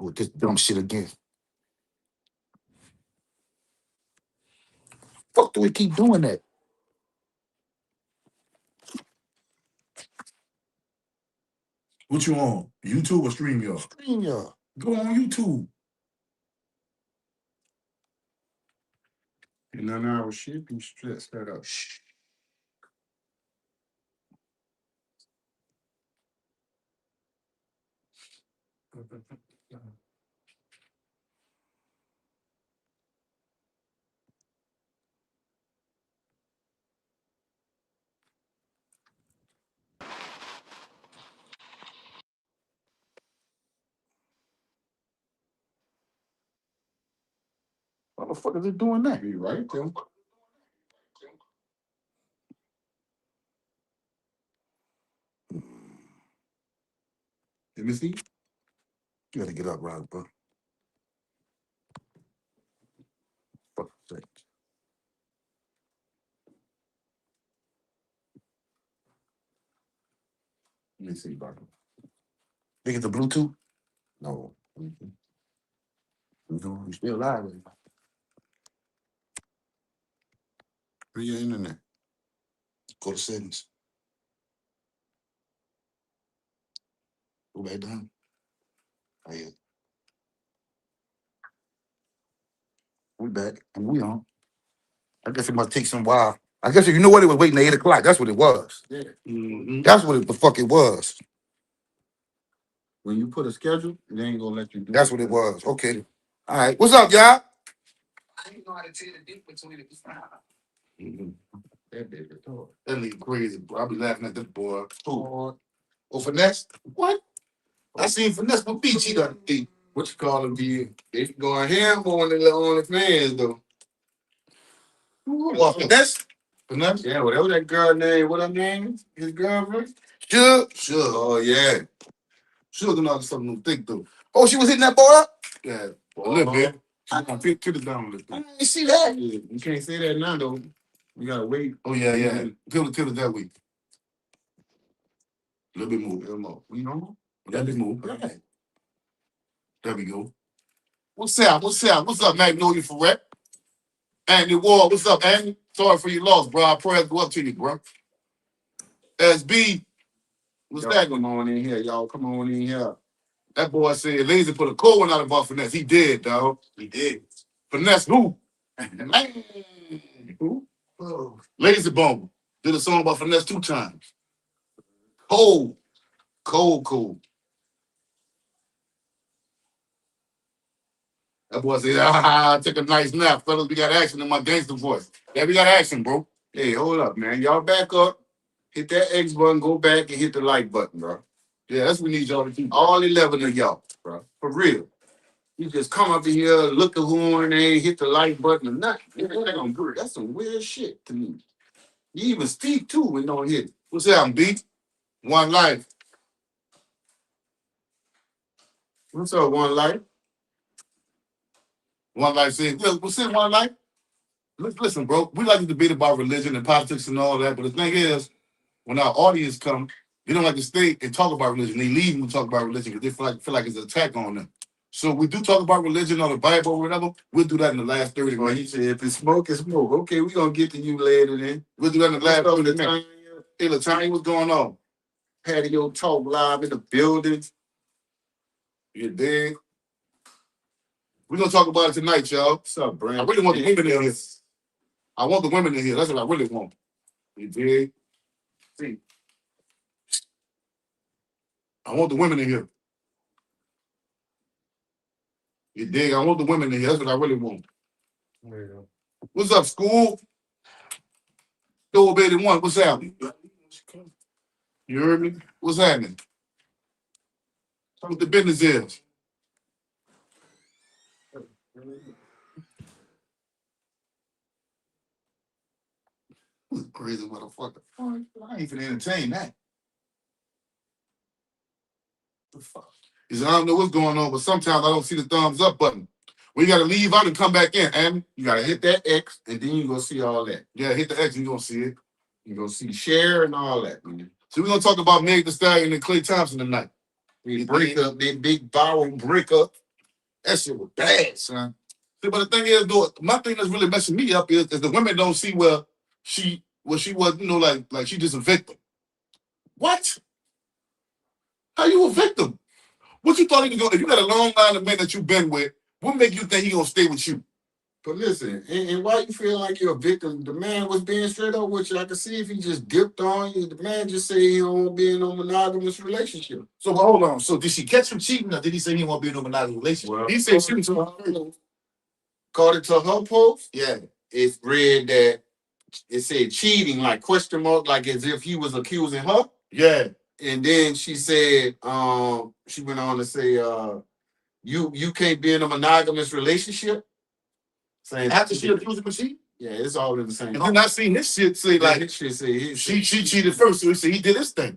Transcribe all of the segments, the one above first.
with this dumb shit again. Fuck do we keep doing that? What you on? YouTube or StreamYard? StreamYard. Go on YouTube. And 9 hour shit, you stress that up. Shh. What the fuck is it doing that? Be right there. Let me see. You gotta get up, right, bro. Fuck sake. Let me see, bro. They get the Bluetooth? No. You still live right now. Where your internet? Go to settings. Go back down. Oh, yeah. We back and we on. I guess it must take some while. I guess if you know what, it was waiting at 8 o'clock. That's what it was. Yeah. Mm-hmm. That's what the fuck it was. When you put a schedule, they ain't gonna let you do That's it. what it was. Okay. All right. What's up, y'all? I didn't know how to tell the difference between it. That baby toy. That nigga crazy, bro. I be laughing at this boy. Who? Oh, Finesse? What? I seen Finesse with Beach. He got the What you call them? They going ham on the little OnlyFans though. What, Finesse? Finesse? Yeah, whatever that girl name. What her name? His girlfriend? Sure. Oh yeah. Sugar know something to think through. Oh, she was hitting that boy up? Yeah. A little bit. She's gonna fit to the down a little I bit. didn't see that. Yeah, you can't say that now though. We gotta wait. Oh, yeah. Till that week. A little bit more. A little more. You know? That bit more. Yeah. There we go. What's up? What's up, Magnolia for rep? Andy Ward, what's up, Andy? Sorry for your loss, bro. I prayers go up to you, bro. SB, what's Y'all that? come on in here, y'all. Come on in here. That boy said Lazy put a cold one out of our Finesse. He did, dog. He did. Finesse who? Man. Who? Oh. Lazy Bone did a song about Finesse 2 times. Cold. That boy said, take a nice nap, fellas. We got action in my gangster voice. Yeah, we got action, bro. Hey, hold up, man. Y'all back up. Hit that X button, go back and hit the like button, bro. Yeah, that's what we need y'all to do. All 11 of y'all, bro. For real. You just come up in here, look the horn, ain't hit the like button or nothing. That's some weird shit to me. You even speak too when don't hit it. What's that, B? One Life. What's up, One Life? One Life said, look, what's in One Life? Listen, bro, we like to debate about religion and politics and all that, but the thing is, when our audience come, they don't like to stay and talk about religion. They leave when we talk about religion because they feel like it's an attack on them. So we do talk about religion or the Bible or whatever. We'll do that in the last 30 minutes. He said, if it's smoke, it's smoke. Okay, we're going to get to you later then. We'll do that in the last 30 minutes. Time? Hey, Latanya, what's going on? Patio Talk live in the building. You dig? We're going to talk about it tonight, y'all. What's up, Brandon? I really want the women in here. I want the women in here. That's what I really want. You dig? See. I want the women in here. You dig? I want the women in here. That's what I really want. There you go. What's up, school? Go baby one. What's happening? You heard me? What's happening? Tell me what the business is. Crazy motherfucker. I ain't finna entertain that. The fuck? He said, I don't know what's going on, but sometimes I don't see the thumbs up button. We gotta leave out and come back in, and you gotta hit that X, and then you're gonna see all that. Yeah, hit the X and you're gonna see it. You're gonna see share and all that, man. So we're gonna talk about Meg The Stallion and Klay Thompson tonight. We break up, that big viral breakup. That shit was bad, son. See, but the thing is, though, my thing that's really messing me up is the women don't see where she was, you know, like she just a victim. What? How you a victim? What you thought he was gonna? If you got a long line of men that you've been with, what make you think he gonna stay with you? But listen, and why you feel like you're a victim? The man was being straight up with you. I can see if he just dipped on you. The man just said he don't want to be in no monogamous relationship. So, but hold on. So, did she catch him cheating, or did he say he didn't want to be in a monogamous relationship? Well, he said she was. According to her post, Yeah, it's read that it said cheating, like question mark, like as if he was accusing her. yeah. And then she said, she went on to say, you can't be in a monogamous relationship. Saying after she accused him of cheating? Yeah, it's all in the same. And then I seen this shit say like this shit say she cheated first, so he said he did his thing.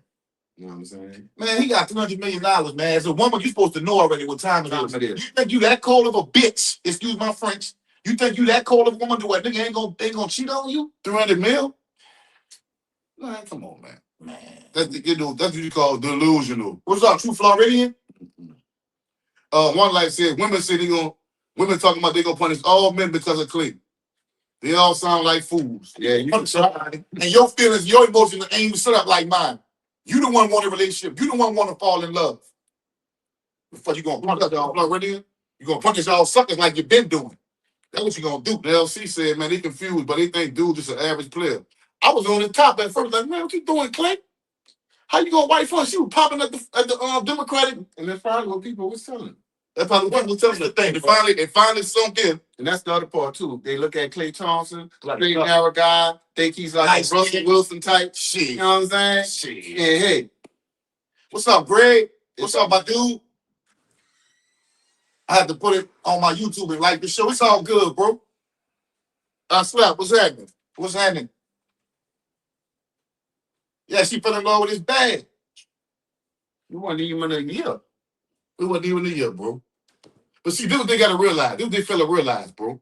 You know what I'm saying? Man, he got $300 million, man. As a woman, you're supposed to know already what time it is. You think you that cold of a bitch? Excuse my French. You think you that cold of a woman to what nigga ain't gonna cheat on you? 300 mil? Man, come on, man. That's what you call delusional. What's up, True Floridian? One like said, women talking about they gonna punish all men because of Klay. They all sound like fools. Yeah, you can try. And your feelings, your emotions ain't even set up like mine. You the one want a relationship. You the one want to fall in love. Before you gonna punish y'all Floridian? You gonna punish all suckers like you been doing. That's what you gonna do. The LC said, man, they confused, but they think dude just an average player. I was on the top at first, like, man, what you doing, Klay? How you gonna white front? She was popping at the Democratic, and that's probably what people was telling. That's probably what people telling the thing. They finally sunk in. And that's the other part too. They look at Klay Thompson, straight narrow guy, think he's like nice, a Russell Wilson type. Shit. You know what I'm saying? Shit. Yeah, hey. What's up, Greg? What's up, my dude? I had to put it on my YouTube and like the show. It's all good, bro. Slap, what's happening? What's happening? Yeah, she fell in love with his bag. You wasn't even a year. We wasn't even a year, bro. But see, this is what they gotta realize. This is what they fella realize, bro.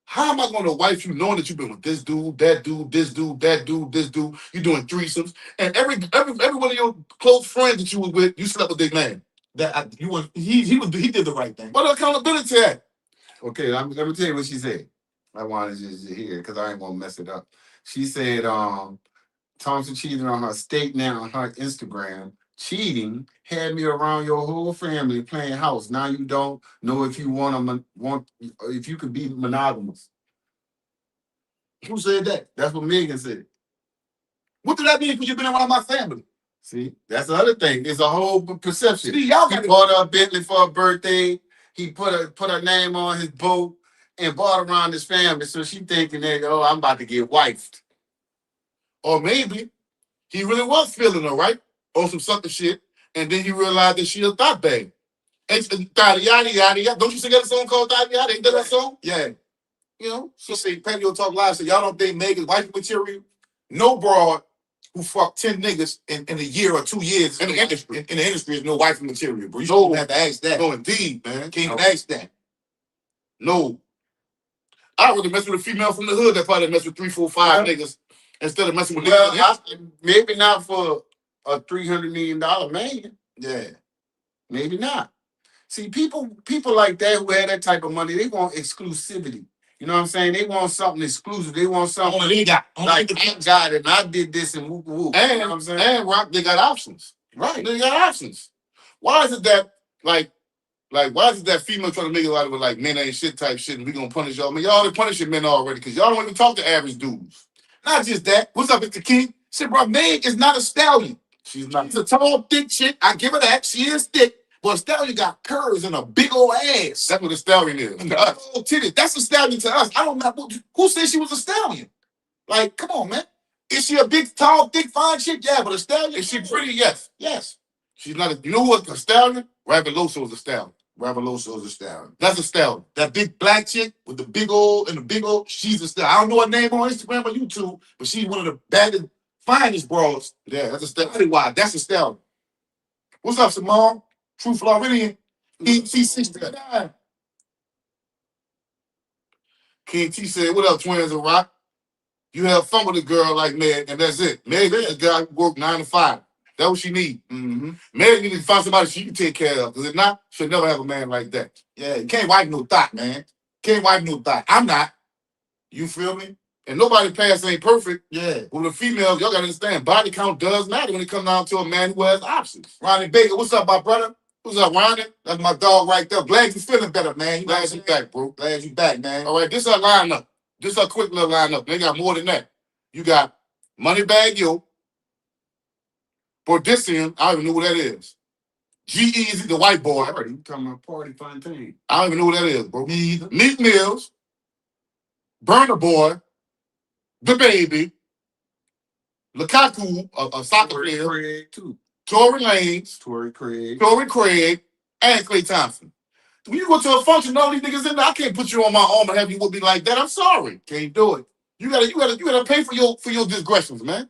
How am I gonna wife you knowing that you've been with this dude, that dude, this dude, that dude, this dude? You're doing threesomes, and every one of your close friends that you was with, you slept with their man. He did the right thing. What accountability at? Okay, let me tell you what she said. I wanted you to hear because I ain't gonna mess it up. She said, Thompson cheated on her statement on her Instagram. Cheating had me around your whole family playing house. Now you don't know if you if you could be monogamous. Who said that? That's what Megan said. What did that mean? Because you've been around my family. See, that's the other thing. It's a whole perception. See, y'all he bought her a Bentley for her birthday. He put her name on his boat and bought around his family. So she thinking that, oh, I'm about to get wifed. Or maybe he really was feeling her, right? Or some sucker shit. And then he realized that she a thought bag. Yada, yada, yada. Don't you sing that song called Yada, Yada? Ain't that song? Yeah. You know, so say Patio Talk Live, so y'all don't think Megan's wife material? No broad who fucked 10 niggas in a year or 2 years in the industry is no wife material, bro. You don't have to ask that. No, indeed, man. Can't even ask that. No. I would have messed with a female from the hood that probably messed with 3, 4, 5 niggas instead of messing with niggas. Maybe not for a $300 million man. Yeah. Maybe not. See, people like that who have that type of money, they want exclusivity. You know what I'm saying? They want something exclusive. They want something only they got. Like, I got it, and I did this, and whoop, whoop. And, you know what I'm saying? And Rock, they got options. Right. They got options. Why is it that, like, why is it that female trying to make it out of it like men ain't shit type shit and we gonna punish y'all? I mean, y'all already punishing men already because y'all don't even talk to average dudes. Not just that. What's up, Mr. King? Shit, bro, Meg is not a stallion. She's not. She's a tall, thick chick. I give her that. She is thick. But a stallion got curves and a big old ass. That's what a stallion is. To us. Titties. That's a stallion to us. I don't know. Who said she was a stallion? Like, come on, man. Is she a big, tall, thick, fine chick? Yeah, but a stallion. Is she pretty? Yes. Yes. She's not a, you know what? A stallion? Raveloso is a stallion. Raveloso is a stallion. That's a stallion. That big black chick with the big old, she's a stallion. I don't know her name on Instagram or YouTube, but she's one of the baddest, finest brawlers. Yeah, that's a stallion. Why? That's a stallion. What's up, Simone? True Floridian. ET69. King T said, what up, twins and rock? You have fun with a girl like Meg, and that's it. Meg is a guy who work 9 to 5. That's what she need. Mm-hmm. Meg needs to find somebody she can take care of. Because if not, she'll never have a man like that. Yeah, you can't wipe no thought, man. Can't wipe no thought. I'm not. You feel me? And nobody past ain't perfect. Yeah. Well, the females, y'all gotta understand, body count does matter when it comes down to a man who has options. Ronnie Baker, what's up, my brother? What's up, Ronnie? That's my dog right there. Glad you feeling better, man. Glad you back, bro. Glad you back, man. All right, this our lineup. This our quick little lineup. They got more than that. You got Moneybag Yo, Bordisian, I don't even know who that is. G-Eazy, the white boy. I heard you talking about Party Fontaine. I don't even know who that is, bro. Me either. Meek Mills, Burna Boy, The Baby, Lukaku, a soccer player, Craig too. Tory Lanez, Tory Craig, and Klay Thompson. When you go to a function, all these niggas in there, I can't put you on my arm and have you with me like that. I'm sorry. Can't do it. You gotta pay for your discretions, man.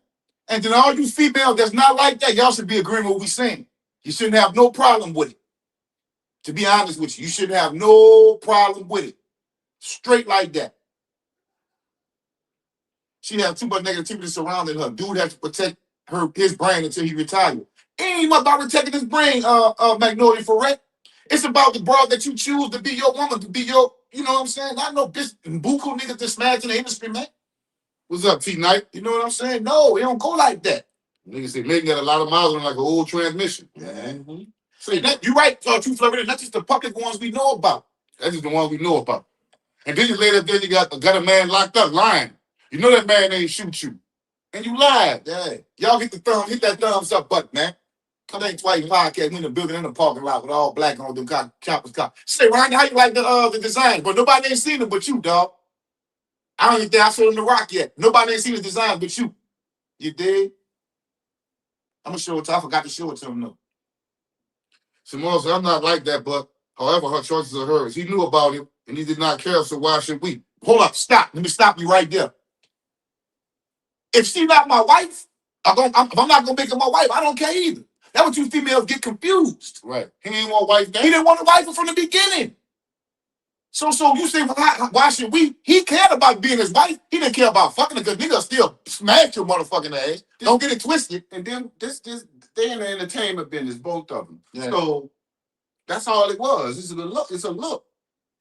And then all you females that's not like that, y'all should be agreeing with what we saying. You shouldn't have no problem with it. To be honest with you, you shouldn't have no problem with it. Straight like that. She have too much negativity surrounding her. Dude has to protect his brain until he retired. It ain't even about protecting his brain, Magnolia Ferret. It's about the broad that you choose to be your woman, to be your, you know what I'm saying? Not no bitch buku niggas that smash in the industry, man. What's up, T-Night? You know what I'm saying? No, it don't go like that. Niggas say Megan got a lot of miles on like an old transmission. Yeah. Mm-hmm. So that, you right, True Florida. That's just the public ones we know about. That's just the ones we know about. And then you later, then you got a man locked up lying. You know that man ain't shoot you. And you lied. Yeah. Y'all hit that thumbs up button, man. Come ain't twice podcast. We in the building in the parking lot with all black on them choppers car. Say, Ryan, how you like the design? But nobody ain't seen it but you, dog. I don't even think I showed him the rock yet. Nobody ain't seen the design but you. You dig? I'm gonna show it to him. I forgot to show it to him though. Simone said, I'm not like that, but however, her choices are hers. He knew about it and he did not care, so why should we? Hold up, stop. Let me stop you right there. If she's not my wife, if I'm not gonna make her my wife, I don't care either. That's what you females get confused. Right. He ain't want a wife. He didn't want a wife from the beginning. So you say, why should we? He cared about being his wife. He didn't care about fucking her because nigga still smash your motherfucking ass. Don't get it twisted. And then they in the entertainment business, both of them. Yeah. So that's all it was. It's a look. It's a look.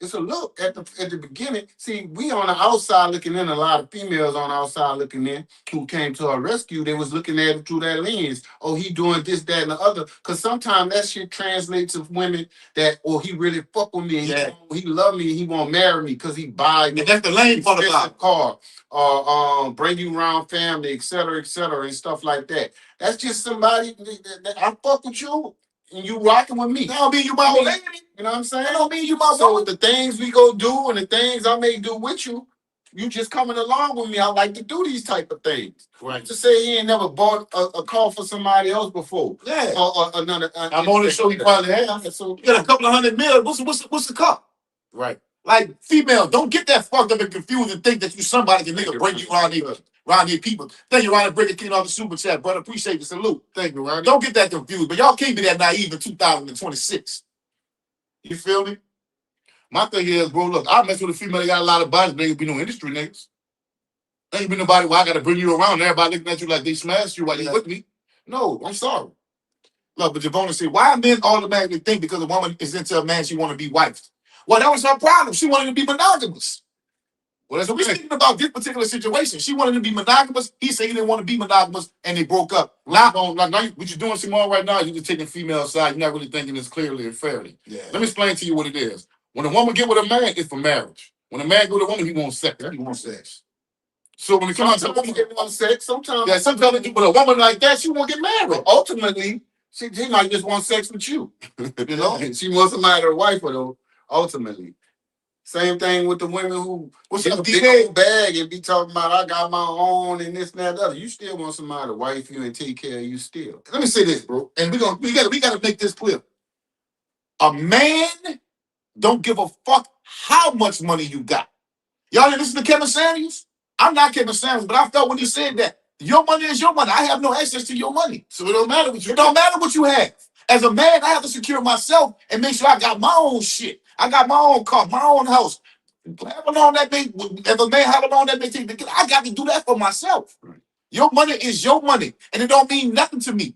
It's a look at the beginning. See, we on the outside looking in. A lot of females on the outside looking in who came to our rescue. They was looking at it through that lens. Oh, he doing this, that, and the other. Because sometimes that shit translates to women that, oh, he really fuck with me. Yeah. He love me. He won't marry me because he buy me. And that's the lane part about car, bring you around family, et cetera, and stuff like that. That's just somebody that I fuck with you. And you rocking with me. That don't mean you my old lady. You know what I'm saying? That don't mean you my so woman. the things we go do and the things I may do with you, you just coming along with me. I like to do these type of things. Right. To say he ain't never bought a car for somebody else before. Yeah. Or another. I'm on the show. You probably have. So you got a couple of $100 million. What's the car? Right. Like female, don't get that fucked up and confused and think that you somebody can nigga bring you around here people. Thank you, Ronnie. Break it off the super chat, brother. Appreciate the salute. Thank you, Ronnie. Don't get that confused, but y'all can't be that naive in 2026. You feel me? My thing is, bro, look, I mess with a female that got a lot of bodies. Niggas be no industry niggas. Ain't been nobody where I gotta bring you around. Everybody looking at you like they smashed you while you with me. No, I'm sorry. Look, but Javona said, why men automatically think because a woman is into a man, she want to be wifed? Well, that was her problem. She wanted to be monogamous. Well, that's what we're thinking about this particular situation. She wanted to be monogamous. He said he didn't want to be monogamous, and they broke up. Now, what you're doing, Simone, right now, you're just taking female side. You're not really thinking this clearly and fairly. Yeah. Let me explain to you what it is. When a woman get with a man, it's for marriage. When a man go with a woman, he wants sex. He wants sex. So when it comes to a woman getting on sex, sometimes with a woman like that, she won't get married. But ultimately, she might just want sex with you. You know, she wants somebody to wife with her. Ultimately. Same thing with the women who get a big old bag and be talking about I got my own and this and that and other. You still want somebody to wife you and take care of you still. Let me say this, bro, and we gotta make this clear. A man don't give a fuck how much money you got. Y'all didn't listen to Kevin Samuels? I'm not Kevin Samuels, but I felt when he said that your money is your money. I have no access to your money, so it don't matter what you. It don't matter what you have. As a man, I have to secure myself and make sure I got my own shit. I got my own car, my own house. However long that may, if a man, however long that may take, I got to do that for myself. Right. Your money is your money, and it don't mean nothing to me.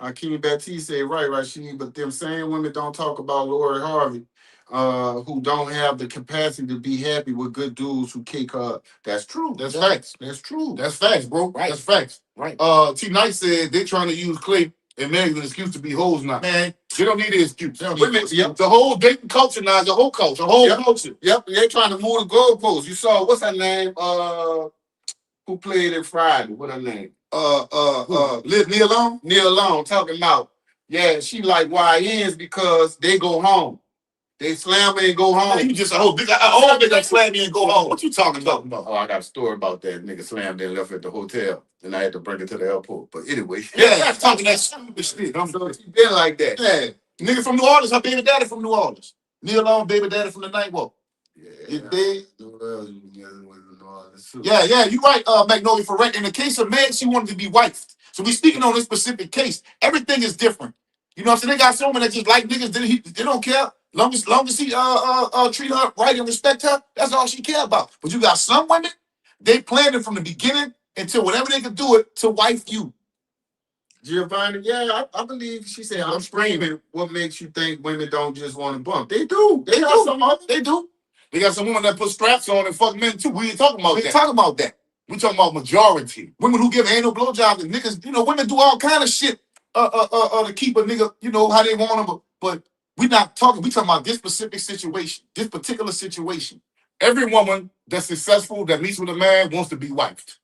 Hakeem Baptiste said, right, Rashid, but them same women don't talk about Lori Harvey, who don't have the capacity to be happy with good dudes who kick her. That's true. That's facts. That's true. That's facts, bro. Right. That's facts. Right. T Knight said they're trying to use Klay and Meg as an excuse to be hoes now. Man, they don't need an excuse. Women, yep. The whole dating culture now is the whole culture. The whole culture. Yep, they're trying to move the goalposts. You saw, what's her name? Who played it Friday? What her name? Neil Long? Neil Long talking about, yeah, she like YNs because they go home. They slam me and go home. Man, you just a whole nigga slam me and go home. What you talking about? Oh, I got a story about that. Nigga slammed and left at the hotel. And I had to bring it to the airport. But anyway. Yeah, I'm talking that stupid shit. So she been like that. Yeah. Nigga from New Orleans, her baby daddy from New Orleans. Neil Long, baby daddy from the Nightwalk. Yeah. You dig? Yeah, you right, Magnolia, for right. In the case of Meg, she wanted to be wifed. So we speaking on this specific case. Everything is different. You know what I'm saying? They got some women that just like niggas. They don't care. Long as he treat her right and respect her, that's all she care about. But you got some women, they planned it from the beginning until whatever they could do it to wife you. Giovanni, yeah, I believe she said, I'm screaming. What makes you think women don't just want to bump? They do. They do. They got some women that put straps on and fuck men too. We ain't talking about that. We talking about that. We talking about majority. Women who give anal blowjobs and niggas, women do all kind of shit to keep a nigga, how they want them. But we talking about this specific situation, this particular situation. Every woman that's successful that meets with a man wants to be wifed.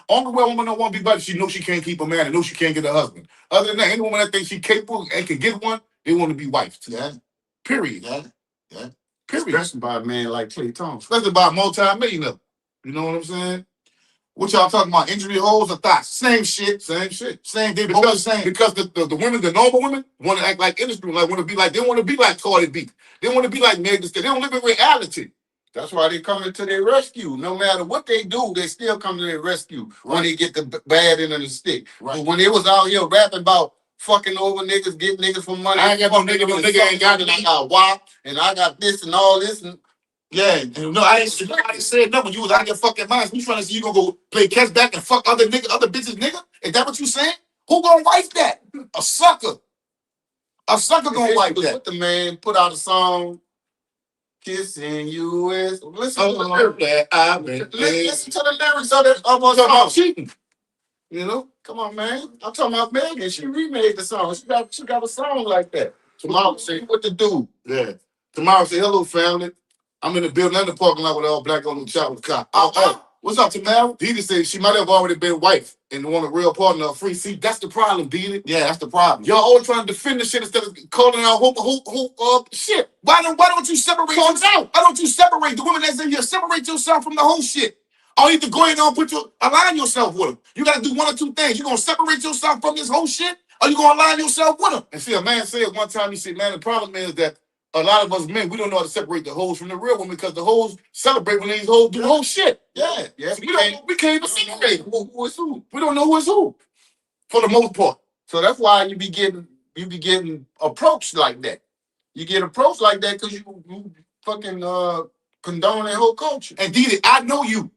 Only way a woman don't want to be wifed, she knows she can't keep a man and knows she can't get a husband. Other than that, any woman that thinks she's capable and can get one, they want to be wifed. Yeah. Period. Yeah. Period. Especially by a man like Klay Thompson. Especially by a multi-millionaire. You know what I'm saying? What y'all talking about? Injury holes or thoughts? Same shit. Same. Because the women, the normal women, want to act like industry, like want to be like, they want to be like Cardi B. They want to be like Meg The Stallion. They don't live in reality. That's why they coming to their rescue. No matter what they do, they still come to their rescue when they get the bad end of the stick. Right. But when they was out here rapping about fucking over niggas, getting niggas for money, I ain't got no nigga ain't got it. I got WAP and I got this and all this and yeah, no, I ain't said nothing. You was out of your fucking mind. You trying to see you gonna go play catch back and fuck other bitches, nigga? Is that what you saying? Who gonna wife that? A sucker. A sucker gonna wife that. What the man put out a song, Kissing You is. Listen to the lyrics of that about cheating. Come on, man. I'm talking about Megan. She remade the song. She got a song like that. Tomorrow say what to do. Yeah. Tomorrow say hello, family. I'm in the building in the parking lot with all black on the chat with the cop. What's up, Tamara? Didi said she might have already been wife and want a real partner of free. See, that's the problem, Didi. Yeah, that's the problem. Y'all always trying to defend the shit instead of calling out who shit. Why don't you separate yourself? Why don't you separate the women that's in here? Separate yourself from the whole shit. Or either go in and align yourself with them. You gotta do one or two things. You gonna separate yourself from this whole shit, or you gonna align yourself with them? And see, a man said one time, he said, man, the problem is that a lot of us men, we don't know how to separate the hoes from the real women because the hoes celebrate when these hoes do the whole shit. Yeah. So we can't even separate who is who. We don't know who is who, for the most part. So that's why you be getting approached like that. You get approached like that because you fucking condone that whole culture. And Didi, I know you.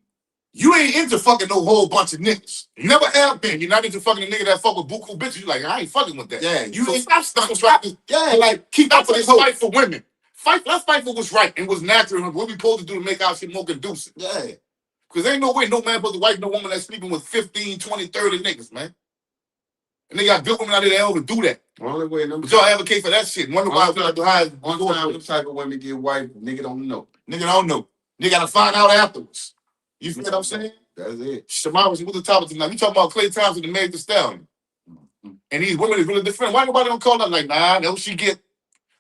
You ain't into fucking no whole bunch of niggas. You never have been. You're not into fucking a nigga that fuck with buku bitches. You like, I ain't fucking with that. Yeah. You ain't stop. Yeah, like keep up with this whole fight for women. Let's fight for what's right and what's natural and what we supposed to do to make our shit more conducive. Yeah. Because ain't no way no man supposed to wife no woman that's sleeping with 15, 20, 30 niggas, man. And they got good women out there that don't even do that. Only way but y'all advocate for that shit. One time them type of women get wife, nigga don't know. Nigga don't know. Nigga gotta find out afterwards. You feel what I'm saying? That's it. Shamara, what's the topic tonight? We talking about Klay Thompson and Meg The Stallion. And these women is really different. Why nobody don't call her like, nah, no, she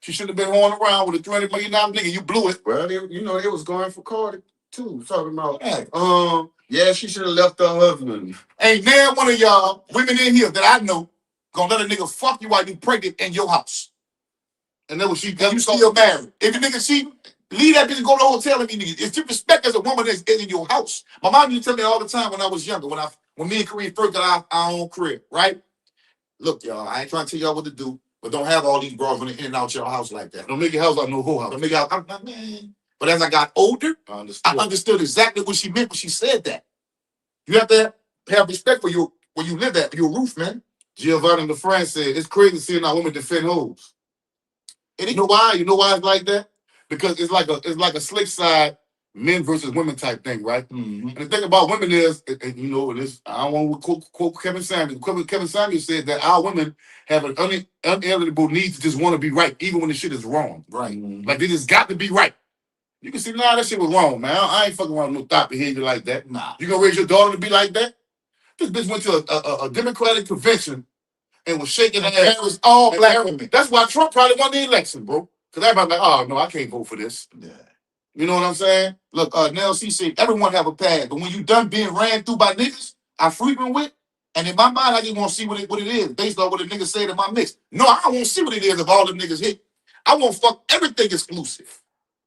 should have been holding around with a $300 million nigga. You blew it. Well, they was going for Cardi too. Talking about, yeah, she should have left her husband. Ain't now one of y'all women in here that I know gonna let a nigga fuck you while you pregnant in your house. And then you still married. If the nigga cheat, leave that bitch and go to the hotel and meet niggas. It's disrespect as a woman that's in your house. My mom used to tell me all the time when I was younger, when me and Kareem first got our own crib, right? Look, y'all, I ain't trying to tell y'all what to do, but don't have all these bras running in and out your house like that. Don't make your house like no whole house. Don't make your house, man. But as I got older, I understood exactly what she meant when she said that. You have to have respect for when you live at your roof, man. Giovanni LaFrance said, it's crazy seeing our women defend hoes. And you know why? You know why it's like that? Because it's like a slick side men versus women type thing, right? Mm-hmm. And the thing about women is, and you know, this I don't want to quote Kevin Samuels. Kevin Samuels said that our women have an unalienable need to just want to be right, even when the shit is wrong. Right. Like they just got to be right. You can see, nah, that shit was wrong, man. I ain't fucking around with no thought behavior like that. Nah. You gonna raise your daughter to be like that? This bitch went to a Democratic convention and was shaking her ass. It was all black women. That's why Trump probably won the election, bro. Because everybody like, oh, no, I can't vote for this. Yeah. You know what I'm saying? Look, Nell C said, everyone have a past, but when you done being ran through by niggas I frequent with, and in my mind, I just want to see what it is based on what the niggas said in my mix. No, I don't want to see what it is if all the niggas hit. I want to fuck everything exclusive.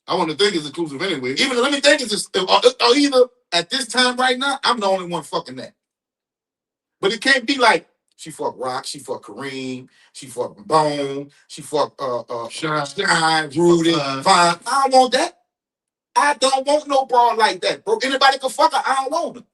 I want to think it's exclusive anyway. Even let me think it's or either at this time right now, I'm the only one fucking that. But it can't be like she fuck Rock, she fuck Kareem, she fuck Bone, she fuck Shine, Rudy, Vine. I don't want that. I don't want no broad like that, bro. Anybody can fuck her, I don't want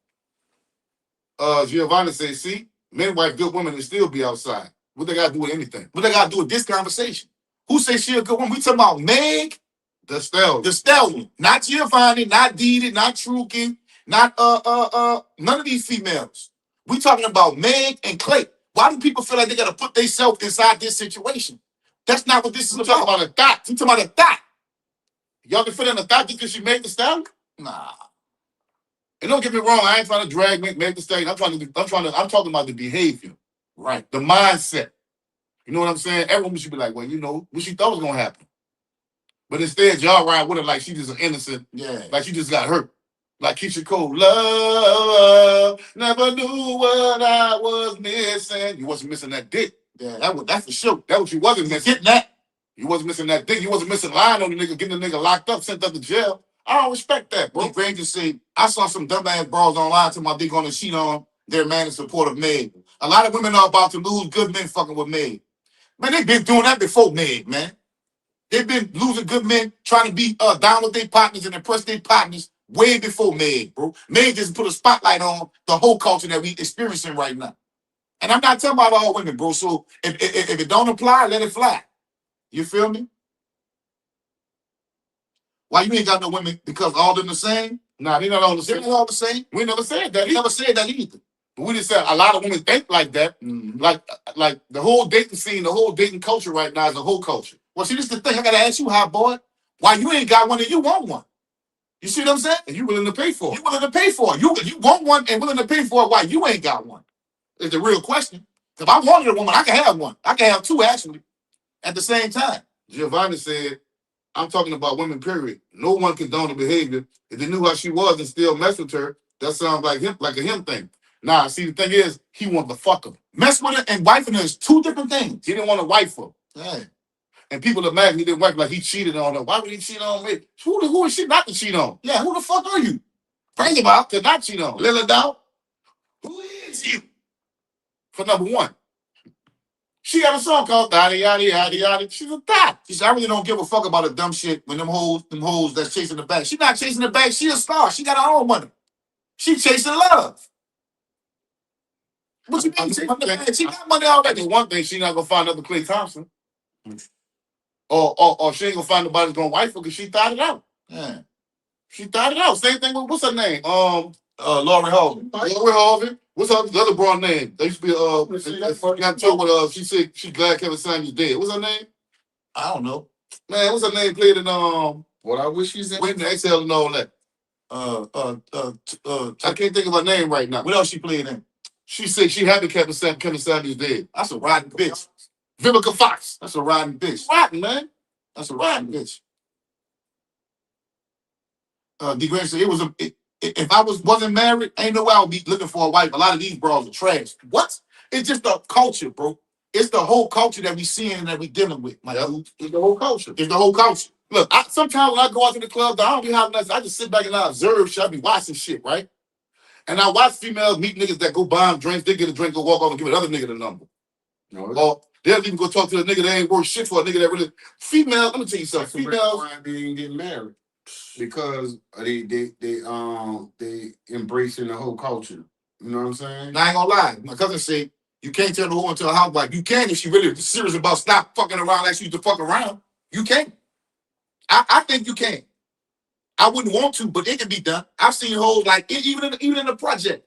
her. Giovanni says, see, men wife good women and still be outside. What they got to do with anything? What they got to do with this conversation? Who says she a good woman? We talking about Meg The Stallion. The Stallion. Not Giovanni, not Didi, not Truki, not none of these females. We talking about Meg and Klay. Why do people feel like they got to put themselves inside this situation? That's not what this is about. Talking about a thought. We talking about a thought. Y'all can fit in a thought just because she made the Stallion? Nah. And don't get me wrong, I ain't trying to drag Meg The Stallion. I'm talking about the behavior, Right? the mindset. You know what I'm saying? Everyone should be like, well, you know what she thought was gonna happen. But instead, y'all ride with her like she just an innocent, like she just got hurt. Like Keisha Cole, love, never knew what I was missing. You wasn't missing that dick. Yeah, that's for sure. That what you wasn't missing. Getting that. You wasn't missing that dick. You wasn't missing lying on the nigga, getting the nigga locked up, sent up to jail. I don't respect that, bro. Greg just said, I saw some dumbass bras online to my dick on the sheet on their man in support of Meg. A lot of women are about to lose good men fucking with Meg. Man, they've been doing that before Meg, man. They've been losing good men trying to be down with their partners and impress their partners way before Meg, bro. Meg just put a spotlight on the whole culture that we experiencing right now. And I'm not talking about all women, bro. So if it don't apply, let it fly. You feel me? Why you ain't got no women? Because all them the same? Nah, they not all the same. They're not all the same. We never said that. We never said that either. But we just said a lot of women think like that. Mm-hmm. Like the whole dating scene, the whole dating culture right now is a whole culture. Well, see, this is the thing. I gotta ask you, hot boy, why you ain't got one and you want one? You see what I'm saying? And you willing to pay for it. You willing to pay for it. You want one and willing to pay for it. Why you ain't got one? Is the real question. If I wanted a woman, I can have one. I can have two actually at the same time. Giovanni said, I'm talking about women, period. No one condone the behavior. If they knew how she was and still mess with her, that sounds like a him thing. Nah, see, the thing is, he wanted to fuck her. Mess with her and wifing her is two different things. He didn't want to wife her. Yeah. And people imagine he didn't wife like he cheated on her. Why would he cheat on me? Who is she not to cheat on? Yeah, who the fuck are you? Bring about to not cheat on. Lil Dow? Who is you? For number one. She got a song called Yada Yada Yada Yada. She's a thot. She said, I really don't give a fuck about the dumb shit when them hoes that's chasing the bag. She not chasing the bag, she a star. She got her own money. She chasing love. What you mean? She got money already. That's one thing, she not gonna find another Klay Thompson. Or she ain't gonna find nobody that's gonna wife her because she thought it out. Yeah. She thought it out. Same thing with what's her name? Lori Harvey. Lori Harvey. What's her the other broad name? They used to be got told with she said she glad Kevin Samuels dead. What's her name? I don't know. Man, what's her name? Played in What I wish she's in. Waiting to Exhale and all that. I can't think of her name right now. What else she played in? She said she happy Kevin Samuels dead. That's a rotten bitch. Vivica Fox. That's a rotten bitch. Rotten, man. That's a rotten bitch. D. Grant said if I wasn't married, ain't no way I would be looking for a wife. A lot of these bras are trash. What? It's just the culture, bro. It's the whole culture that we seeing and that we dealing with, my dude. It's the whole culture. It's the whole culture. Look, sometimes when I go out to the club, I don't be having nothing. I just sit back and I observe shit. I be watching shit, right? And I watch females meet niggas that go buy them drinks. They get a drink, go walk off and give another nigga the number. No, or they'll even go talk to the nigga that ain't worth shit for a nigga that really. Females, let me tell you something. Females, why they ain't getting married because they embracing the whole culture. You know what I'm saying? And I ain't gonna lie. My cousin said, You can't turn the whore into a housewife. You can if she really serious about stop fucking around like she used to fuck around. You can. I think you can. I wouldn't want to, but it can be done. I've seen hoes like even in the project.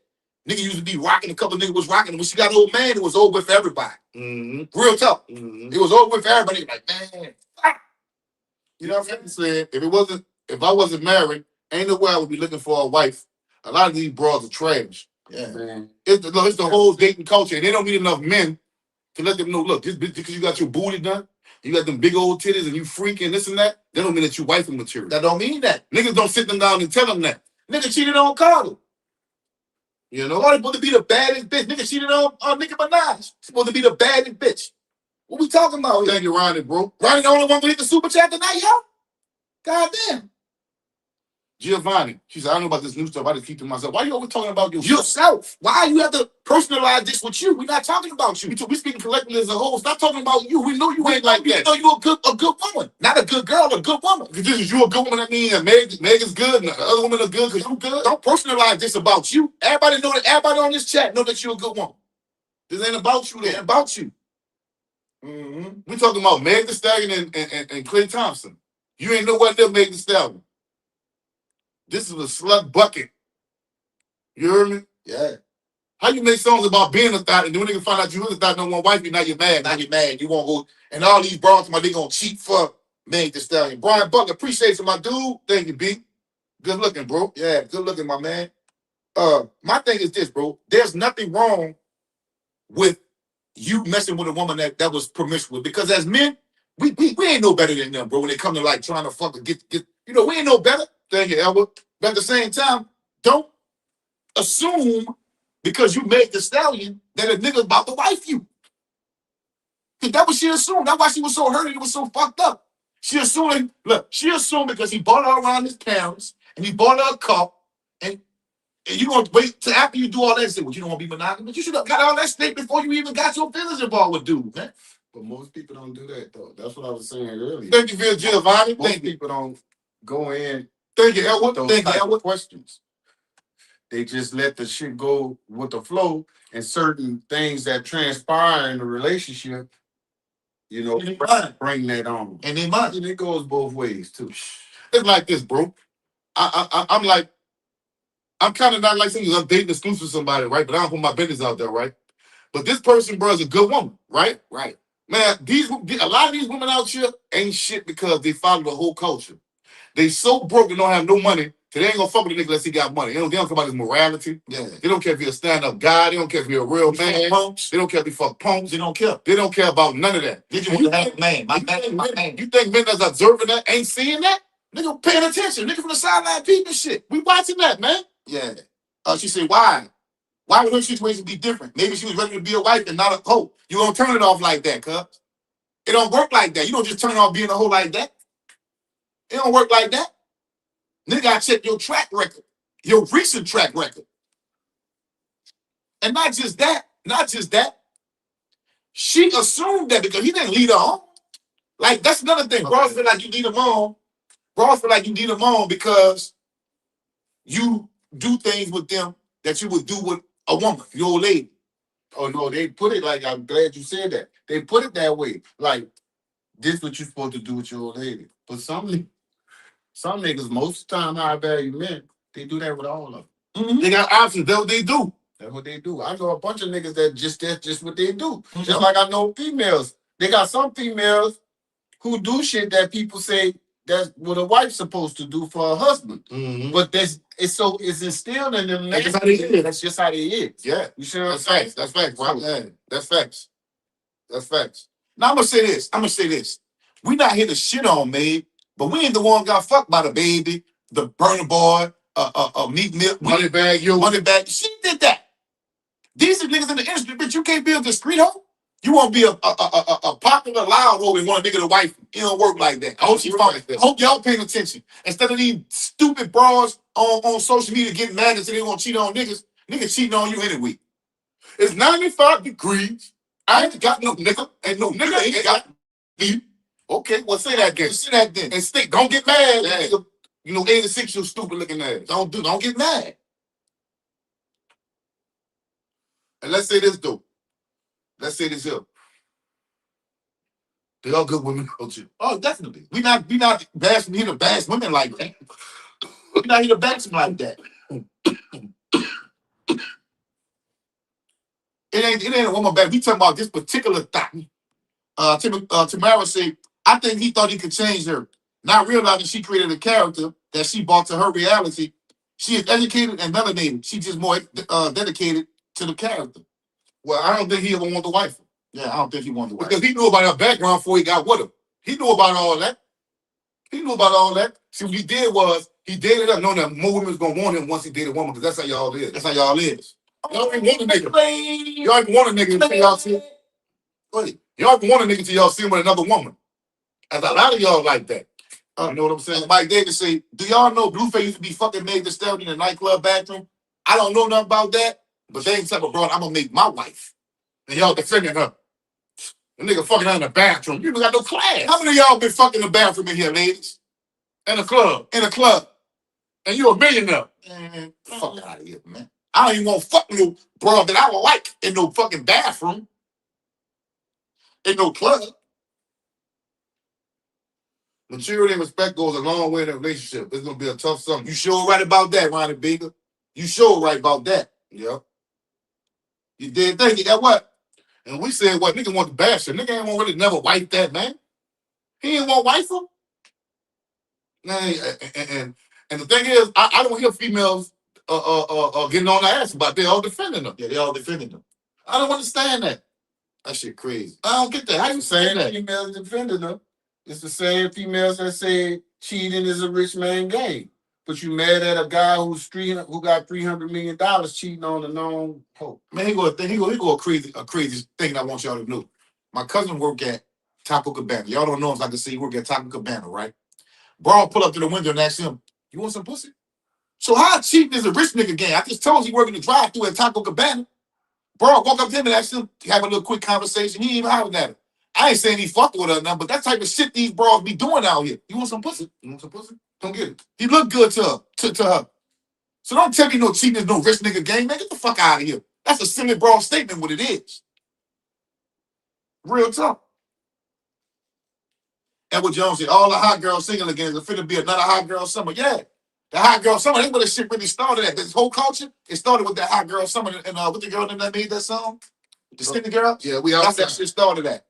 Nigga used to be rocking. A couple of niggas was rocking. When she got an old man, it was over with for everybody. Mm-hmm. Real talk. Mm-hmm. It was over with for everybody. Like, man, fuck. You know what I'm saying? If I wasn't married, ain't no way I would be looking for a wife. A lot of these broads are trash. Yeah, man. It's the whole dating culture, and they don't need enough men to let them know. Look, this bitch, because you got your booty done, you got them big old titties, and you freaking this and that. That don't mean that you wifey material. That don't mean that. Niggas don't sit them down and tell them that. Nigga cheated on Carter. You know, I'm supposed to be the baddest bitch. Nigga cheated on Nicki Minaj. Supposed to be the baddest bitch. What we talking about here? Thank you, Ronnie, bro. Ronnie the only one who hit the super chat tonight, yo. God damn. Giovanni, she said, I don't know about this new stuff. I just keep to myself. Why you always talking about yourself? Why you have to personalize this with you? We're not talking about you. We speaking collectively as a whole. Stop talking about you. We know you ain't like that. We know you a good woman. Not a good girl, a good woman. Because you a good woman, that means that Meg is good and the other women are good because you good. Don't personalize this about you. Everybody know that. Everybody on this chat know that you're a good woman. This ain't about you. It ain't about you. Mm-hmm. We talking about Meg The Stallion and Klay Thompson. You ain't nowhere near Meg The Stallion. This is a slut bucket. You heard me? Yeah. How you make songs about being a thought and then when they can find out you was a thought no one wife you, now you're mad. Now you're mad. You won't go. And all these bros, they gonna cheat for Meg The Stallion. Brian Butler, appreciate you, my dude. Thank you, B. Good looking, bro. Yeah, good looking, my man. My thing is this, bro. There's nothing wrong with you messing with a woman that was promiscuous. Because as men, we ain't no better than them, bro. When it come to like trying to fucking get we ain't no better. Thank you, Albert. But at the same time, don't assume because you made the stallion that a nigga about to wife you. Because that what she assumed. That's why she was so hurt and it was so fucked up. She assumed because he bought her around his parents and he bought her a car and you gonna wait till after you do all that and say, well, you don't want to be monogamous. You should have got all that straight before you even got your feelings involved with dude, man. But most people don't do that though. That's what I was saying earlier. Thank you, Phil Giovanni. Most people don't go in. Thank you, Elwood. Those type of questions. They just let the shit go with the flow, and certain things that transpire in the relationship, bring that on. And they might. And it goes both ways too. It's like this, bro. I'm kind of not like saying I'm dating exclusive with somebody, right? But I don't put my business out there, right? But this person, bro, is a good woman, right? Right. Man, a lot of these women out here ain't shit because they follow the whole culture. They so broke and don't have no money, so they ain't gonna fuck with a nigga unless he got money. They don't care about his morality. Yeah. They don't care if he's a stand-up guy. They don't care if he's a real man. Punks. They don't care if he fuck punks. They don't care. They don't care about none of that. They just want to have a man. My man. You think men that's observing that ain't seeing that? Nigga paying attention. Nigga from the sideline peeping shit. We watching that, man. Yeah. She said, why? Why would her situation be different? Maybe she was ready to be a wife and not a hoe. You don't turn it off like that, cuz. It don't work like that. You don't just turn off being a hoe like that. It don't work like that. Nigga gotta check your track record, your recent track record. And not just that. She assumed that because he didn't lead her on. Like, that's another thing. Okay. Bros feel like you need them on. Bros feel like you need them on because you do things with them that you would do with a woman, your old lady. Oh no, they put it like, I'm glad you said that. They put it that way. Like, this is what you're supposed to do with your old lady. But some niggas, most of the time, high value men, they do that with all of them. Mm-hmm. They got options. That's what they do. That's what they do. I know a bunch of niggas that's just what they do. Mm-hmm. Just like I know females. They got some females who do shit that people say that's what a wife's supposed to do for a husband. Mm-hmm. But it's instilled in them. That's just how they is. That's just how they is. Yeah. You sure? That's facts. That's facts. Right? Yeah. That's facts. That's facts. Now I'm gonna say this. We not here to shit on Meg, but we ain't the one got fucked by the baby, the burner boy, meat milk, money bag. She did that. These are niggas in the industry, bitch. You can't be a discreet hoe. You won't be a popular loud hoe and want a nigga to wife. It don't work like that. I hope y'all paying attention. Instead of these stupid bras on social media getting mad and saying they gonna cheat on niggas, niggas cheating on you anyway. It's 95 degrees. I ain't got no nigga, and no nigga ain't got me. Okay, well say that again. Say that then. And stick. Don't get mad, nigga. 86, you stupid looking ass. Don't get mad. And let's say this though. Let's say this here. They all good women culture. Oh, definitely. We not bashing here to bash women like that. We not here to bash them like that. It ain't a woman back. We talking about this particular thought. Tamara said, I think he thought he could change her, not realizing she created a character that she brought to her reality. She is educated and melanated. She's just more dedicated to the character. Well, I don't think he ever wanted to wife her. Yeah, I don't think he wanted to wife her. Because he knew about her background before he got with her. He knew about all that. He knew about all that. See, what he did was, he dated her knowing that more women was going to want him once he dated a woman, because that's how y'all is. That's how y'all is. Y'all ain't want a nigga. Y'all ain't want a nigga until y'all see. Wait, y'all ain't want a nigga until y'all see him with another woman. And a lot of y'all like that. You know what I'm saying? Mike Davis say, do y'all know Blueface used to be fucking Meg The Stallion in the nightclub bathroom? I don't know nothing about that, but they ain't type of broad I'm gonna make my wife. And y'all defending her. The nigga fucking her in the bathroom. You got no class. How many of y'all been fucking in the bathroom in here, ladies? In a club. In a club. And you a millionaire. Man, fuck out of here, man. I don't even want to fuck no bro that I would like in no fucking bathroom. In no club. Maturity and respect goes a long way in a relationship. It's gonna be a tough something. You sure right about that, Ronnie Baker? You sure right about that? Yeah. You did think you got what? And we said what nigga want to bash her. Nigga ain't want really never wife that man. He ain't want wife her. Man, and the thing is, I don't hear females getting on the ass about they all defending them. Yeah, they all defending them. I don't understand that. That shit crazy. I don't get that. How you saying that? Females defending them. It's the same females that say cheating is a rich man game. But you mad at a guy who got $300 million cheating on a known hoe. Man, he go a crazy thing I want y'all to know. My cousin work at Taco Cabana. Y'all don't know him, so I can say he work at Taco Cabana, right? Bro pull up to the window and ask him, you want some pussy? So how cheating is a rich nigga game? I just told you he working the drive-thru at Taco Cabana. Bro, walk up to him and ask him, have a little quick conversation. He ain't even hollering at him. I ain't saying he fucked with her or nothing, but that type of shit these bros be doing out here. You want some pussy? You want some pussy? Don't get it. He look good to her. To her. So don't tell me no cheating is no rich nigga game, man. Get the fuck out of here. That's a silly broad statement what it is. Real talk. Edward Jones said, all the hot girls singing again is finna be another hot girl summer. Yeah. The hot girl summer, that's where this shit really started at. This whole culture, it started with that hot girl summer and with the girl that made that song. The skinny girl? Yeah, we outside. That's that shit started at.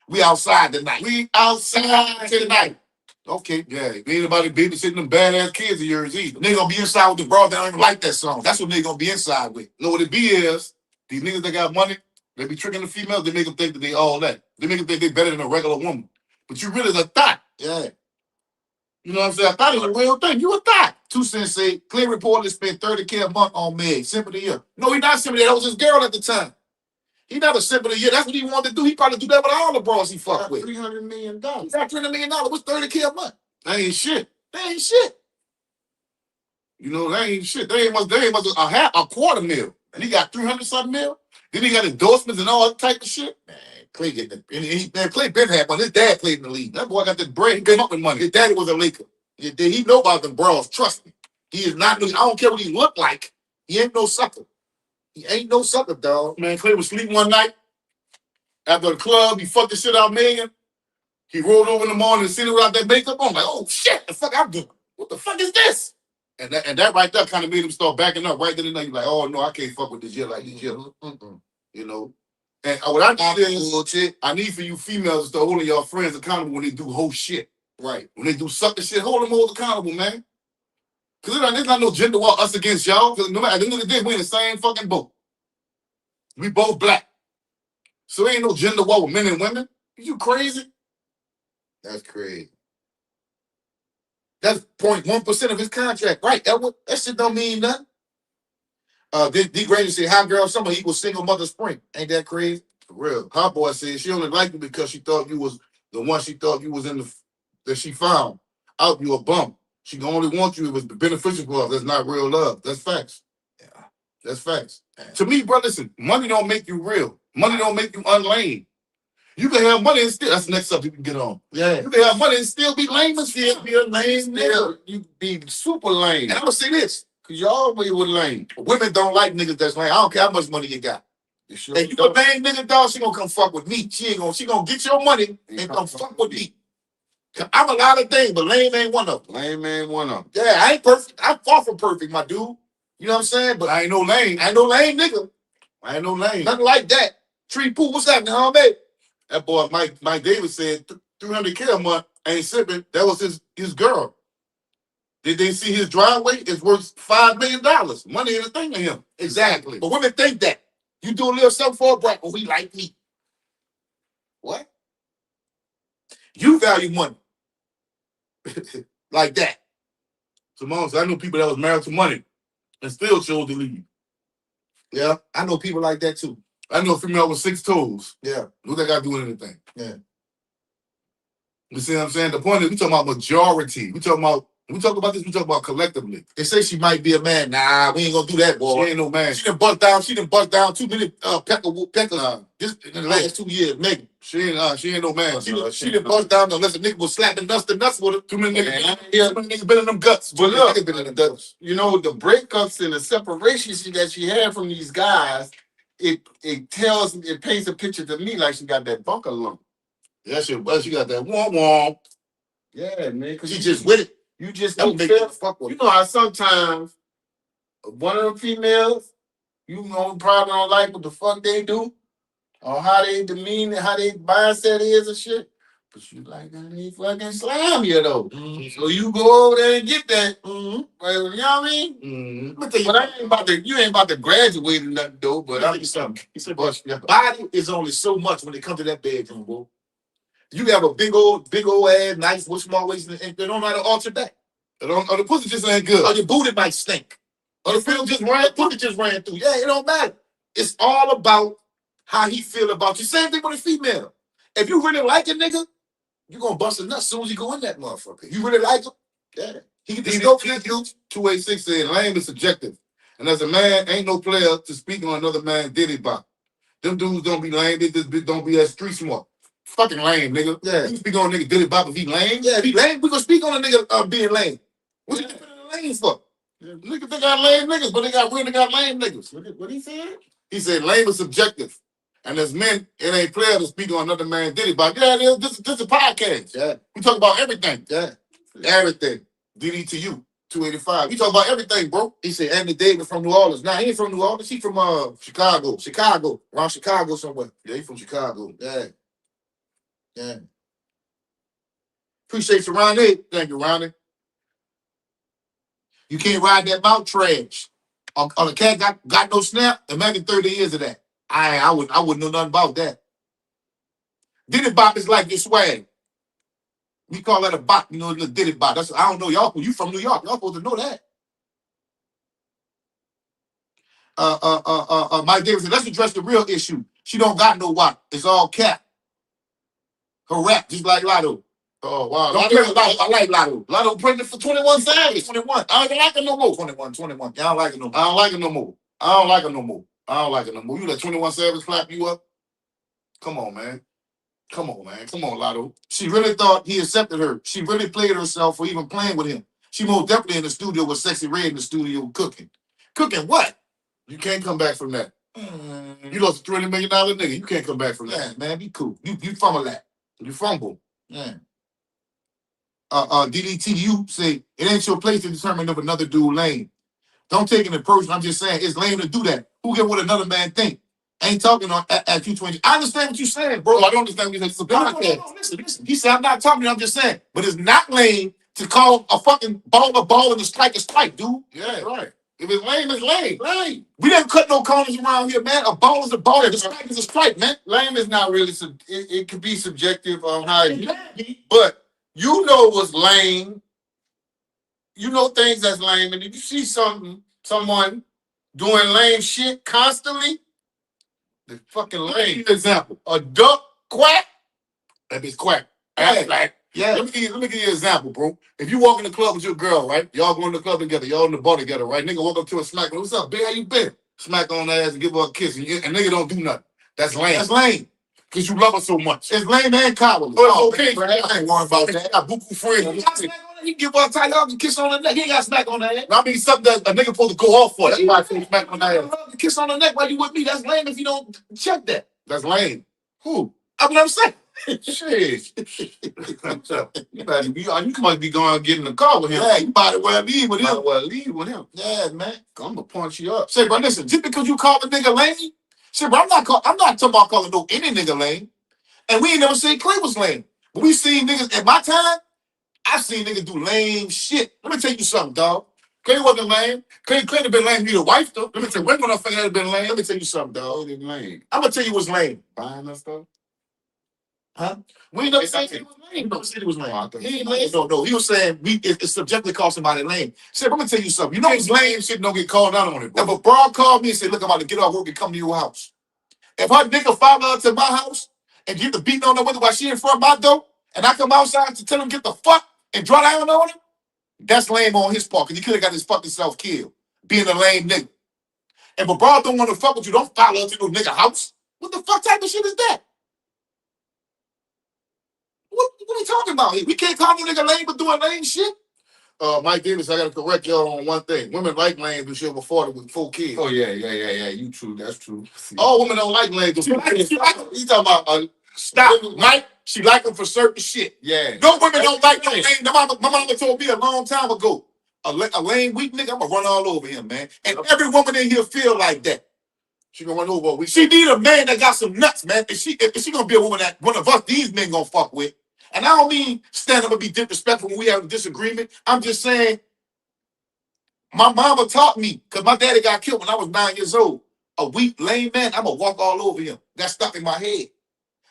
We outside tonight. We outside tonight. Okay, yeah. Ain't nobody babysitting them badass kids of yours either. They gonna be inside with the bro that don't even like that song. That's what they gonna be inside with. You know what it be is, these niggas that got money, they be tricking the females, they make them think that they all that. They make them think they better than a regular woman. But you really a thought. Yeah. You know what I'm saying? I thought it was a real thing. You a thought. 2 Cents say, Klay reportedly spent $30K a month on Meg. Simple to year. No, he not simple. That was his girl at the time. He not a simple to year. That's what he wanted to do. He probably do that with all the bros he fucked with. $300 million. He got $300 million. What's $30K a month? That ain't shit. That ain't shit. You know, that ain't shit. They ain't much a quarter mil. And he got 300 something mil. Then he got endorsements and all that type of shit. Man, Klay getting it. And Klay been had money. His dad played in the league. That boy got this brain. He came up with money. His daddy was a Laker. He know about them bros. Trust me. He is not. I don't care what he look like. He ain't no sucker. He ain't no sucker, dog. Man, Klay was sleeping one night after the club. He fucked the shit out of Megan. He rolled over in the morning and seen her without that makeup on. Like, oh shit, the fuck I'm doing? What the fuck is this? And that right there kind of made him start backing up right then and there. He's like, oh no, I can't fuck with this shit like this shit. You know. And what I need is, I need for you females to start holding y'all friends accountable when they do whole shit. Right. When they do sucker shit, hold them all accountable, man. Because there's not no gender war us against y'all. Because no matter, at the end of the day, we in the same fucking boat. We both black. So ain't no gender war with men and women. Are you crazy? That's crazy. That's 0.1% of his contract. Right, Edward? That shit don't mean nothing. D. Grady said, hot girl summer equals single mother spring. Ain't that crazy? For real. Her boy said she only liked you because she thought you was the one she thought you was in the that she found. Out you a bum. She can only want you if it was beneficial for her. That's not real love. That's facts. Yeah. That's facts. Yeah. To me, bro, listen, money don't make you real. Money don't make you unlame. You can have money and still, that's the next subject we can get on. Yeah. You can have money and still be lame and still be a lame nigga. You be super lame. And I'm gonna say this, because y'all always with lame. Women don't like niggas that's lame. I don't care how much money you got. Sure If you a lame nigga, dog, she gonna come fuck with me. She gonna get your money and come fuck with me. I'm a lot of things, but lame ain't one of them. Lame ain't one of them. Yeah, I ain't perfect. I'm far from perfect, my dude. You know what I'm saying? But I ain't no lame. I ain't no lame nigga. I ain't no lame. Nothing like that. Tree Poo, what's happening, homie? That boy Mike Davis said $300K a month ain't sipping. That was his girl. Did they see his driveway? It's worth $5 million. Money ain't a thing to him. Exactly. But women think that. You do a little something for a brat, but we like me. What? You value money. Like that. Simone said, I know people that was married to money and still chose to leave. Yeah, I know people like that too. I know a female with 6 toes. Yeah. What they got to do with anything? Yeah. You see what I'm saying? The point is, we talking about majority. We talk about this, we talk about collectively. They say she might be a man. Nah, we ain't gonna do that, boy. She ain't no man. She done bust down too many peckers just in the last 2 years, maybe. She ain't no man. She done bust down unless a nigga was slapping nuts to nuts with her. Too many niggas been in them guts. But look, been in them guts. You know, the breakups and the separations that she had from these guys, it paints a picture to me like she got that bunker lump. Yeah, she got that womp. Yeah, man. Cause she just with it. You just don't make it fuck with. You know how sometimes one of the females, you know, probably don't like what the fuck they do, or how they demean, how they mindset is and shit. But you like that they fucking slam you though. Mm-hmm. So you go over there and get that. Mm-hmm. Right, you know what I mean? Mm-hmm. But I ain't about to. You ain't about to graduate or nothing though. But I'm just something. He said, "But your body is only so much when it comes to that bedroom, bro. You have a big old ass, nice, with small waist, and they don't know how to alter that. Or the pussy just ain't good. Or your booty might stink. Or the pussy just ran through. Yeah, it don't matter. It's all about how he feel about you. Same thing with a female. If you really like a nigga, you gonna bust a nut as soon as you go in that motherfucker. You really like him? Yeah. He can just go for this dude. 286 said, lame is subjective. And as a man, ain't no player to speak on another man's diddy bop. Them dudes don't be lame. They just don't be as street smart. Fucking lame, nigga. Yeah. You speak on a nigga diddy bop if he lame. Yeah, if he lame, we gonna speak on a nigga being lame. What you put in the lane for? Yeah. Niggas, they got lame niggas, but they got lame niggas. What he said? He said lame is subjective. And as men, it ain't player to speak on another man's diddy bop. Yeah, it is. This is a podcast. Yeah. We talk about everything. Yeah. Everything. DD to you. 285. We talk about everything, bro. He said Anthony Davis from New Orleans. Nah, he ain't from New Orleans. He from Chicago. Around Chicago somewhere. Yeah, he from Chicago. Yeah. Yeah. Appreciate you, Ronnie. Thank you, Ronnie. You can't ride that mouth trash. On a cat got no snap. Imagine 30 years of that. I wouldn't know nothing about that. Diddy bop is like your swag. We call that a bop, you know, the diddy bop. That's, I don't know, y'all. You from New York. Y'all supposed to know that. Mike Davis said, let's address the real issue. She don't got no what. It's all cap. Her rap, just like Lotto. Oh, wow. I like Lotto. Lotto printed for 21 Savage. 21. I don't like it no more. 21. I don't like it no more. I don't like it no more. You let 21 Savage clap you up? Come on, man. Come on, Lotto. She really thought he accepted her. She really played herself for even playing with him. She most definitely in the studio with Sexy Red in the studio cooking. Cooking what? You can't come back from that. You lost a $300 million nigga. You can't come back from that. Yeah, man, be cool. You fumble that. You fumble. Yeah. DDTU say, it ain't your place to determine if another dude lame. Don't take it in personal. I'm just saying, it's lame to do that. Who get what another man think? Ain't talking on at you 20. I understand what you're saying, bro. I don't understand what you're saying. It's a podcast. No, listen. He said, I'm not talking to you. I'm just saying. But it's not lame to call a fucking ball a ball and a strike, dude. Yeah, right. If it's lame, it's lame. Lame. We didn't cut no corners around here, man. A ball is a ball, and a strike is a strike, man. Lame is not really, it could be subjective on how it is. But you know what's lame. You know things that's lame. And if you see someone doing lame shit constantly, the fucking lame. Example. A duck quack. That bitch quack. Yeah. Like, yeah. Let me give you an example, bro. If you walk in the club with your girl, right? Y'all go in the club together. Y'all in the bar together, right? Nigga walk up to her, smack her. What's up, babe? How you been? Smack on her ass and give her a kiss. And nigga don't do nothing. That's lame. That's lame. Because you love her so much. It's lame and cowardly. Oh, it's okay. Man, I ain't worried about that. I got buku friends. He give her a tight hug and kiss on the neck. He ain't got smack on the head. I mean, something that a nigga supposed to go off for. That's why I say smack on that. Kiss on the neck while you with me. That's lame if you don't check that. That's lame. Who? That's what I'm saying. Shit. You must be going to get in the car with him. Yeah, you might as well leave with him. Might well leave with him. Yeah, man. I'm gonna punch you up. Say, bro, listen, just because you call the nigga lame, say, bro, I'm not talking about calling no any nigga lame. And we ain't never said Klay was lame. But we seen niggas at my time, I've seen niggas do lame shit. Let me tell you something, dog. Klay wasn't lame. Klay have been lame to your wife, though. Let me tell you, when I think that have been lame, let me tell you something, dog. It lame. I'm gonna tell you what's lame. Buying that stuff. Huh? We ain't never said he was lame. We never said he was lame. He ain't lame. No. He was saying it's subjectively called somebody lame. Say, I'm gonna tell you something. You know it's lame shit don't get called out on it. Bro. If a broad called me and said, look, I'm about to get off work and come to your house. If her nigga follow her to my house and get the beating on her window while she in front of my door, and I come outside to tell him get the fuck and draw down on him, that's lame on his part, because he could have got his fucking self killed, being a lame nigga. If a broad don't want to fuck with you, don't follow her to no nigga house. What the fuck type of shit is that? What are we talking about here? We can't call no nigga lame for doing lame shit. Mike Davis, I gotta correct y'all on one thing. Women like lame who shit before with 4 kids. Oh yeah. You true. That's true. All women don't like lame. She like him. You talking about stop, Mike? She like him for certain shit. Yeah. No women don't like no lame. My mama told me a long time ago, a lame weak nigga, I'm gonna run all over him, man. And every woman in here feel like that. She gonna run over a weak. She need a man that got some nuts, man. If she gonna be a woman that one of us these men gonna fuck with. And I don't mean stand up and be disrespectful when we have a disagreement. I'm just saying, my mama taught me, because my daddy got killed when I was 9 years old. A weak, lame man, I'm going to walk all over him. That's stuck in my head.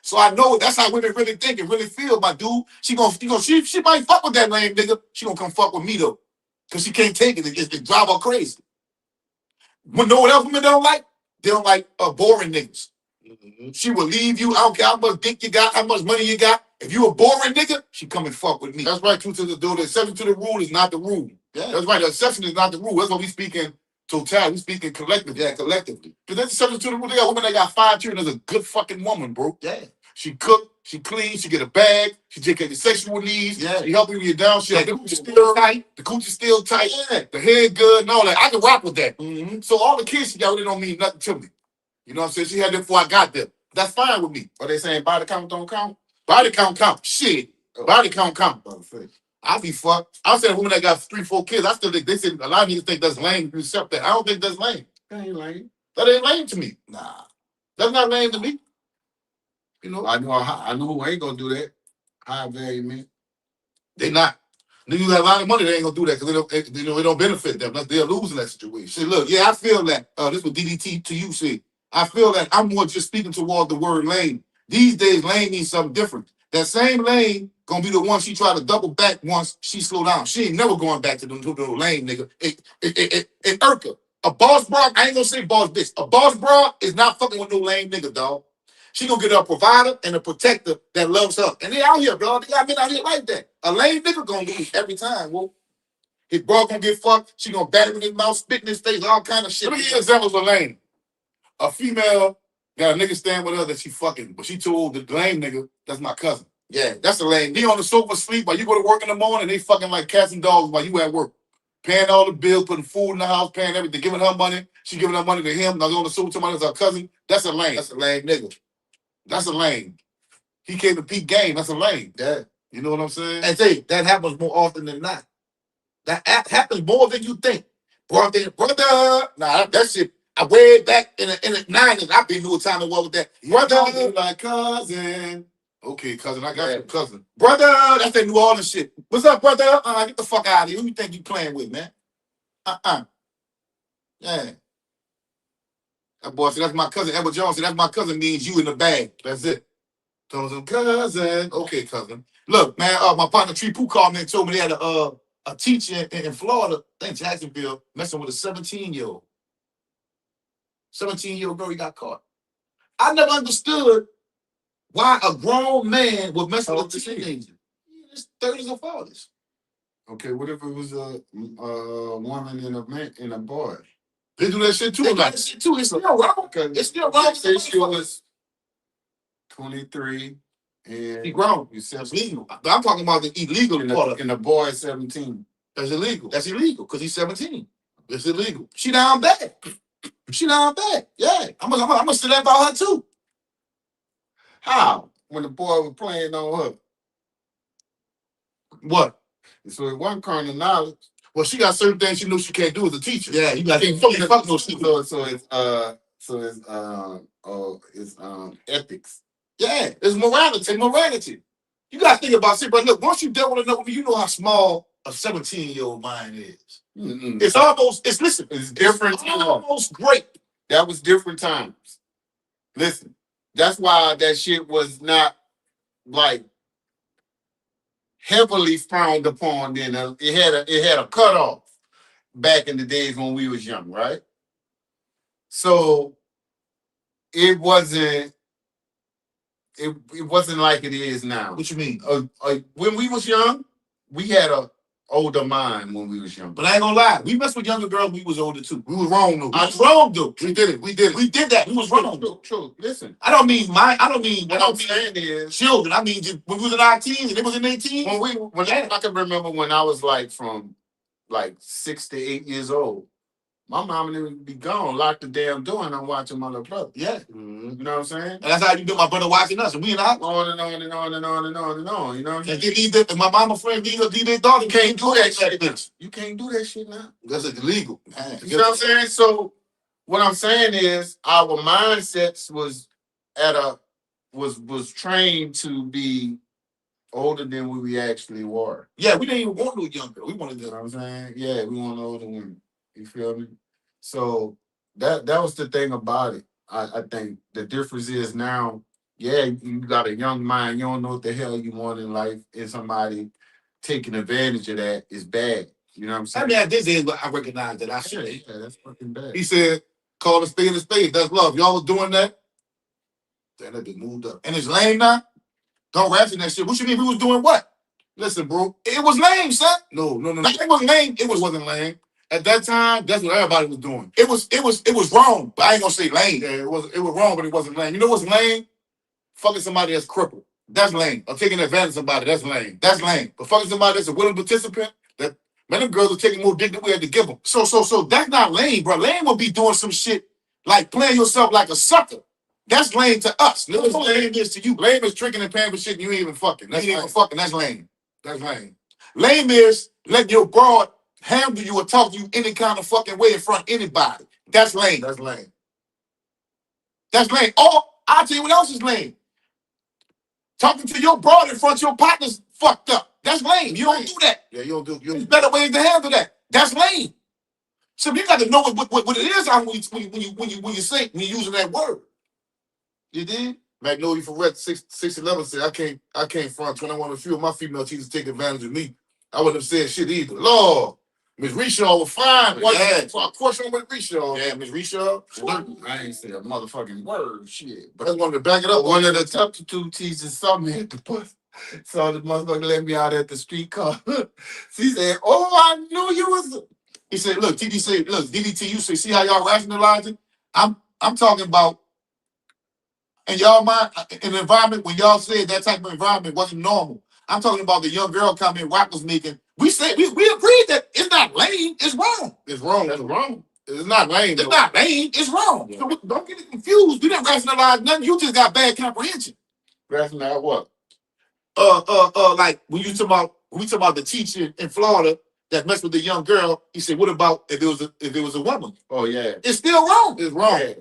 So I know that's how women really think and really feel, my dude. She might fuck with that lame nigga. She going to come fuck with me, though. Because she can't take it. It drive her crazy. You know what else women don't like? They don't like boring niggas. She will leave you. I don't care how much dick you got, how much money you got. If you a boring nigga, she come and fuck with me. That's right. True to the dude. The exception to the rule is not the rule. Yeah. That's right. The exception is not the rule. That's why we speaking totality. We speaking collectively. Yeah, collectively. Because that's the exception to the rule. They got women that got 5 children. That's a good fucking woman, bro. Yeah. She cook. She clean. She get a bag. She take care of your sexual needs. Yeah. She help you get down. She the coochie still tight. The coochie still tight. Yeah. The head good and all that. I can rock with that. Mm-hmm. So all the kids she got really don't mean nothing to me. You know what I'm saying? She had them before I got there. That's fine with me. Are they saying body count don't count? Body count. Shit. Body count. I be fucked. I said a woman that got 3, 4 kids. I still think they said a lot of niggas think that's lame. You accept that. I don't think that's lame. That ain't lame. That ain't lame to me. Nah. That's not lame to me. You know? I know who ain't gonna do that. High value man. They not. Niggas got a lot of money, they ain't gonna do that because it don't benefit them. They're losing that situation. Say, look, yeah, I feel that. This was DDT to you say. I feel that I'm more just speaking toward the word lane. These days, lane means something different. That same lane gonna be the one she try to double back once she slow down. She ain't never going back to the lane, nigga. It irk her. A boss bra, I ain't gonna say boss bitch. A boss bra is not fucking with no lame nigga, dog. She gonna get her a provider and a protector that loves her. And they out here, bro. They got men out here like that. A lame nigga gonna lose every time, whoa. His bra gonna get fucked. She gonna bat him in his mouth, spit in his face, all kind of shit. Let me give you examples of lame. A female got a nigga stand with her that she fucking, but she told the lame nigga, that's my cousin. Yeah, that's the lame. He on the sofa sleep while you go to work in the morning, they fucking like cats and dogs while you at work. Paying all the bills, putting food in the house, paying everything, giving her money. She giving her money to him. Now on the sofa to somebody that's her cousin. That's a lame. That's a lame nigga. That's a lame. He came to peak game. That's a lame. Yeah. You know what I'm saying? And say that happens more often than not. That happens more than you think. Brother. Nah, that shit. I way back in the 90s, I been knew a time it was with that. Brother, like cousin. Okay, cousin, I got you, cousin. Brother, that's that New Orleans shit. What's up, brother? Get the fuck out of here. Who you think you playing with, man? Yeah. That boy said, that's my cousin. Edward Jones said, that's my cousin means you in the bag. That's it. Told him, cousin. Okay, cousin. Look, man, my partner Tree Poo called me and told me they had a teacher in Florida, I think Jacksonville, messing with a 17-year-old. 17-year-old girl, he got caught. I never understood why a grown man would mess with a teenager. It's 30s or 40s. Okay, what if it was a woman and a man and a boy? They do that shit too. They do that shit too. It's still wrong. It's still wrong. They say she was 23, and He grown. you It's legal. But I'm talking about the illegal part of it. and the boy is 17. That's illegal. That's illegal because he's 17. It's illegal. She down bad. She down bad. Yeah. I'm gonna say that about her too. How? When the boy was playing on her. What? So it wasn't carnal knowledge. Well, she got certain things she knew she can't do as a teacher. Yeah, you got to fuck no shit. It's ethics. Yeah, it's morality. Morality. You got to think about shit, but look, once you dealt with enough, you know how small a 17-year-old mind is. Mm-mm. It's almost. It's different. It's almost great. That was different times. Listen, that's why that shit was not like heavily frowned upon. Then it had a cutoff back in the days when we was young, right? So it wasn't like it is now. What you mean? When we was young, we had a older mind when we was young. But I ain't gonna lie, we messed with younger girls. We was older too. We was wrong though. I was wrong though. We did it. We did that. We was wrong. True. Listen, I don't mean what I'm saying is children. I mean just when we was in our teens and they was in their teens. I can remember when I was from 6 to 8 years old. My mom would be gone, lock the damn door, and I'm watching my little brother. Yeah. Mm-hmm. You know what I'm saying? And that's how you do my brother watching us, and we in the house. On and on and on and on and on and on. You know what I'm saying? And my mama friend, their daughter can't do that shit. You can't do that shit now. That's illegal. You know what I'm saying? So what I'm saying is our mindsets was trained to be older than we actually were. Yeah, we didn't even want no younger. We wanted to. You know what I'm saying? Yeah, we want older women. You feel me? So that was the thing about it. I think the difference is now, yeah, you got a young mind. You don't know what the hell you want in life, and somebody taking advantage of that is bad. You know what I'm saying? I mean, at this age, I recognize that I should. Yeah, that's fucking bad. He said, "Call a spade a spade. That's love." Y'all was doing that. Then that moved up, and it's lame now. Don't ration that shit. What you mean we was doing what? Listen, bro, it was lame, son. No. It was lame. It wasn't lame. At that time, that's what everybody was doing. It was wrong, but I ain't gonna say lame. Yeah, it was wrong, but it wasn't lame. You know what's lame? Fucking somebody that's crippled. That's lame. Or taking advantage of somebody. That's lame. That's lame. But fucking somebody that's a willing participant, that man, them girls are taking more dick than we had to give them. So that's not lame, bro. Lame would be doing some shit like playing yourself like a sucker. That's lame to us. No, lame is to you. Lame is tricking and paying for shit and you ain't even fucking. That's ain't even fucking. That's lame. That's lame. Lame is letting your broad handle you or talk to you any kind of fucking way in front of anybody. That's lame. That's lame. That's lame. Or I'll tell you what else is lame. Talking to your broad in front of your partner's fucked up. That's lame. You don't do that. Yeah, you don't do. There's better ways to handle that. That's lame. So you got to know what it is when you're using that word. You did? Magnolia for Red 611 said, I can't front 21. A few of my female teachers take advantage of me. I wouldn't have said shit either. Lord, Miss Reshaw was fine. Yeah. So I question with Reshaw. Yeah, Miss Reshaw. I ain't say a motherfucking word, shit. But I just wanted to back it up. One of the substitute teachers saw me at the bus. So the motherfucker let me out at the street car. She said, "Oh, I knew you was." He said, "Look, TD said, look, DDT, you say, see how y'all rationalizing? I'm talking about." And y'all mind an environment when y'all said that type of environment wasn't normal. I'm talking about the young girl comment Rock was making. We said we agreed that it's not lame, it's wrong. It's wrong. That's wrong. It's not lame. It's not lame, it's wrong. Yeah. So don't get it confused. We didn't rationalize nothing. You just got bad comprehension. Rationalize what? Like when we talk about the teacher in Florida that messed with the young girl, he said, what about if it was a woman? Oh yeah. It's still wrong. It's wrong. Yeah.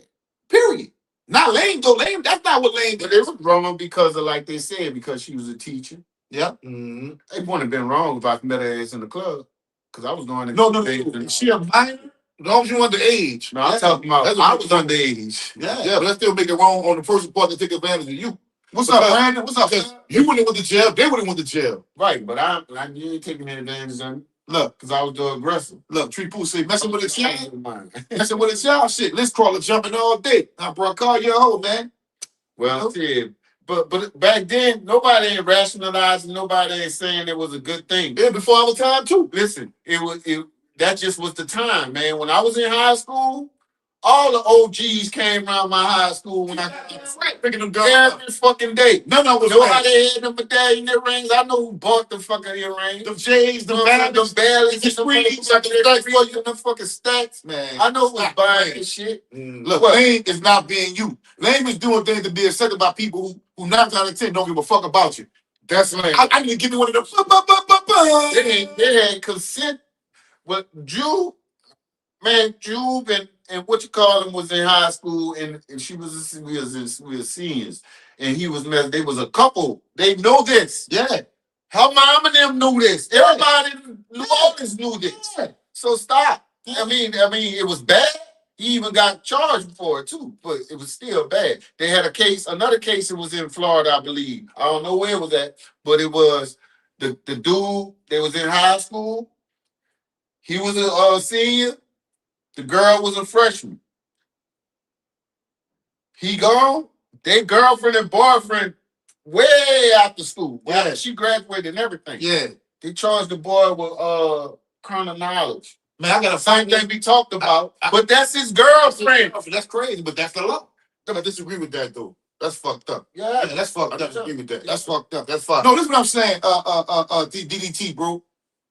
Period. Not lame though. Lame. That's not what lame. But it was wrong because of, like they said, because she was a teacher. Yeah. Mm-hmm. It wouldn't have been wrong if I met her ass in the club. Because I was going to. No. Is she a minor? As long as you underage. No, I'm talking about I was underage. Yeah, but that still make it wrong on the person part to take advantage of you. What's up, Brandon? What's up? You wouldn't have went to jail. They would have went to jail. Right, but I you ain't taking advantage of me. Look, because I was the aggressor. Look, Tree Pooh say messing with a child. Messing with a child shit. Let's crawl a jumping all day. Now, bro, call your hoe, man. Well, shit. But back then, nobody ain't rationalizing. Nobody ain't saying it was a good thing. Yeah, before our time too. Listen, that just was the time, man. When I was in high school, All the OGs came around my high school when I picking them guns every fucking day. No, was know how they had them medallion earrings? I know who bought the fucking earrings. The J's, the Valleys, the Sprees, the fucking stacks. Man, I know who's buying this shit. Look, Lame is not being you. Lame is doing things to be accepted by people who 9 out of 10 don't give a fuck about you. That's Lame. I need to give you one of them. They had consent, but Jube and what you call him was in high school, and she was we were seniors, and he was they was a couple. They know this. Yeah. Her mom and them knew this. Everybody in New Orleans knew this. Yeah. So stop. I mean, it was bad. He even got charged for it too, but it was still bad. They had another case. It was in Florida, I believe. I don't know where it was at, but it was the dude. They was in high school. He was a senior. The girl was a freshman. He gone. They girlfriend and boyfriend way after school. Yeah, she graduated and everything. Yeah, they charged the boy with criminal knowledge. Man, I got a same thing we talked about, but that's his girlfriend. That's crazy, but that's the law. I disagree with that though. That's fucked up. Yeah, that's fucked up. I disagree with that. That's fucked up. That's fucked. No, this is what I'm saying. DDT, bro.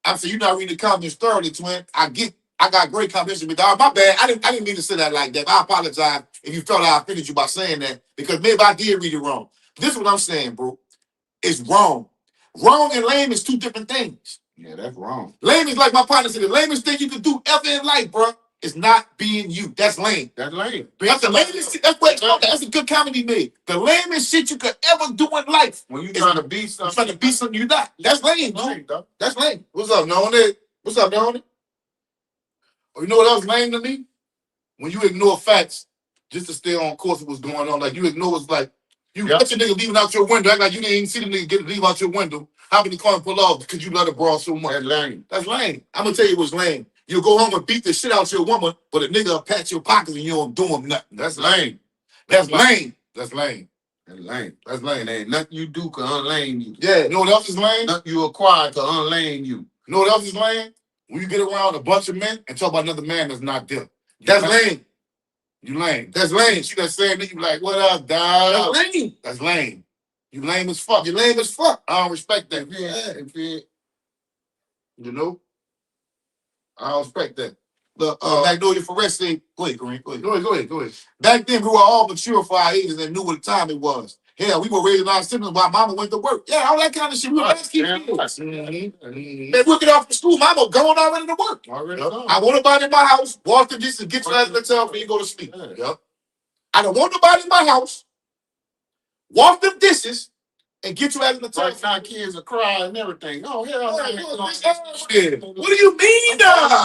I'm saying you're not reading the comments thoroughly, twin. I got great confidence with dog. My bad. I didn't mean to say that like that. I apologize if you felt I offended you by saying that, because maybe I did read it wrong. This is what I'm saying, bro. It's wrong. Wrong and lame is two different things. Yeah, that's wrong. Lame is like my partner said. The lamest thing you can do ever in life, bro, is not being you. That's lame. That's lame. That's the lamest. That's a good comedy made. The lamest shit you could ever do in life. When you trying to be something, you're not. That's lame, bro. That's lame. What's up, Noni? What's up, Noni? You know what else lame to me? When you ignore facts just to stay on course with what's going on. Like you ignore it's like you let your nigga leaving out your window. Act like you didn't even see the nigga leave out your window. How can you call and pull off because you let it brawl so much? That's lame. That's lame. I'm gonna tell you what's lame. You'll go home and beat the shit out your woman, but a nigga will pat your pockets and you don't do him nothing. That's lame. That's lame. That's lame. That's lame. That's lame. Ain't nothing you do can unlame you. Yeah, you know what else is lame? Nothing you acquire to unlame you. You know what else is lame? When you get around a bunch of men and talk about another man that's not them. That's lame. You lame. That's lame. She that saying that you like, what up, dog? That's lame. That's lame. You lame as fuck. You lame as fuck. I don't respect that. Yeah. You know? I don't respect that. Look, Magnolia for wrestling. Go ahead, Kareem. Go ahead. Back then, we were all mature for our ages and knew what time it was. Hell, we were raising our siblings while mama went to work. Yeah, all that kind of shit. We were asking kids. Man, we'll get off from school. Mama going already to work. I want nobody in my house. Wash the dishes and get your ass in the tub before you go to sleep. Yep. I don't want nobody in my house. Wash them dishes and get your ass in the tub. Right now, kids are crying and everything. Oh, hell, what do you mean,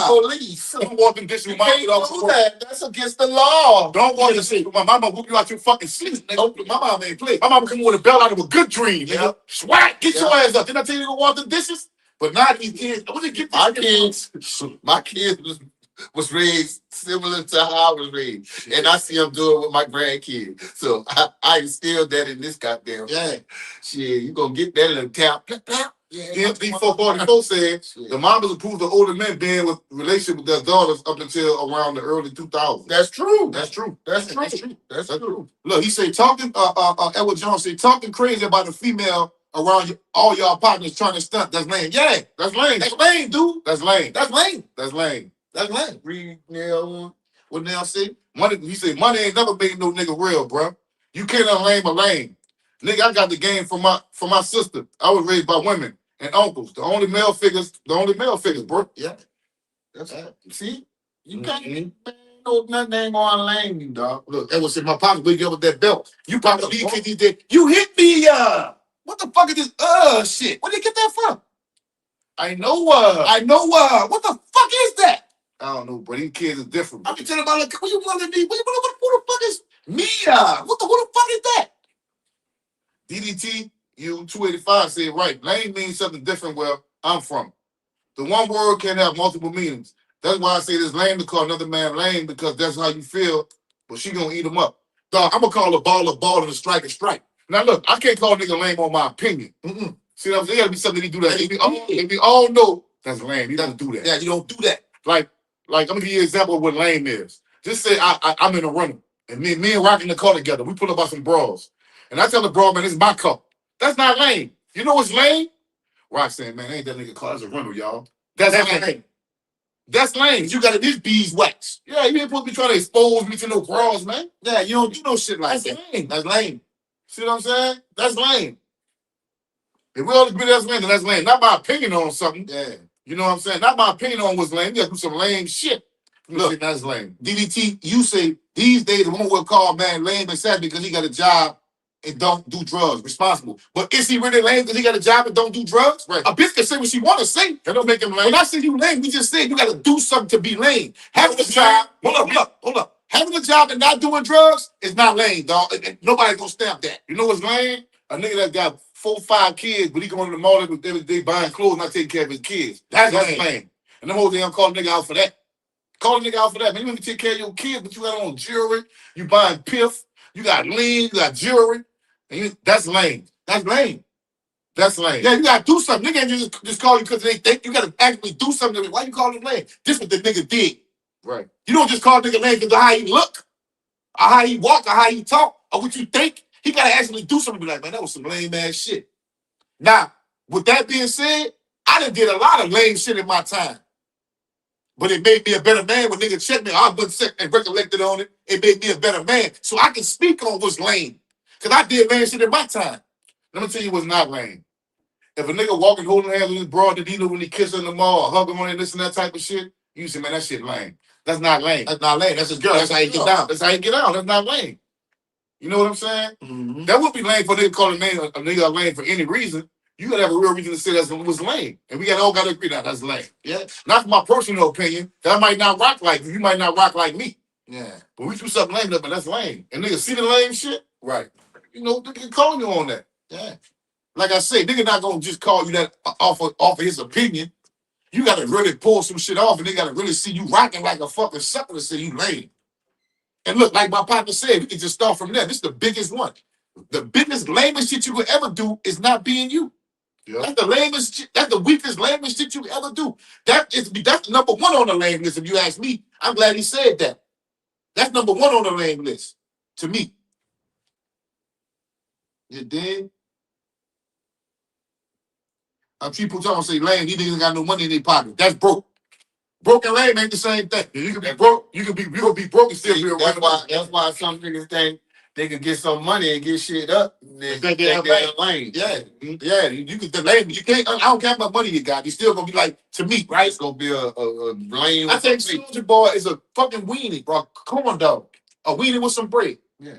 police? Don't walk them dishes with my that. That's against the law. Don't walk the shit. My mama whoop you out your fucking sleep. My mama ain't play. My mama come with a bell out of a good dream. Yeah. Swat, get your ass up. Didn't I tell you to go wash the dishes? But now these kids, I want to get my kids was raised similar to how I was raised. And I see them do it with my grandkids. So I instilled that in this goddamn. Yeah. Shit, you gonna get that little tap. Yeah, D444 said the mamas approved of older men being with relationship with their daughters up until around the early 2000s. That's true. That's true. Look, he said talking. Edward Jones said talking crazy about a female around you, all y'all partners trying to stunt. That's lame. Yeah, that's lame. That's lame, dude. That's lame. That's lame. That's lame. That's lame. Read Nail. What Nail say? Money. He said money ain't never made no nigga real, bro. You can't unlame a lame. Nigga, I got the game from my sister. I was raised by women and uncles. The only male figures, bro. Yeah. That's see? You can't know nothing ain't gonna lame you, dog. Look, that was in my pocket. We get with that belt. You probably did. You hit me, what the fuck is this? Shit. Where did you get that from? I know, what the fuck is that? I don't know, bro. These kids are different. I'm telling about like, what you want to be? Who the fuck is Mia? Who the fuck is that? DDT U285 said right. Lame means something different where I'm from. The one word can have multiple meanings. That's why I say it's lame to call another man lame, because that's how you feel. But she gonna eat him up. Dog, I'm gonna call a ball and a strike a strike. Now look, I can't call a nigga lame on my opinion. See what I'm saying? There gotta be something he do that. And we all know that's lame. He doesn't do that. Yeah, you don't do that. Like I'm gonna give you an example of what lame is. Just say I'm in a rental, and me and Rock in the car together. We pull up on some bras, and I tell the bra, man, this is my car. That's not lame. You know what's lame? Rock saying, man, ain't that nigga car? That's a rental, y'all. That's lame. That's lame. You got these beeswax. Yeah, you ain't supposed to be trying to expose me to no bras, man. Yeah, you don't do no shit like that. Lame. That's lame. See what I'm saying? That's lame. If we all agree that's lame, then that's lame. Not my opinion on something. Yeah. You know what I'm saying? Not my opinion on what's lame. You gotta do some lame shit. Look, that's lame. DDT, you say these days the woman will call man lame and sad because he got a job and don't do drugs. Responsible. But is he really lame because he got a job and don't do drugs? Right. A bitch can say what she want to say. That don't make him lame. When I say you lame, we just say you got to do something to be lame. Having a job, hold up. Having a job and not doing drugs is not lame, dog. Nobody gonna stamp that. You know what's lame? A nigga that got 4, 5 kids, but he going to the mall every day buying clothes and not taking care of his kids. That's lame. And them whole damn call a nigga out for that. Call a nigga out for that, man. You want to take care of your kids, but you got on jewelry, you buying piff, you got lean, you got jewelry. And that's lame. That's lame. That's lame. Yeah, you gotta do something. Nigga ain't just call you because they think you gotta actually do something. Why you call him lame? This what the nigga did. Right. You don't just call a nigga lame because of how he look, or how he walk, or how he talk, or what you think. He gotta actually do something. Be like, man, that was some lame ass shit. Now, with that being said, I done did a lot of lame shit in my time. But it made me a better man when niggas checked me. I was sick and recollected on it. It made me a better man. So I can speak on what's lame. Because I did lame shit in my time. Let me tell you what's not lame. If a nigga walking holding hands with his broad, did he know when he kiss her in the mall or hug him on it, this and that type of shit? You say, man, that shit lame. That's not lame. That's not lame. That's his girl. That's how you get down. That's how you get out. That's not lame. You know what I'm saying? Mm-hmm. That would be lame for a nigga calling a nigga lame for any reason. You gotta have a real reason to say that was lame. And we all gotta agree that that's lame. Yeah. Not my personal opinion. That might not rock like you. You might not rock like me. Yeah. But we do something lame, but that's lame. And niggas see the lame shit. Right. You know, they can call you on that. Yeah. Like I say, nigga not gonna just call you that off of his opinion. You gotta really pull some shit off and they gotta really see you rocking like a fucking sucker to say you lame. And look, like my partner said, we can just start from there. This is the biggest one. The biggest, lamest shit you could ever do is not being you. Yep. That's the lamest shit. That's the weakest, lamest shit you could ever do. That's number one on the lame list. If you ask me, I'm glad he said that. That's number one on the lame list to me. You dig? People talking say lame. These niggas ain't got no money in their pocket. That's broke. Broke and lame ain't the same thing. You can be broke. You can be broke and still be a that's why some niggas think they can get some money and get shit up. They think they're lame. Yeah, yeah. You can the lame. You can't. I don't care how much money you got. You still gonna be like to me, right? It's gonna be a lame. I think Soldier Boy is a fucking weenie, bro. Corn dog. A weenie with some bread. Yeah.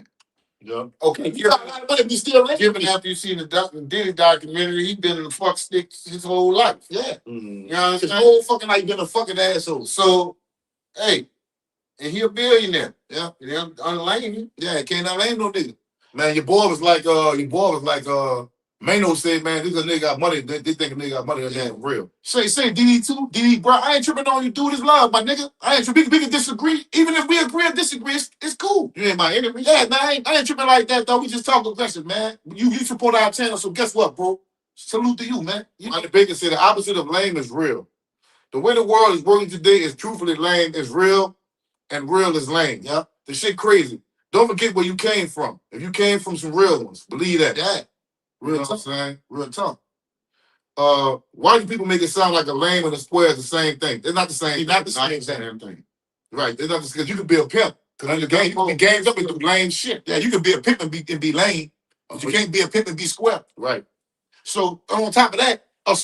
Yeah. Okay. You got a lot of money. You still lame. Given after you see the Diddy documentary, he been in the fuck stick his whole life. Yeah. Mm-hmm. You know what I'm saying? His whole fucking life been a fucking asshole. So, hey. And he a billionaire. Yeah. Unlame him. Yeah, can't unlame no nigga. Man, your boy was like Mano said, man, this a nigga got money. They think a nigga got money. That's ain't real. Say DD too. DD, bro, I ain't tripping on you, dude. It's love, my nigga. I ain't tripping. We can disagree. Even if we agree or disagree, it's cool. You ain't my enemy. Yeah, man, I ain't tripping like that, though. We just talk aggressive, man. You support our channel, so guess what, bro? Salute to you, man. My Baker said the opposite of lame is real. The way the world is working today is truthfully lame is real. And real is lame. Yeah. The shit crazy. Don't forget where you came from. If you came from some real ones, believe that. Yeah. Real tough. Saying? Real tough. Why do people make it sound like a lame and a square is the same thing? They're not the same. Not the same thing. Right. They're not because you could be a pimp. Because in the game, you can be games up and do lame shit. Yeah, you can be a pimp and be lame. But you can't be a pimp and be square. Right. So on top of that, a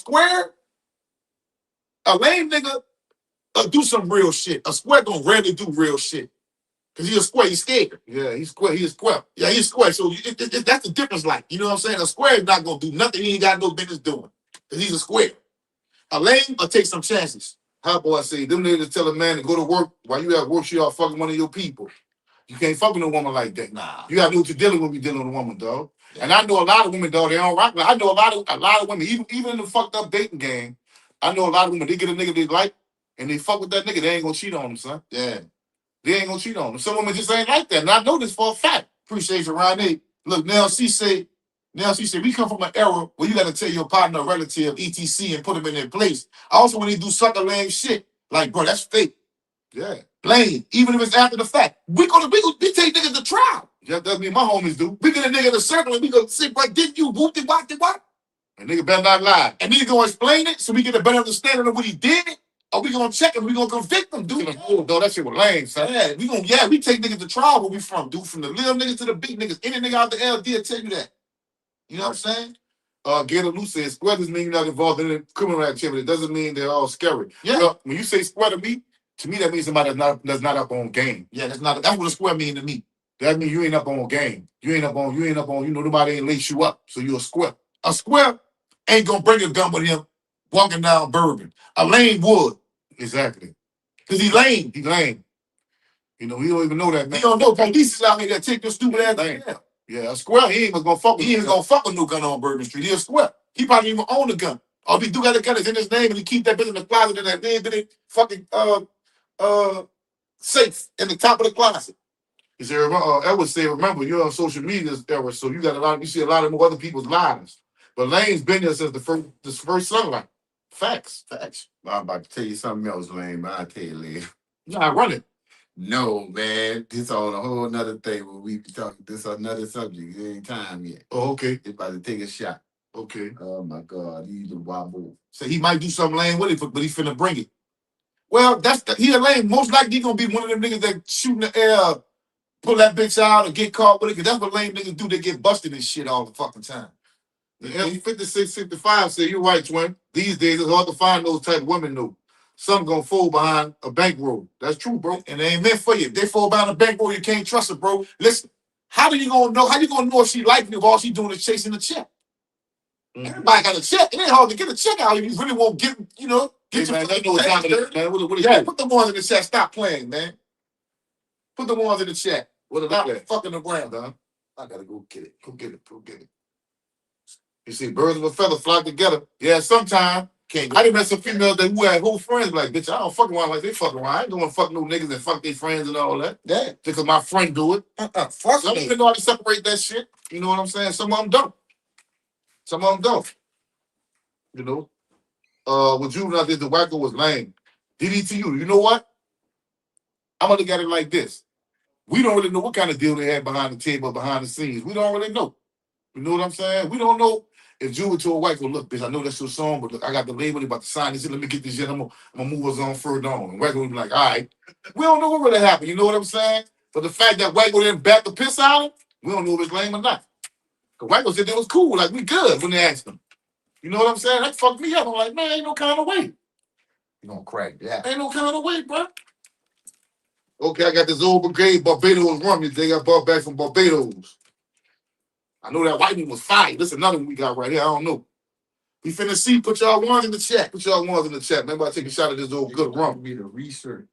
lame nigga do some real shit. A square gonna rarely do real shit. Cause he's a square, he's scared. Yeah, he's square, he's square. Yeah, he's square. So that's the difference, like, you know what I'm saying? A square is not gonna do nothing he ain't got no business doing. Cause he's a square. A lame will take some chances. How boy say, them niggas tell a man to go to work while you at work, she all fucking one of your people. You can't fuck with a woman like that. Nah. You gotta know what you're dealing with when you're dealing with a woman, dog. Yeah. And I know a lot of women, dog, they don't rock. I know a lot of women, even in the fucked up dating game, I know a lot of women, they get a nigga they like, and they fuck with that nigga, they ain't gonna cheat on him, son. Yeah. They ain't gonna cheat on him. Some women just ain't like that. And I know this for a fact. Appreciate you, Ronnie. Look, now she said, we come from an era where you gotta tell your partner, relative, etc., and put them in their place. Also, when they do sucker lame shit, like, bro, that's fake. Yeah. Blame, even if it's after the fact. We take niggas to trial. That's me and my homies do. We get a nigga in a circle and we go say, bro, did you whoop it, what? And nigga better not lie. And nigga gonna explain it so we get a better understanding of what he did. Or we gonna check him, we gonna convict him, dude. Oh, no, that shit was lame, son. Yeah, we take niggas to trial where we from, dude. From the little niggas to the big niggas. Any nigga out the LD will tell you that. You know what I'm saying? Gator Lou says, square doesn't mean you're not involved in criminal activity. It doesn't mean they're all scary. Yeah. Well, when you say square to me that means somebody that's not up on game. Yeah, that's what a square mean to me. That means you ain't up on game. You ain't up on, nobody ain't lace you up. So you're a square. A square ain't gonna bring a gun with him walking down Bourbon. A lame would. Exactly. Because he lame. He lame. You know, he don't even know that, man. He don't know police is out here that take your stupid ass down. Yeah, a square, he ain't gonna fuck with. He ain't gonna fuck with no gun on Bourbon Street. He a square. He probably even own a gun. Or if he do got a gun, it's in his name, and he keep that bitch in the closet in that name, fucking safe in the top of the closet. You see, I would say, remember, you're on social media era, so you see a lot of more other people's lives. But Lane's been there since the first sunlight. Facts. I'm about to tell you something else, Lane, but I'll tell you later. You not running. No, man. This on a whole nother thing when we be talking. This another subject. It ain't time yet. Oh, okay. It's about to take a shot. Okay. Oh my God. He's a wobble. So he might do something Lane with it, but he's finna bring it. Well, he a Lane. Most likely he gonna be one of them niggas that shoot in the air, pull that bitch out, or get caught with it. Cause that's what lame niggas do. They get busted and shit all the fucking time. The M5665 say, you're right, twin. These days it's hard to find those type of women, though. Some gonna fold behind a bankroll. That's true, bro. And they ain't meant for you. If they fold behind a bankroll, you can't trust her, bro. Listen, how you gonna know if she like you if all she doing is chasing the check? Mm-hmm. Everybody got a check. It ain't hard to get a check out if you really won't get your man, they know what time it is, man. What put the ones in the chat. Stop playing, man. Put the ones in the chat. What about fucking around, huh? I gotta go get it. Go get it. You see, birds of a feather flock together. Yeah, sometime. I done met some females who had whole friends like, bitch, I don't fuck around like they fuck around. I ain't gonna fuck no niggas and fuck their friends and all that. Yeah. Just because my friend do it. Fuck some people know how to separate that shit. You know what I'm saying? Some of them don't. You know? With Juvenile, the wacko was lame. DDTU, you know what? I'm gonna look at it like this. We don't really know what kind of deal they had behind the table, behind the scenes. We don't really know. You know what I'm saying? We don't know if Juvenile told white girl, look, bitch, I know that's your song, but look, I got the label, they about to sign this. Let me get this shit. I'm gonna move us on further on. And white girl would be like, all right. We don't know what really happened. You know what I'm saying? But the fact that white girl didn't back the piss out of him, we don't know if it's lame or not. Because white girl said it was cool, like we good when they asked them. You know what I'm saying? That fucked me up. I'm like, man, ain't no kind of way. You gonna crack that? Ain't no kind of way, bro. Okay, I got this old brigade Barbados rum they got brought back from Barbados. I know that white one was fire. This is another one we got right here. I don't know. We finna see. Put y'all ones in the chat. Maybe I take a shot of this old good rum. Be the research.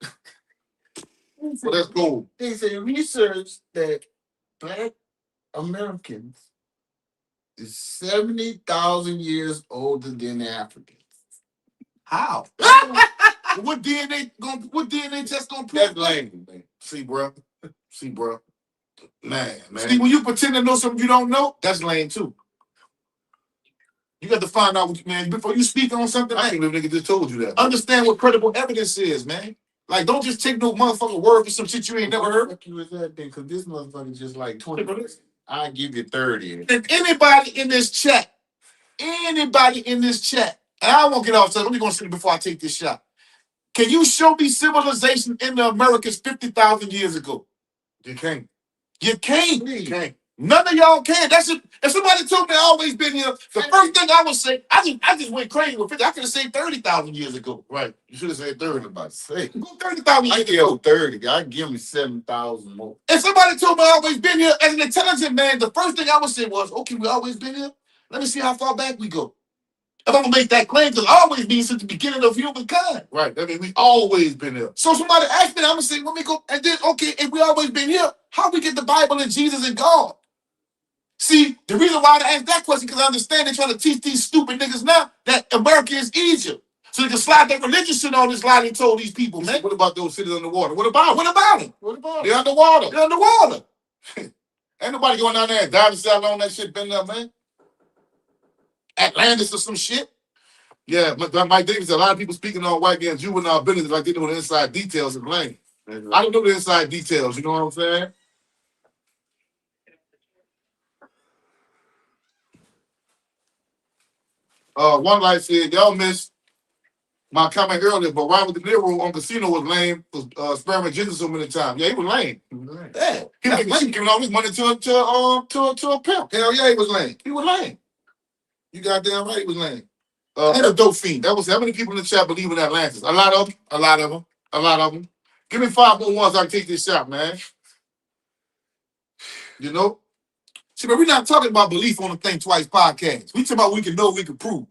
Well, that's cool. They say research that Black Americans is 70,000 years older than Africans. How? What DNA test gonna prove? That's lame, man. See, bro. Man. See, when you pretend to know something you don't know, that's lame too. You got to find out man, before you speak on something. I can't believe nigga just told you that. Understand what credible evidence is, man. Like, don't just take no motherfucking word for some shit you ain't never heard. Fuck you with that thing, because this motherfucker just like 20 minutes. I give you 30. If anybody in this chat, and I won't get off, so let me go see before I take this shot. Can you show me civilization in the Americas 50,000 years ago? You can't. You can't. None of y'all can. That's it. If somebody told me I always been here, the first thing I would say, I just went crazy with 50. I could have said 30,000 years ago. Right. You should have said 30. About to say. Go 30,000 years ago. 30. I give me 7,000 more. If somebody told me I always been here as an intelligent man, the first thing I would say was, okay, we always been here. Let me see how far back we go. If I'm gonna make that claim, because always been since the beginning of humankind. Right. I mean, we always been here. So somebody asked me, I'm gonna say, let me go, and then okay, if we always been here, how we get the Bible and Jesus and God? See, the reason why I asked that question, because I understand they're trying to teach these stupid niggas now that America is Egypt. So they can slide their religious shit on this lie they told these people, man. What about those cities underwater? What about them? They're underwater. Ain't nobody going down there and diving south on that shit been there, man. Atlantis or some shit. Yeah, Mike Davis, a lot of people speaking on white men, juvenile business like they know the inside details of the lane. I don't know the inside details. You know what I'm saying? One life said, y'all missed my comment earlier, but Robert De Niro on Casino was lame for sparing Ginger so many times. Yeah, he was lame. Yeah, he was giving all his money to a pimp. Hell yeah, he was lame. He was lame. You goddamn right, he was lame. And a dope fiend. That was how many people in the chat believe in Atlantis? A lot of them. A lot of them. A lot of them. Give me 5 more ones. I can take this shot, man. You know. See, but we're not talking about belief on the Think Twice podcast. We talking about we can know, we can prove.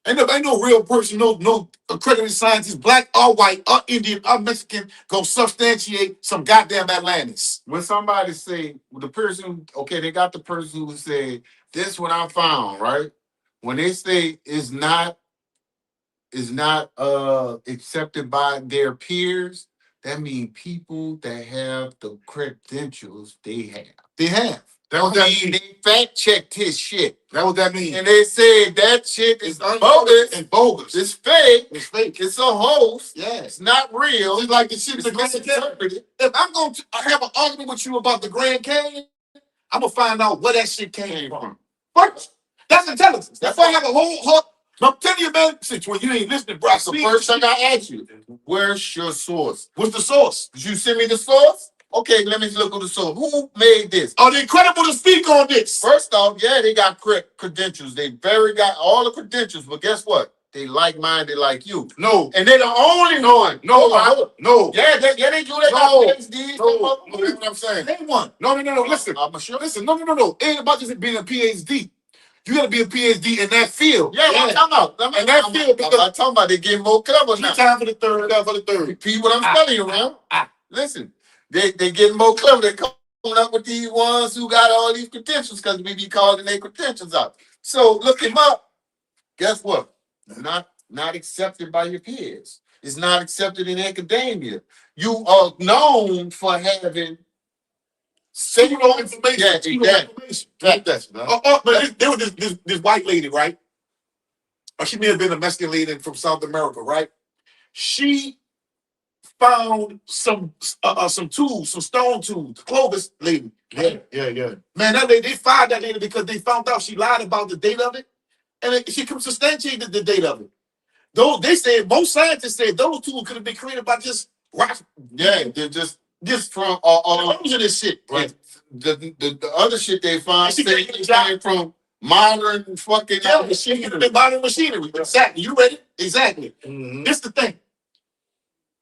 Ain't no real person, no accredited scientist, black or white or Indian or Mexican, go substantiate some goddamn Atlantis. When somebody say the person, okay, they got the person who said this what I found, right? When they say is not accepted by their peers, that means people that have the credentials they have. They have. That what that mean? They fact checked his shit. That what that mean? And they said that shit is bogus and bogus. It's fake. It's fake. It's a hoax. Yeah. It's not real. It's like the shit It's the Grand Canyon. If I'm going to have an argument with you about the Grand Canyon, I'm going to find out where that shit came from. First, that's intelligence. If I have a whole I'm telling you, man, since when you ain't listening, bro. That's the first thing I ask you. Where's your source? What's the source? Did you send me the source? Okay, let me look at the source. Who made this? Are they credible to speak on this? First off, yeah, they got credentials. They got all the credentials, but guess what? They like-minded like you. No. And they're the only one. No. Yeah, they do. They got PhDs. No. That's what I'm saying. They one. No. Listen. I'm sure. Listen. No. It ain't about just being a PhD. You got to be a PhD in that field. Yeah, I'm talking about. In that field. Because I'm talking about they getting more clever now. Time for the third. Repeat what I'm telling you, man. Listen, they getting more clever. They coming up with these ones who got all these credentials because we be calling their credentials out. So look him up. Guess what? Not accepted by your peers. It's not accepted in academia. You are known for having pseudo information. Yeah, exactly. But there was this white lady, right? Or she may have been a Mexican lady from South America, right? She found some tools, some stone tools, Clovis lady. Yeah. Man, that lady, they fired that lady because they found out she lied about the date of it, and she could substantiate the date of it. Though they said, most scientists said those tools could have been created by just rock. Yeah, they're just from of this shit, right? The other shit they found came from modern fucking machinery. Modern machinery. Exactly. You ready? Exactly. Mm-hmm. This the thing.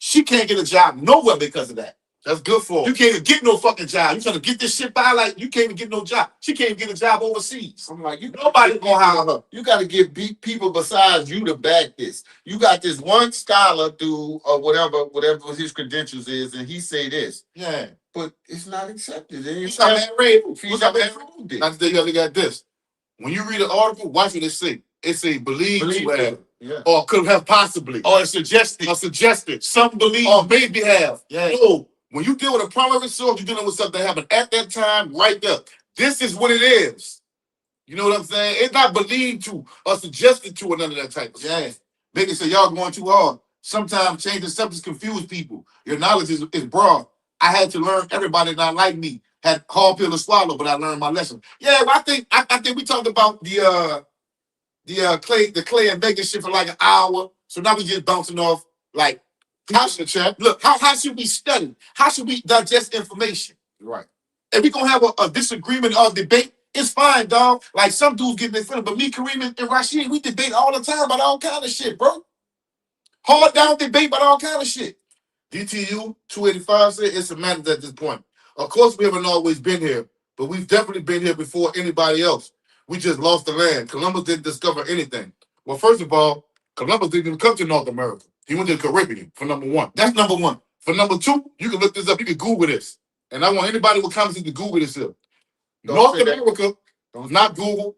She can't get a job nowhere because of that. That's good for her. You can't even get no fucking job. You trying to get this shit by like you can't even get no job. She can't even get a job overseas. I'm like, nobody gonna hire her. You got to get people besides you to back this. You got this one scholar dude or whatever his credentials is, and he say this. Yeah, but it's not accepted. He's not married. Not today. You got this. When you read an article, watch what it say. It say believe to have. Yeah. Or could have possibly. Or suggested. Some believe or maybe have. Yeah. No. When you deal with a primary source, you're dealing with something that happened at that time, right there. This is what it is. You know what I'm saying? It's not believed to or suggested to or none of that type of stuff. Yeah. Biggie said, y'all going too hard. Sometimes changing subjects confuse people. Your knowledge is broad. I had to learn everybody not like me. Had hard pill to swallow, but I learned my lesson. Yeah, I think we talked about the Klay and Megan shit for like an hour. So now we just bouncing off like how should we study? How should we digest information? Right. If we gonna have a disagreement or debate, it's fine, dog. Like some dudes getting in front of, but me, Kareem, and Rashid, we debate all the time about all kind of shit, bro. Hard down debate about all kind of shit. DTU 285 said it's a matter at this point. Of course, we haven't always been here, but we've definitely been here before anybody else. We just lost the land. Columbus didn't discover anything. Well, first of all, Columbus didn't even come to North America. He went to the Caribbean for number one. That's number one. For number two, you can look this up. You can Google this. And I want anybody with comments to Google this up. North America, not Google.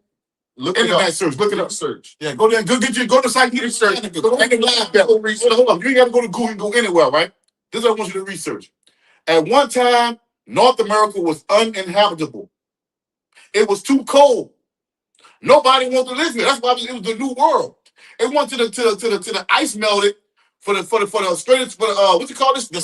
Look internet search. Look it up. Search. Yeah, go there and go to the site and get research. Go to hold on. You ain't got to go to Google and go anywhere, right? This is what I want you to research. At one time, North America was uninhabitable. It was too cold. Nobody wanted to live here. That's why it was the new world. It went to the ice melted for the Australians for the what you call this the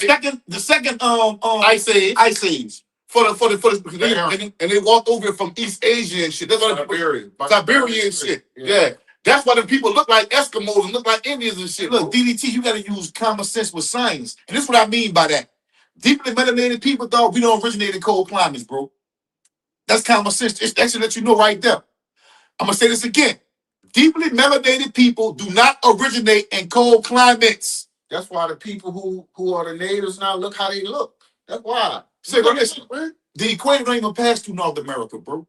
second ice age for the and they walked over from East Asia and shit. That's why Siberia and shit. Yeah. That's why the people look like Eskimos and look like Indians and shit. Look, DDT, you gotta use common sense with science. And this is what I mean by that. Deeply melanated people, dog, we don't originate in cold climates, bro. That's common sense. That should let you know right there. I'm gonna say this again. Deeply melanated people do not originate in cold climates. That's why the people who are the natives now look how they look. That's why. Say, listen, the equator don't even pass through North America, bro.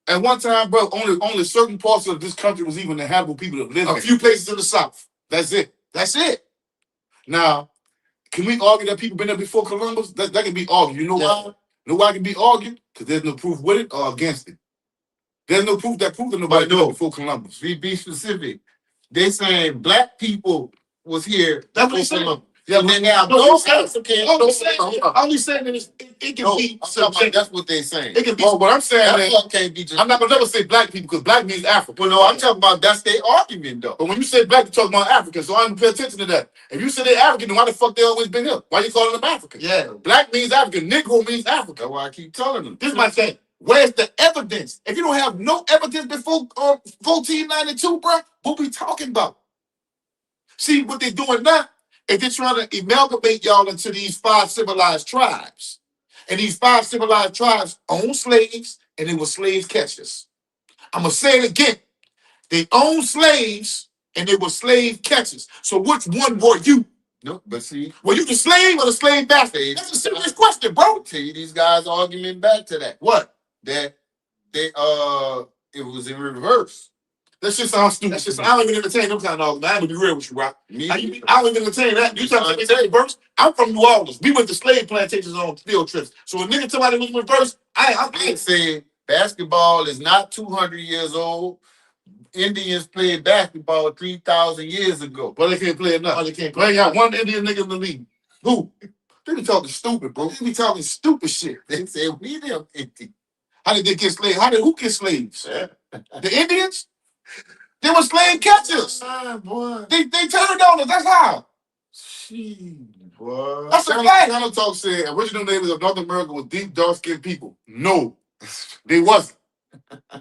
At one time, bro, only certain parts of this country was even inhabitable people that live. A few places in the South. That's it. That's it. Now, can we argue that people been there before Columbus? That can be argued. You know why? You know why it can be argued? Because there's no proof with it or against it. There's no proof that nobody knew before Columbus. Be specific. They saying black people was here. That's what they saying. Yeah, but then they have no African. Only saying that it can be. That's what they saying. It can be. What I'm saying is, can't be just. I'm not gonna never say black people because black means Africa. Well, no, I'm talking about that's their argument though. But when you say black, you're talking about African, so I don't pay attention to that. If you say they're African, then why the fuck they always been here? Why you calling them African? Yeah, black means African. Negro means Africa. That's why I keep telling them. This is my thing. Where's the evidence? If you don't have no evidence before 1492, bro, what we talking about? See, what they're doing now is they're trying to amalgamate y'all into these 5 civilized tribes. And these 5 civilized tribes own slaves, and they were slave catchers. I'm going to say it again. They own slaves, and they were slave catchers. So which one were you? No, but see, were you the slave or the slave master? That's a serious question, bro. Tell you these guys' argument back to that. What? That they it was in reverse. That shit sounds stupid. I don't even entertain them kind of arguments. I'm gonna be real with you, Rock. I don't even entertain that. You trying to say reverse? I'm from New Orleans. We went to slave plantations on field trips. So when nigga somebody was reverse, I ain't saying basketball is not 200 years old. Indians played basketball 3,000 years ago. But they can't play enough. They can't play. They got one Indian nigga in the league. Who? They be talking stupid, bro. They be talking stupid shit. They say we them Indians. How did they get slaves? Who get slaves? The Indians? They were slave catchers. Boy. They turned on us. That's how. Boy. That's a fact. Channel Talk said original natives of North America were deep, dark-skinned people. No, they wasn't.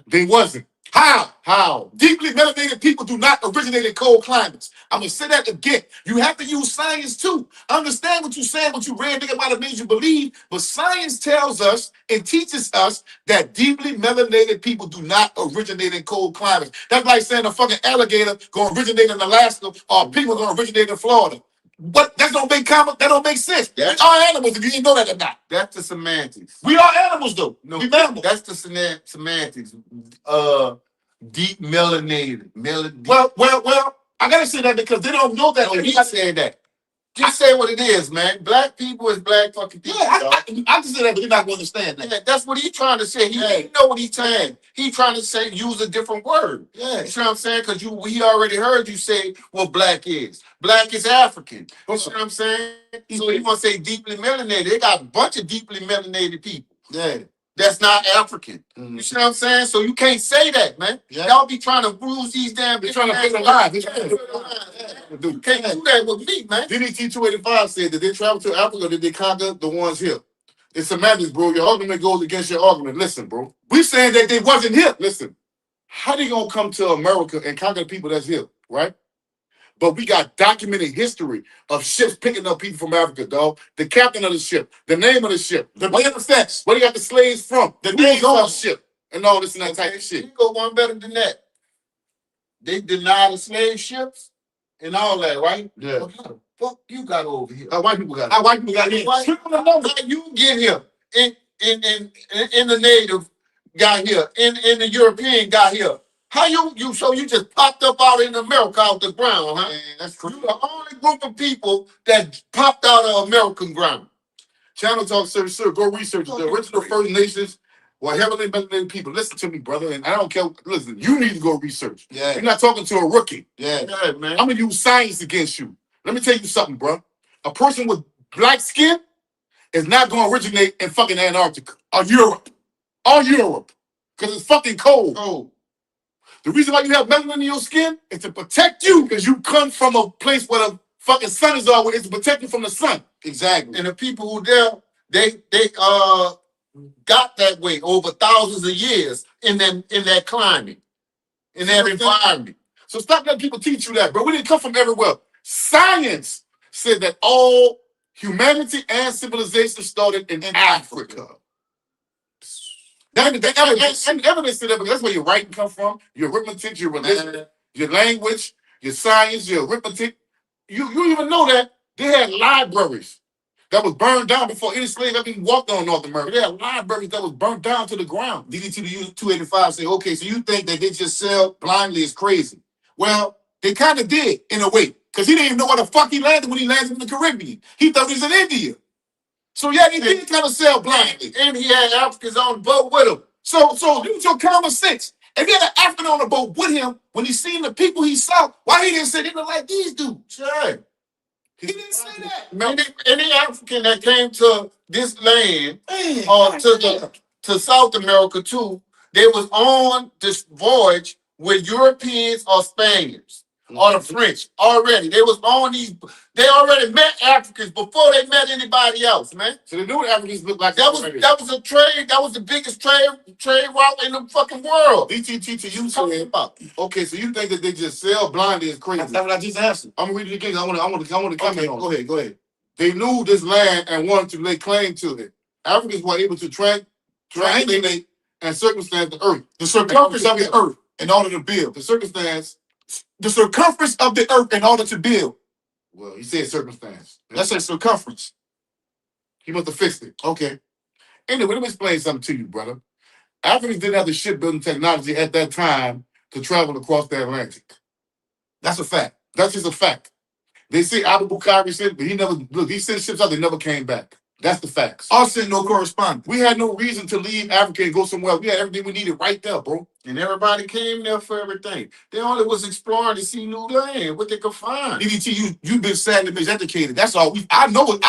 They wasn't. How? Deeply melanated people do not originate in cold climates. I'm going to say that again. You have to use science too. Understand what you're saying, what you read, nigga might have made you believe, but science tells us and teaches us that deeply melanated people do not originate in cold climates. That's like saying a fucking alligator going to originate in Alaska or people going to originate in Florida. What? That don't make sense. We are animals if you didn't know that or not. That's the semantics. We are animals though. No, we animals. That's the semantics. Deep melanated. Well, I gotta say that because they don't know that. No, he's saying that. Just say what it is, man. Black people is black fucking people. Yeah, I can say that, but you're not going to understand that. Yeah, that's what he's trying to say. He didn't know what he's saying. He's trying to say use a different word. Yeah, you see what I'm saying? Because he already heard you say what black is. Black is African. You see what I'm saying? So he want to say deeply melanated. They got a bunch of deeply melanated people. Yeah. That's not African. You see what I'm saying? So you can't say that, man. Yeah. Y'all be trying to bruise these damn. They're trying to put it alive. You can't do that with me, man. DDT 285 said that they traveled to Africa, that they conquer the ones here. It's semantics, bro. Your argument goes against your argument. Listen, bro. We saying that they wasn't here. Listen, how they gonna come to America and conquer the people that's here, right? But we got documented history of ships picking up people from Africa, dog. The captain of the ship, the name of the ship, the effects, where they got the slaves from, the names on the ship, and all this and that type of shit. You go one better than that. They denied the slave ships and all that, right? Yeah. But how the fuck you got over here? How white people got here? How you get here? In the native got here, in the European got here. How you just popped up out in America out the ground, huh? Man, that's true. You're the only group of people that popped out of American ground. Channel Talk service, sir. Go research it. The original First Nations were heavily melanated people. Listen to me, brother, and I don't care. Listen, you need to go research. Yeah. You're not talking to a rookie. Yeah, man. I'm gonna use science against you. Let me tell you something, bro. A person with black skin is not gonna originate in fucking Antarctica or Europe. Because it's fucking cold. Oh. The reason why you have melanin in your skin is to protect you because you come from a place where the Fucking sun is always to protect you from the sun. Exactly. And the people who there, they got that way over thousands of years in that climate, in that environment. So stop letting people teach you that, bro. We didn't come from everywhere. Science said that all humanity and civilization started in Africa. Evidence to that, because that's where your writing come from, your arithmetic, your religion, your language, your science, your arithmetic. You even know that they had libraries that was burned down before any slave ever even walked on North America. They had libraries that was burned down to the ground. DDT to use 285 say, okay, so you think that they just sell blindly is crazy. Well, they kind of did in a way, because he didn't even know where the fuck he landed when he landed in the Caribbean. He thought he was in India. So yeah, he did kind of sell blindly. And he had Africans on the boat with him. So use your common sense. If he had an African on the boat with him, when he seen the people he saw, why he didn't say they look like these dudes? Sure. He didn't say that. Any African that came to this land or to South America too, they was on this voyage with Europeans or Spaniards or the French already. They was on these. They already met Africans before they met anybody else, man. So they knew what Africans looked like. That was a trade. That was the biggest trade route in the fucking world. DTT to you talking about. Okay, so you think that they just sell blindly is crazy? That's what I just answered. I'm gonna read it again. I want to comment on. Go ahead. They knew this land and wanted to lay claim to it. Africans were able to triangulate and circumstance the earth, the circumference of the earth, in order to build. The circumference of the earth in order to build. Well, he said circumstance. Let's say circumference. He must have fixed it. Okay. Anyway, let me explain something to you, brother. Africans didn't have the shipbuilding technology at that time to travel across the Atlantic. That's a fact. That's just a fact. They say Abu Bakr said, but he sent ships out, they never came back. That's the facts. Us sent no correspondence. We had no reason to leave Africa and go somewhere else. We had everything we needed right there, bro. And everybody came there for everything. They only was exploring to see new land, what they could find. DDT, you've been sadly miseducated. That's all. I know it.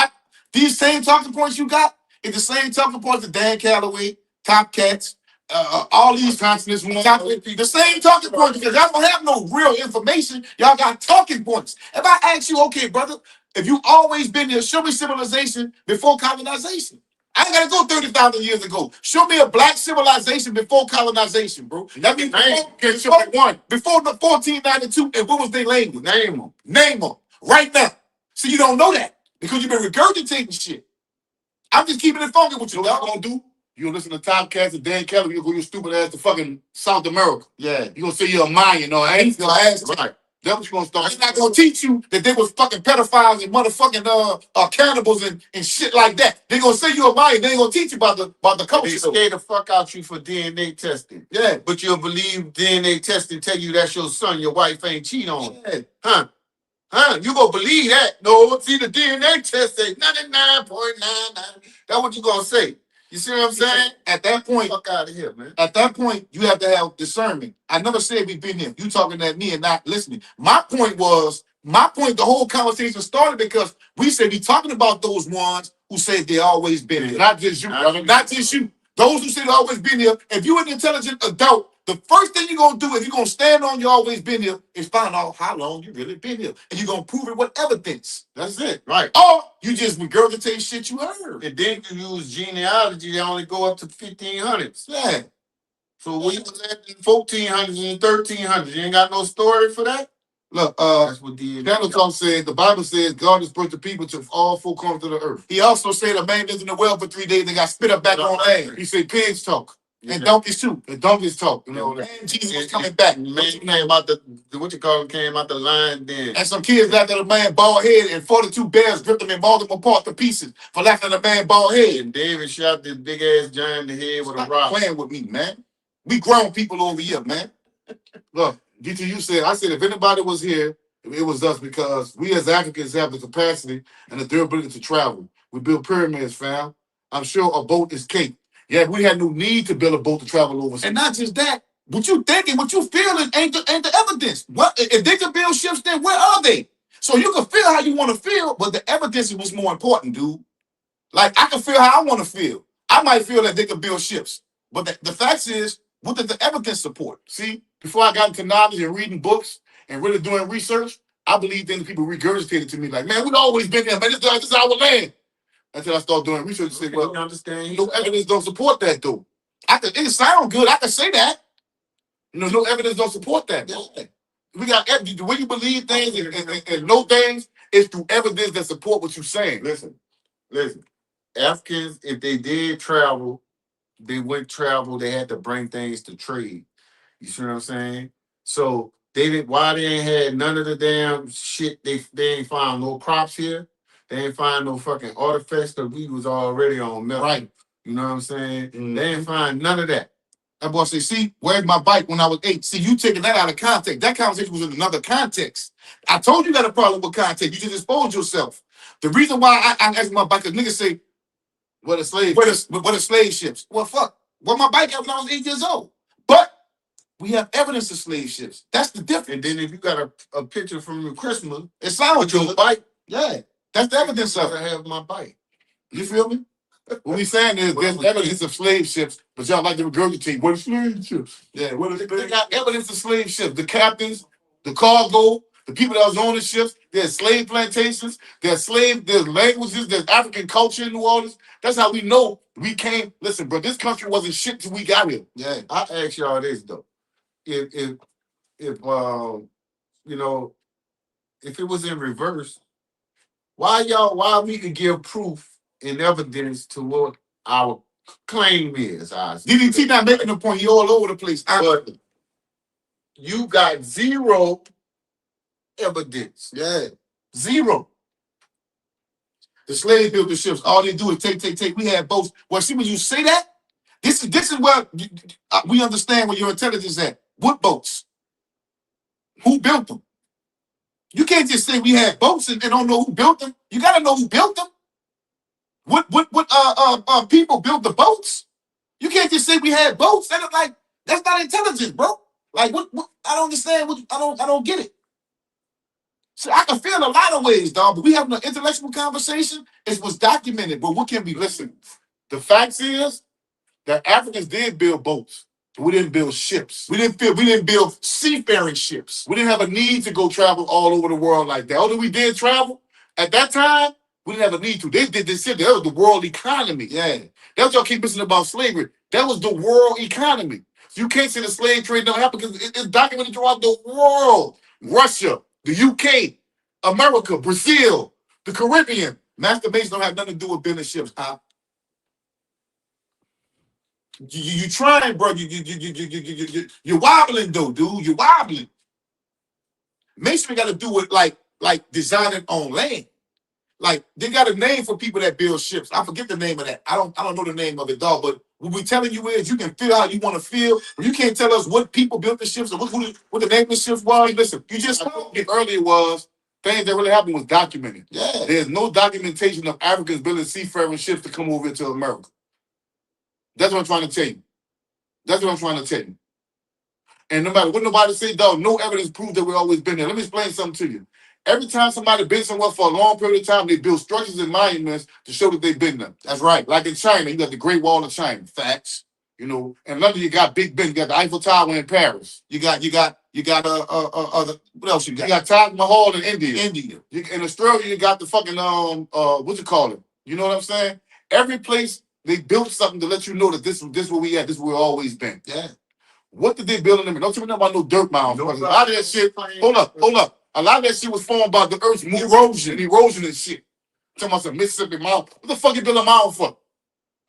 These same talking points you got is the same talking points that Dan Calloway, Top Cats, all these continents, the same talking points, because y'all don't have no real information. Y'all got talking points. If I ask you, okay, brother, if you always been here, show me civilization before colonization. I ain't gotta go 30,000 years ago. Show me a black civilization before colonization, bro. That means before the 1492, and what was their language? Name them. Right now. So you don't know that because you've been regurgitating shit. I'm just keeping it funky with you. What y'all gonna do? You gonna listen to Tom Cats and Dan Kelly, you gonna go your stupid ass to fucking South America. Yeah. You gonna say you're a Mayan or ain't your ass. Right. That's what you gonna start. They're not gonna teach you that they was fucking pedophiles and motherfucking cannibals and shit like that. They gonna say you're a Mayan. They ain't gonna teach you about the culture. They scare the fuck out you for DNA testing. Yeah. But you'll believe DNA testing tell you that's your son, your wife ain't cheat on. Yeah. Huh? You gonna believe that? No, see the DNA test say 99.99. That's what you gonna say. You see what I'm saying? At that point, fuck out of here, man. At that point, you have to have discernment. I never said we've been here. You talking at me and not listening. My point, the whole conversation started because we said we talking about those ones who said they always been here. Not just you, brother. Not just you. Those who said they always been here. If you're an intelligent adult, the first thing you're gonna do if you're gonna stand on you always been here is find out how long you really been here. And you're gonna prove it with evidence. That's it. Right. Or you just regurgitate shit you heard. And then you use genealogy, they only go up to 1500s. Yeah. So when you was at the 1400s and 1300s, you ain't got no story for that? Look, that's what Daniel Tom said, the Bible says God has brought the people to all four corners of the earth. He also said a man lived in the well for 3 days and got spit up back on land. He said pigs talk. And donkeys too. And donkeys talk. You know, and Jesus was coming back. Man came out came out the line then. And some kids laughed at a man bald head, and 42 bears gripped him and mauled him apart to pieces for laughing at a man bald head. And David shot this big ass giant in the head with a rock. Playing with me, man. We grown people over here, man. Look, DTU said, I said if anybody was here, it was us, because we as Africans have the capacity and the durability to travel. We build pyramids, fam. I'm sure a boat is cake. Yeah, we had no need to build a boat to travel over. And not just that, what you thinking, what you feeling ain't the evidence. What if they can build ships, then where are they? So you can feel how you want to feel, but the evidence was more important, dude. Like I can feel how I want to feel. I might feel that they can build ships, but the fact is, what did the evidence support? See, before I got into knowledge and reading books and really doing research, I believe then people regurgitated to me like, man, we've always been there, man. This is our land. Until I start doing research and say, well, you understand? no evidence don't support that though. It sound good. I can say that. No evidence don't support that. Yeah. We got the way you believe things and know things is through evidence that support what you're saying. Listen. Africans, if they did travel, they would travel. They had to bring things to trade. You see what I'm saying? So they didn't. Why they ain't had none of the damn shit? They ain't find no crops here. They ain't find no fucking artifacts because we was already on metal. Right. You know what I'm saying? They ain't find none of that. That boy say, see, where's my bike when I was 8? See, you taking that out of context. That conversation was in another context. I told you got a problem with context. You just exposed yourself. The reason why I asked my bike, because niggas say, what are slave ships? Well, fuck. What my bike at when I was 8 years old? But we have evidence of slave ships. That's the difference. And then if you got a picture from your Christmas, it sounds your bike, yeah, that's the evidence of I it. have my bike. You feel me? What we saying is there's evidence of slave ships, but y'all like to regurgitate. What are slave ships? Yeah, what are they got evidence of slave ships. The captains, the cargo, the people that was on the ships, there's slave plantations, there's languages, there's African culture in New Orleans. That's how we know we came. Listen, bro, this country wasn't shit till we got here. Yeah, I ask y'all this though. If you know, if it was in reverse, why we could give proof and evidence to what our claim is? DDT not making a point. He all over the place. But you got zero evidence. Yeah, zero. The slaves built the ships. All they do is take. We had boats. Well, see, when you say that, this is where we understand where your intelligence is at. What boats? Who built them? You can't just say we had boats and don't know who built them. You got to know who built them. What people built the boats? You can't just say we had boats. That's not intelligence, bro. Like what I don't understand. I don't get it. So I can feel a lot of ways, dog. But we having an intellectual conversation. It was documented. But what can we listen? The facts is that Africans did build boats. We didn't build ships. We didn't build seafaring ships. We didn't have a need to go travel all over the world like that. Although we did travel, at that time, we didn't have a need to. They did this shit. That was the world economy. Yeah. That's what y'all keep listening about slavery. That was the world economy. So you can't say the slave trade don't happen because it's documented throughout the world. Russia, the UK, America, Brazil, the Caribbean. Masturbation don't have nothing to do with building ships, huh? You trying, bro. You're wobbling though, dude. You're wobbling. Masonry got to do with like designing on land. Like they got a name for people that build ships. I forget the name of that. I don't know the name of it, dog. But what we telling you is you can feel how you want to feel. You can't tell us what people built the ships or what the name of the ships was. Listen, you just told me earlier was things that really happened was documented. Yeah. There's no documentation of Africans building seafaring ships to come over to America. That's what I'm trying to tell you. And no matter what nobody say, dog, no evidence proves that we've always been there. Let me explain something to you. Every time somebody been somewhere for a long period of time, they build structures and monuments to show that they've been there. That's right. Like in China, you got the Great Wall of China. Facts. You know, in London you got Big Ben, you got the Eiffel Tower in Paris. You got what else you got? You got Taj Mahal in India. In Australia, you got the fucking what you call it? You know what I'm saying? Every place they built something to let you know that this where we at, this is where we've always been. Yeah. What did they build in them? Don't tell me about no dirt mounds. A lot of that shit. Hold up. A lot of that shit was formed by the earth's erosion and shit. Talking about some Mississippi mountain. What the fuck you build a mountain for?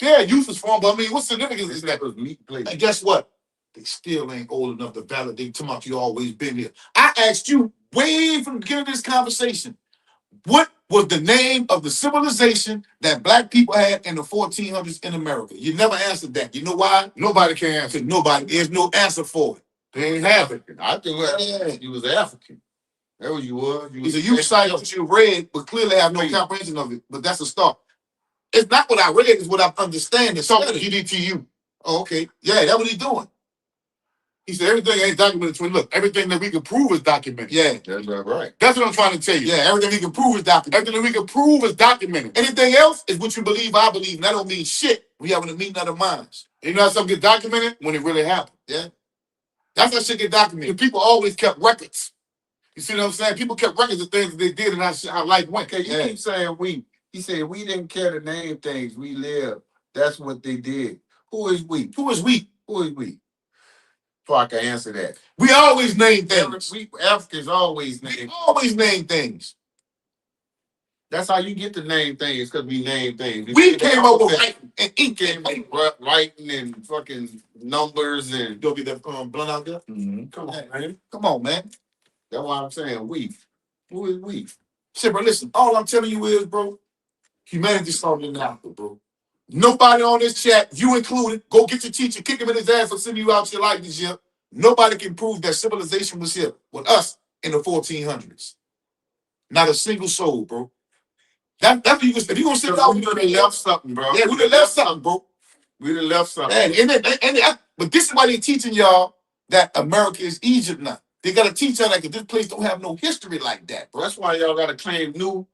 Yeah, useless form, but I mean, what significance is that? And guess what? They still ain't old enough to validate. Talking about you always been here. I asked you way from the beginning of this conversation. What was the name of the civilization that black people had in the 1400s in America? You never answered that. You know why? Nobody can answer. Nobody. There's no answer for it. They ain't have it. I think you was African. That was you was. He's a youth site that you read, but clearly have no comprehension of it. But that's a start. It's not what I read, it's what I understand. It's something GDTU. Oh, okay. Yeah, that's what he's doing. He said everything ain't documented. Twin. Look, everything that we can prove is documented. Yeah. That's right. That's what I'm trying to tell you. Yeah, everything we can prove is documented. Everything that we can prove is documented. Anything else is what you believe, I believe, and that don't mean shit. We having a meeting of the minds. And you know how something get documented? When it really happened. Yeah. That's how shit get documented. And people always kept records. You see what I'm saying? People kept records of things that they did and how life went. Okay, you keep saying we. He said we didn't care to name things. We lived. That's what they did. Who is we? Who is we? Who is we? So I can answer that. We always name things. We Africans always name. We always name things. That's how you get to name things, because we name things. We came up with writing and ink came up writing and fucking numbers and go get that blunt out there. Mm-hmm. Come on, man. Come on, man. That's why I'm saying we. Who is we? Shit, bro, listen, all I'm telling you is, bro, humanity's something now, bro. Nobody on this chat, you included, go get your teacher, kick him in his ass for sending you out your life this year. Nobody can prove that civilization was here with us in the 1400s. Not a single soul, bro. That's what you can say. If you gonna sit down, we would have left something, bro. Yeah, we would have left something, bro. We would have left something. But this is why they teaching y'all that America is Egypt now. They gotta teach y'all that this place don't have no history like that, bro. That's why y'all gotta claim new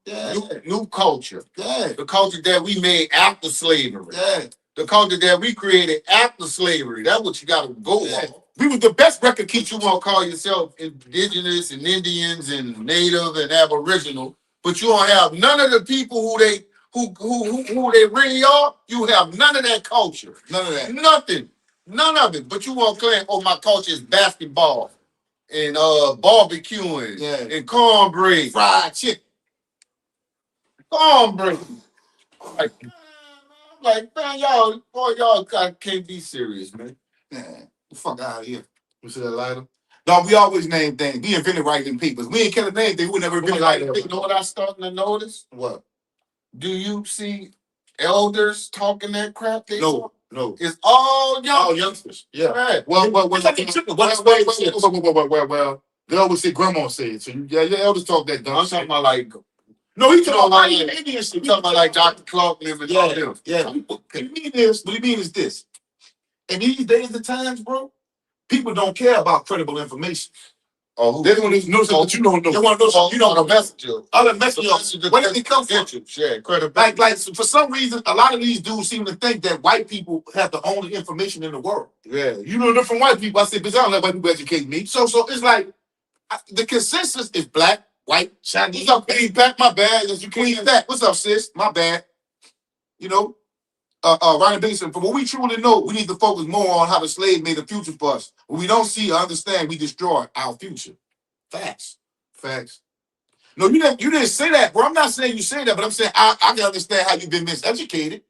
culture. Yeah. The culture that we made after slavery. Yeah. The culture that we created after slavery. That's what you gotta go on. We was the best record keep you want to call yourself indigenous and Indians and native and aboriginal, but you don't have none of the people who they really are. You have none of that culture. None of that. Nothing. None of it. But you want to claim, oh, my culture is basketball and barbecuing and cornbread. Fried chicken. Cornbread. Like, man, y'all can't be serious, man. Man, the fuck out of here. You see that lighter? No, we always name things. We invented writing papers. We ain't kept a name thing. We never invented writing papers. You know what I'm starting to notice? What? Do you see elders talking that crap? No. It's all young. All youngsters. Yeah. Right. Well, they always say grandma said. So your elders talk that dumb. I'm talking about like. No, he talking about Indian shit. He talking about like Dr. Clark living. Yeah. What you mean is this? In these days and times, bro, people don't care about credible information. Oh, they want to know something that you don't know. They want to know something you don't know. Other messages. Where did it come from? Yeah, credibility. Like for some reason, a lot of these dudes seem to think that white people have the only information in the world. Yeah, you know different white people. I say, because I don't let white people educate me. So it's like the consensus is black, white, Chinese. What's up, Queen Pat? My bad. You Queen Pat. What's up, sis? My bad. You know. Ryan Basin, from what we truly know, we need to focus more on how the slave made a future for us. When we don't see or understand, we destroy our future. Facts. No, you didn't say that, bro. I'm not saying you say that, but I'm saying I can understand how you've been miseducated.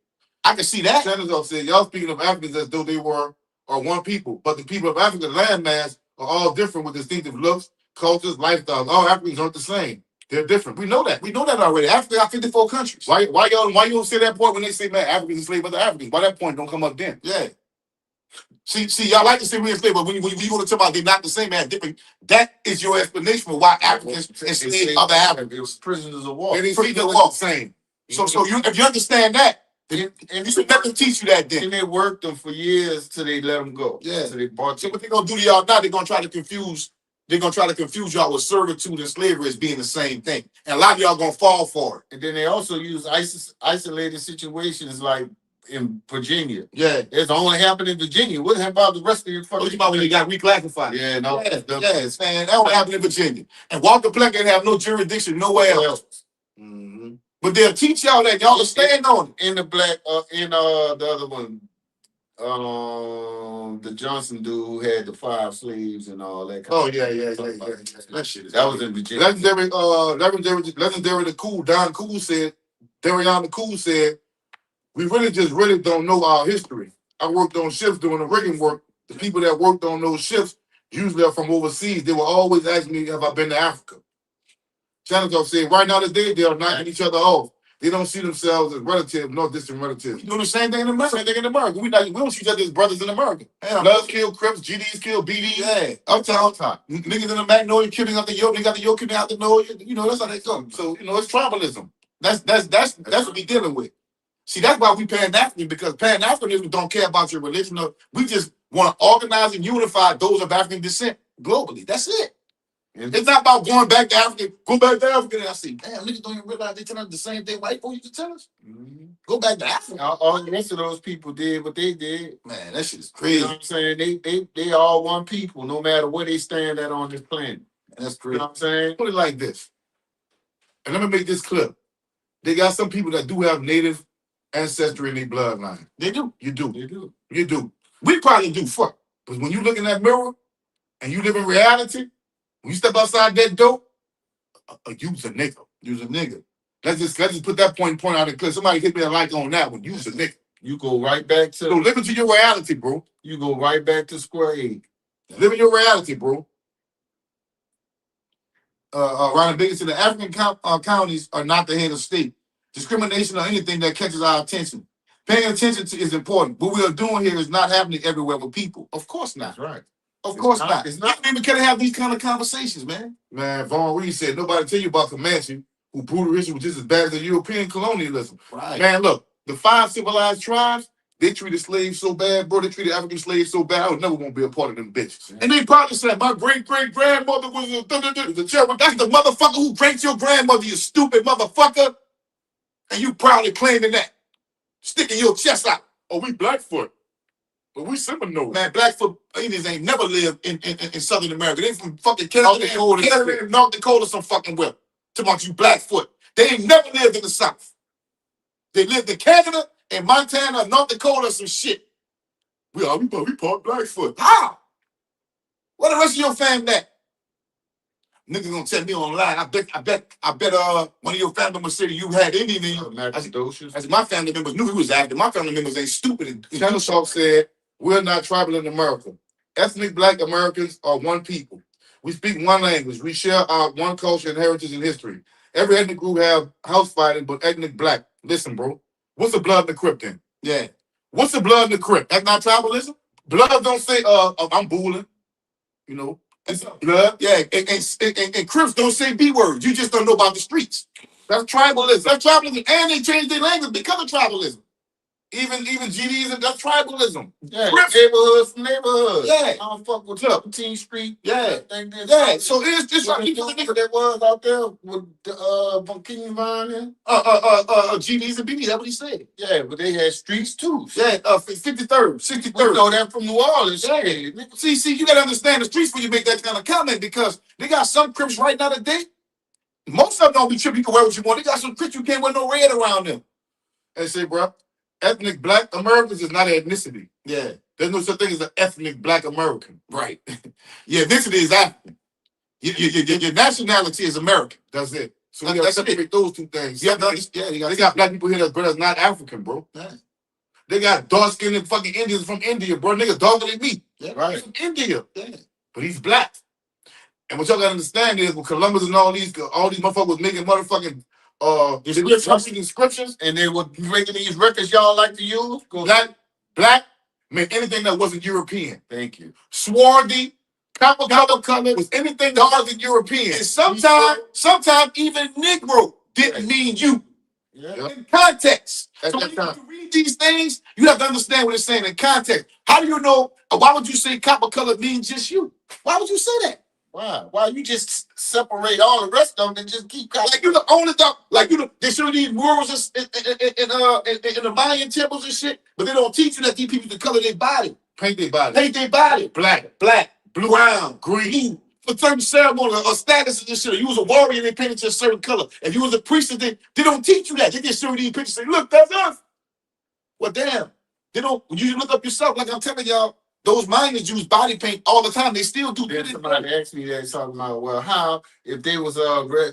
I can see that. Senator said, y'all speaking of Africans as though they are one people, but the people of African landmass are all different with distinctive looks, cultures, lifestyles. All Africans aren't the same. They're different. We know that. We know that already. Africa got 54 countries. Why you don't say that point when they say, man, Africans enslaved other Africans? Why that point don't come up then? Yeah. See, y'all like to say we enslaved, but when you want to talk about they're not the same, man, different, that is your explanation for why Africans enslaved other Africans. It was prisoners of war. They didn't see the war same. So if you understand that, then you should never teach you that then. And they worked them for years till they let them go. Yeah. So they bought. So what they're gonna do to y'all now? They're gonna try to confuse. They're gonna try to confuse y'all with servitude and slavery as being the same thing, and a lot of y'all gonna fall for it. And then they also use isolated situations like in Virginia. Yeah, it's only happened in Virginia. What about the rest of your fucking? What about when they got reclassified? Yeah, no. Yes, man, that only happened in Virginia. And Walter Plank ain't have no jurisdiction nowhere else. Mm-hmm. But they'll teach y'all that y'all stand on it. In the black, the other one. The Johnson dude who had the 5 slaves and all that. That shit. That was in Virginia. Legendary the Cool, Don Cool said, Darion the Cool said, we really don't know our history. I worked on ships doing the rigging work. The people that worked on those ships usually are from overseas. They will always ask me, have I been to Africa? Chanikoff said, right now today, they are knocking each other off. They don't see themselves as relatives, no distant relatives. You doing the same thing in America. We don't see each other as brothers in America. Bloods kill Crips, GDs kill BDs. Yeah, uptown. Niggas in the Magnolia killing out the Yoke. They got the Yoke killing out the Noah. You know, that's how they go. So, it's tribalism. That's what we dealing with. See, that's why we Pan-African, because Pan-Africanism don't care about your religion. We just want to organize and unify those of African descent globally. That's it. It's not about going back to Africa. Go back to Africa. And I say, damn, niggas don't even realize they tell us the same thing white folks used to tell us. Mm-hmm. Go back to Africa. All the rest of those people did what they did. Man, that shit is crazy. You know what I'm saying? They all one people, no matter where they stand at on this planet. That's You great. know what I'm saying? Put it like this. And let me make this clear. They got some people that do have native ancestry in their bloodline. They do. You do. They do. You do. We probably do. Fuck. But when you look in that mirror and you live in reality, when you step outside that door, you's a nigga. You's a nigga. Let's just put that point out in clear. Somebody hit me a like on that one. You's a nigga. You go right back to. So live into your reality, bro. You go right back to square eight. Live in your reality, bro. Ronald Biggins said the African counties are not the head of state. Discrimination or anything that catches our attention. Paying attention to is important. What we are doing here is not happening everywhere with people. Of course not. That's right. Of course not. not. It's not. You don't even care to have these kind of conversations, man. Man, Vaughn Reed said, nobody tell you about Comanche, who brutal history was just as bad as the European colonialism. Right. Man, look, the 5 civilized tribes, they treated slaves so bad, bro. They treated African slaves so bad, I would never want to be a part of them bitches. Yeah. And they probably said, my great-great-grandmother was the cherub. That's the motherfucker who raped your grandmother, you stupid motherfucker. And you proudly claiming that. Sticking your chest out. Oh, we Blackfoot. But we Seminole. Man, Blackfoot Indians ain't never lived in Southern America. They from fucking Canada and North Dakota some fucking well. Talking about you Blackfoot. They ain't never lived in the South. They lived in Canada and Montana, North Dakota, some shit. We part Blackfoot. How? What the rest of your family at? Niggas gonna tell me online. I bet one of your family members said you had Indian in you. I said my family members knew he was acting. My family members ain't stupid. Channel Sharp said, we're not tribal in America. Ethnic Black Americans are one people. We speak one language. We share our one culture and heritage and history. Every ethnic group have house fighting, but ethnic Black. Listen, bro. What's the blood in the crypt then? Yeah. What's the blood in the crypt? That's not tribalism? Blood don't say, I'm booling. You know? It's blood. Yeah, and Crips don't say B words. You just don't know about the streets. That's tribalism. That's tribalism. And they changed their language because of tribalism. Even GDs, that's tribalism. Yeah, Crips. Neighborhood from neighborhood. Yeah. I don't fuck with 17th Street. Yeah. Yeah. So it's like people think that was out there with from King Vine. GDs and BDs, that's what he said. Yeah, but they had streets too. Yeah, 53rd, 63rd. We know that from New Orleans. Yeah. See, you gotta understand the streets when you make that kind of comment because they got some Crips right now today. Most of them don't be tripping. You can wear what you want. They got some Crips you can't wear no red around them. And say, bro, ethnic Black Americans is not an ethnicity. Yeah. There's no such thing as an ethnic Black American. Right. Your ethnicity is African. Your nationality is American. That's it. So we got to separate those two things. Yeah, they got Black people here that's not African, bro. Yeah. They got dark-skinned fucking Indians from India, bro. Niggas darker than me. Yeah, right. He's from India. Yeah. But he's Black. And what y'all gotta understand is when Columbus and all these motherfuckers was making motherfucking inscriptions, and they were making these records y'all like to use. Black meant anything that wasn't European. Thank you. Swarthy, copper color was anything that wasn't European. And sometimes even Negro didn't mean you. Yeah. In context. So when you read these things, you have to understand what it's saying in context. How do you know? Why would you say copper color means just you? Why would you say that? Why? Why you just separate all the rest of them and just keep like you're the only dog? Like they show these murals in the Mayan temples and shit, but they don't teach you that these people can color their body, paint their body, black, blue, brown, green. For certain ceremony or statuses and shit, you was a warrior, they painted you a certain color. If you was a priest, they don't teach you that. They just show you these pictures and say, look, that's us. Well, damn. They don't. When you look up yourself, like I'm telling y'all. Those miners use body paint all the time. They still do. Then somebody asked me that, talking about, well, how if they was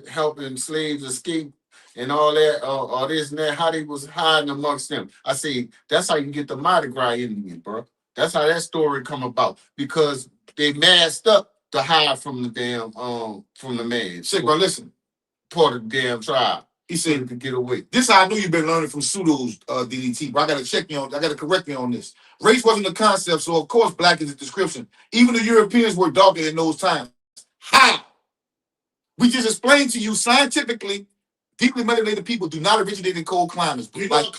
helping slaves escape and all that, or this and that, how they was hiding amongst them. I say that's how you get the Mardi Gras Indian, bro. That's how that story come about because they masked up to hide from the damn from the man. Shit, bro, listen, part of the damn tribe. He said to get away. This how I knew you've been learning from pseudos, DDT, but I gotta correct you on this. Race wasn't a concept, so of course Black is a description. Even the Europeans were darker in those times. How? We just explained to you scientifically, deeply melanated people do not originate in cold climates,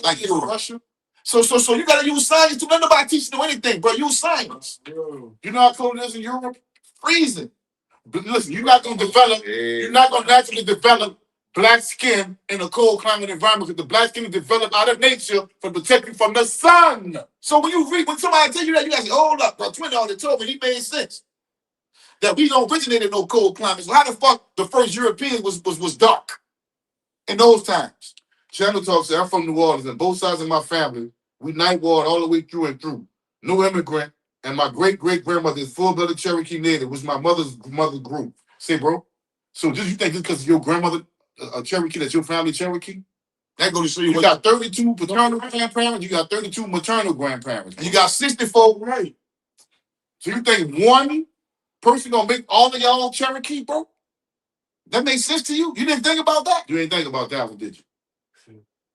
like Europe. Russia. So you gotta use science to let nobody teach you anything, bro. Use science. You know how cold it is in Europe? Freezing. But listen, you're not gonna naturally develop Black skin in a cold climate environment because the Black skin is developed out of nature for protecting from the sun. So when somebody tell you that, you gotta say, hold up, bro. Twin already told me, he made sense. that we don't originate in no cold climates. So how the fuck the first Europeans was dark in those times? Channel Talk said, I'm from New Orleans, and both sides of my family, we night ward all the way through and through. No immigrant, and my great-great-grandmother is full-blooded Cherokee native, which my mother's group. Say, bro, so just you think just because your grandmother a Cherokee, that your family Cherokee? That goes to show you got 32 paternal grandparents, you got 32 maternal grandparents, and you got 64 right. So you think one person gonna make all of y'all Cherokee, bro? That makes sense to you? You didn't think about that? You didn't think about that one, did you?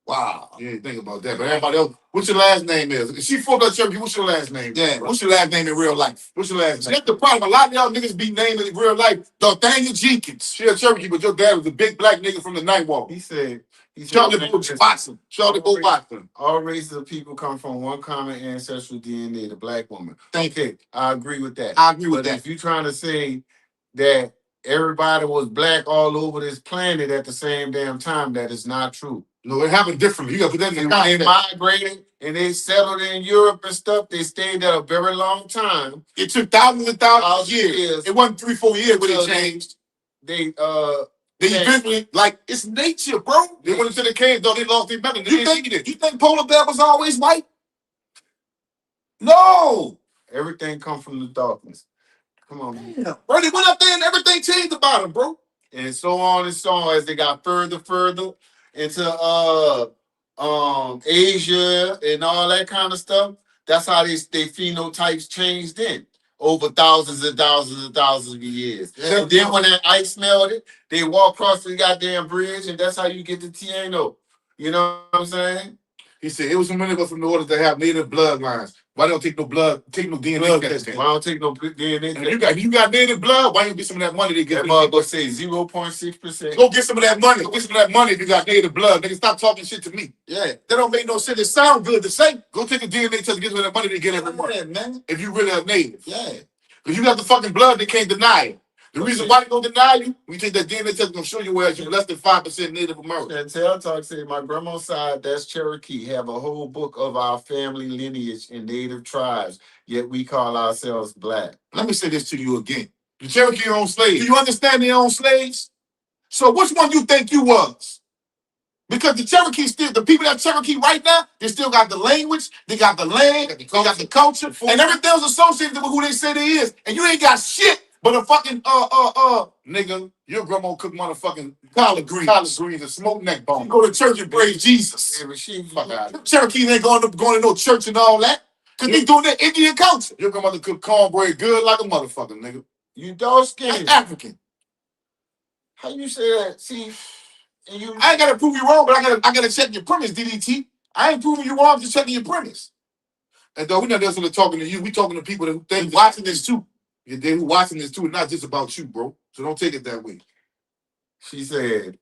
Wow. You didn't think about that. But everybody else, what's your last name is? If she full blood Cherokee, what's your last name? Yeah. What's your last name in real life? What's your last name? That's the problem. A lot of y'all niggas be named in real life Nathaniel Jenkins. She a Cherokee, but your dad was a big black nigga from the night walk. He said Charlie Watson. Charlie Watson. All races of people come from one common ancestral DNA, the black woman. Thank you. I agree with that. I agree with that. If you're trying to say that everybody was black all over this planet at the same damn time, that is not true. No, it happened differently. You got to put that in the context. They migrated and they settled in Europe and stuff. They stayed there a very long time. It took thousands and thousands of years. It wasn't 3-4 years when it changed. They eventually, like, it's nature, bro. They went into the cave, though. They lost their melanin. You think polar bear was always white? No. Everything come from the darkness. Come on, man. Yeah. Bro, they went up there and everything changed about them, bro. And so on as they got further into Asia and all that kind of stuff. That's how their phenotypes changed then over thousands and thousands of years. Yeah. And then when that ice melted, they walk across the goddamn bridge, and that's how you get to Tiano. You know what I'm saying? He said it was some many of us from the orders that have native bloodlines. Why don't take no DNA test? Why don't take no DNA test? You got native blood, why don't you get some of that money they get? That mother go say 0.6%. Go get some of that money. Go get some of that money if you got native blood. Nigga, stop talking shit to me. Yeah. That don't make no sense. It sound good to say. Go take a DNA test and get some of that money they get every month. Man. If you really are native. Yeah. Because you got the fucking blood, they can't deny it. The reason why they gonna deny you, we take that DNA test gonna show you where you're less than 5% Native American. And Tail Talk said, my grandma's side, that's Cherokee, have a whole book of our family lineage and native tribes, yet we call ourselves black. Let me say this to you again. The Cherokee owned slaves. Do you understand they own slaves? So which one you think you was? Because the Cherokee still, the people that Cherokee right now, they still got the language, they got the land, they got the culture, and everything else associated with who they say they is. And you ain't got shit but a fucking, nigga, your grandma cook motherfucking collard greens and smoked neck bone. You go to church and praise Jesus. Fuck out. Cherokee ain't going to no church and all that. Because they doing that Indian culture. Your grandmother cook cornbread good like a motherfucker, nigga. You dark skin. African. How you say that? See, I ain't gotta prove you wrong, but I gotta check your premise, DDT. I ain't proving you wrong, I'm just checking your premise. And though we're not necessarily talking to you, we talking to people that think watching this too. They who watching this too, not just about you, bro. So don't take it that way. She said,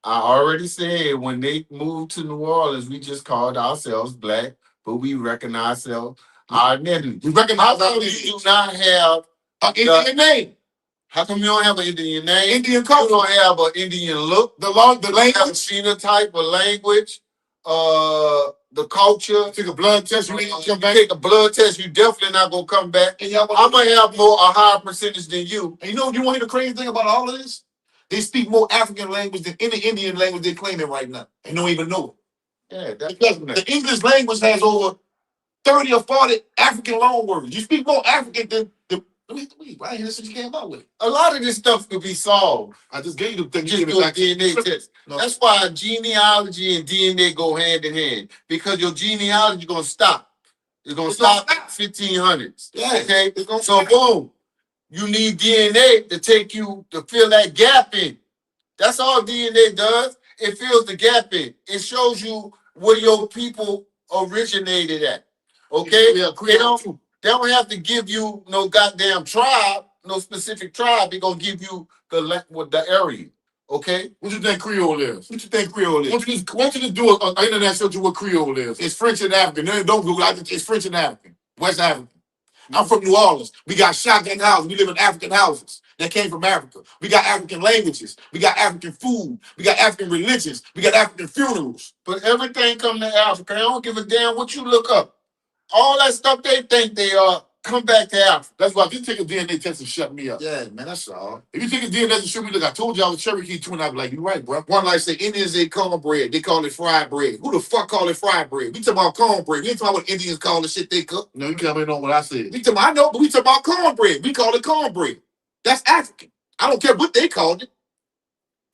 I already said when they moved to New Orleans, we just called ourselves black, but we recognize our identity. We recognize our identity. You do not have an Indian name. How come you don't have an Indian name? Indian culture. You don't have an Indian look. The language. Phenotype of language. The culture. Take a blood test. You ain't gonna come back. Take a blood test. You definitely not gonna come back. I'm gonna have a higher percentage than you. And you know what you want to hear the crazy thing about all of this? They speak more African language than any Indian language they're claiming right now. They don't even know it. Yeah, that's because the English language has over 30 or 40 African loan words. You speak more African than the. Why ain't this what you came out with? A lot of this stuff could be solved. I just gave you the thing. Just do a DNA test. No. That's why genealogy and DNA go hand in hand. Because your genealogy is going to stop. It's going to stop at 1500s. Yeah. Okay? So, boom. You need DNA to take you to fill that gap in. That's all DNA does. It fills the gap in. It shows you where your people originated at. Okay? They don't have to give you no goddamn tribe, no specific tribe. They're going to give you the area. Okay? What you think Creole is? What you think Creole is? Why don't you just do an internet search of what Creole is? It's French and African. No, don't Google it. It's French and African. West African. I'm from New Orleans. We got shotgun houses. We live in African houses that came from Africa. We got African languages. We got African food. We got African religions. We got African funerals. But everything come to Africa. I don't give a damn what you look up. All that stuff they think they are come back to Africa. That's why if you take a DNA test and shut me up. Yeah, man, that's all. If you take a DNA test and show me, look, I told you I was Cherokee too, and I'd be like, you right, bro. One like say Indians ain't cornbread, they call it fried bread. Who the fuck call it fried bread? We talking about cornbread. We ain't talking about what Indians call the shit they cook. No, you can't on what I said. We talking about, I know, but we talking about cornbread. We call it cornbread. That's African. I don't care what they called it.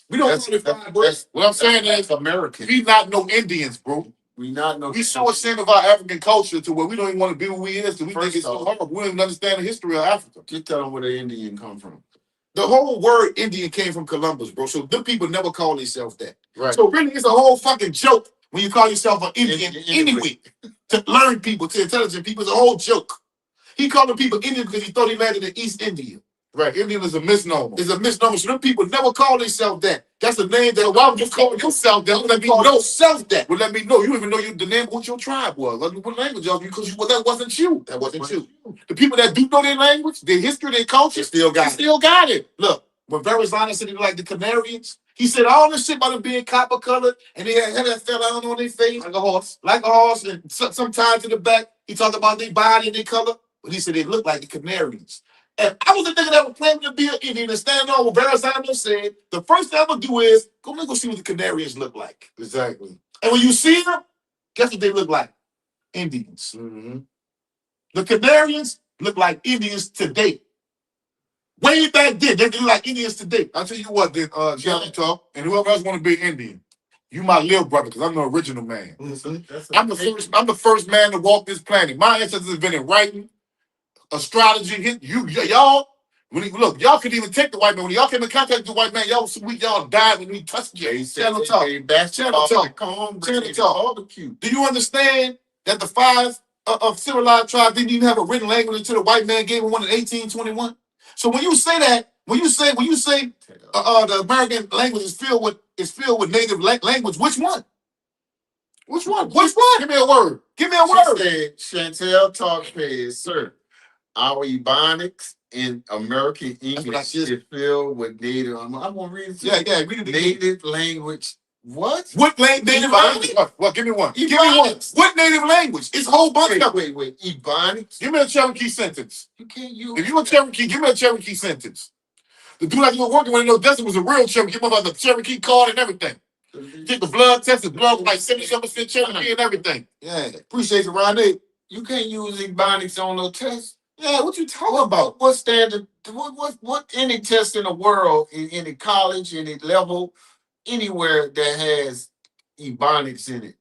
We don't call it fried bread. What I'm saying is, American. we not no Indians, bro. We not no. We so ashamed of our African culture to where we don't even want to be who we is. We First think it's so off, horrible. We don't even understand the history of Africa. Just tell them where the Indian come from. The whole word Indian came from Columbus, bro. So them people never call themselves that. Right. So really, it's a whole fucking joke when you call yourself an Indian anyway. To learn people, to intelligent people, it's a whole joke. He called them people Indian because he thought he landed in East India. Right. Indian is a misnomer. It's a misnomer. So them people never call themselves that. That's the name that. So why would you call yourself that? Let me know. Yourself that. Well, let me know. You even know the name of what your tribe was. What language of you? Because that wasn't you. That wasn't you. The people that do know their language, their history, their culture, Still got it. Look, when Verrazano said he like the Canarians, he said all this shit about them being copper colored and they had that fell out on their face Like a horse. and sometimes in the back. He talked about their body and their color, but he said they look like the Canarians. And I was the nigga that was claiming to be an Indian and standing on what Verrazano said. The first thing I'm gonna do is go see what the Canarians look like. Exactly. And when you see them, guess what they look like? Indians. Mm-hmm. The Canarians look like Indians today. Way back then, they look like Indians today. I'll tell you what, then, Johnny Talk, and whoever else want to be Indian, you my little brother, because I'm the original man. Mm-hmm. I'm the first man to walk this planet. My ancestors invented writing, astrology. Y'all, y'all couldn't even take the white man. When y'all came in contact with the white man, y'all was so weak, y'all died when we touched you. Channel Talk. Channel Talk. Do you understand that the five of civilized tribes didn't even have a written language until the white man gave them one in 1821? So when you say that, when you say the American language is filled with native language, which one? Which one? Give me a word. Give me a word. Chantel Talk says, sir, our Ebonics in American English is filled with native. I'm gonna read it. Yeah. Read it. Native language. What? What native language? What? Give me one. Ebonics. Give me one. What native language? It's a whole bunch of. Wait. Ebonics. Give me a Cherokee sentence. You can't use. If you a Cherokee, give me a Cherokee sentence. The dude that you were working with in Odessa was a real Cherokee. Give him about the Cherokee card and everything. Get the blood test. His blood was like 77% Cherokee and everything. Yeah. Appreciate it, Ronnie. You can't use Ebonics on no test. Yeah, what you talking about? What standard? What any test in the world, in any college, any level, anywhere that has Ebonics in it?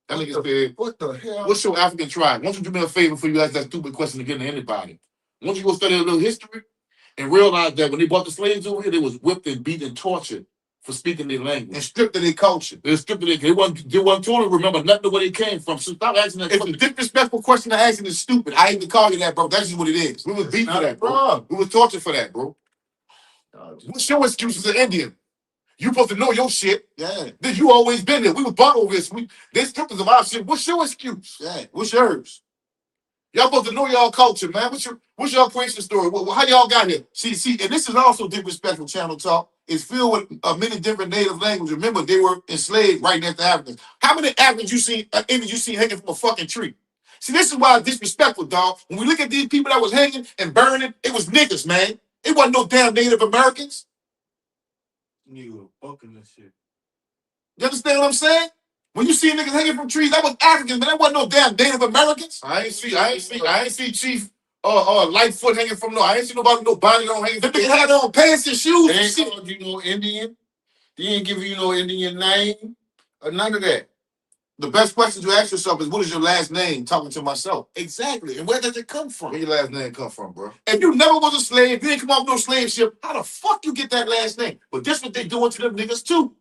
That nigga said, what the hell? What's your African tribe? Won't you do me a favor before you ask that stupid question again to anybody? Won't you go study a little history and realize that when they brought the slaves over here, they was whipped and beat and tortured for speaking their language. And stripped of their culture. They stripped of their, they wasn't told to remember nothing of where they came from. So stop asking that question. It's a disrespectful question to ask, and it's stupid. I hate to call you that, bro. That's just what it is. We was beat for that, bro. We was tortured for that, bro. What's your excuse as an Indian? You supposed to know your shit. Yeah. Then you always been there. We was bought over this. They stripped us of our shit. What's your excuse? Yeah. What's yours? Y'all supposed to know y'all culture, man. What's your creation story? How y'all got here? See, and this is also disrespectful channel talk. It's filled with many different native languages. Remember, they were enslaved right next to Africans. How many Africans Indians you see hanging from a fucking tree? See, this is why it's disrespectful, dog. When we look at these people that was hanging and burning, it was niggas, man. It wasn't no damn Native Americans. Nigga, fucking that shit. You understand what I'm saying? When you see niggas hanging from trees, that was Africans, man. That wasn't no damn Native Americans. I ain't see Chief Lightfoot hanging from I ain't see nobody no body on hanging. Them niggas had on pants and shoes. They ain't called you no Indian. They ain't give you no Indian name or none of that. The best question to ask yourself is, what is your last name? Talking to myself. Exactly. And where does it come from? Where your last name come from, bro? If you never was a slave, you didn't come off no slave ship, how the fuck you get that last name? But this what they doing to them niggas too.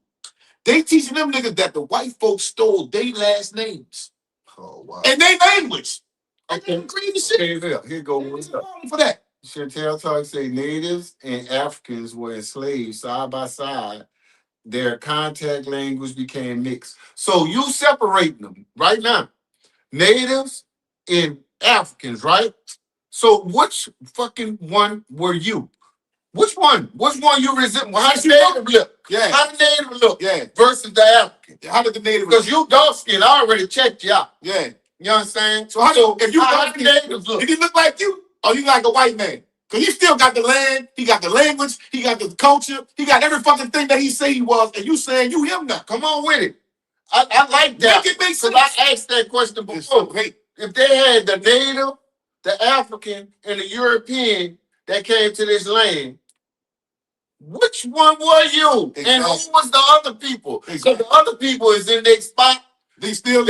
They teaching them niggas that the white folks stole their last names. Oh, wow. And their language. Okay, here goes for that. Chantel Talk say natives and Africans were enslaved side by side. Their contact language became mixed. So you separating them right now. Natives and Africans, right? So which fucking one were you? Which one? Which one you resent? How did the native look? Yeah. How did the native look? Yeah. Versus the African. How did the native? Because you dark skin, I already checked you out. Yeah. You understand? So if you how like the natives look? did he look like you? Or you like a white man? Because he still got the land, he got the language, he got the culture, he got every fucking thing that he say he was, and you saying you him now. Come on with it. I like that. Make it make sense. Because I asked that question before. So great. If they had the native, the African, and the European that came to this land, which one were you? Exactly. And who was the other people? Because Exactly. the other people is in their spot. They still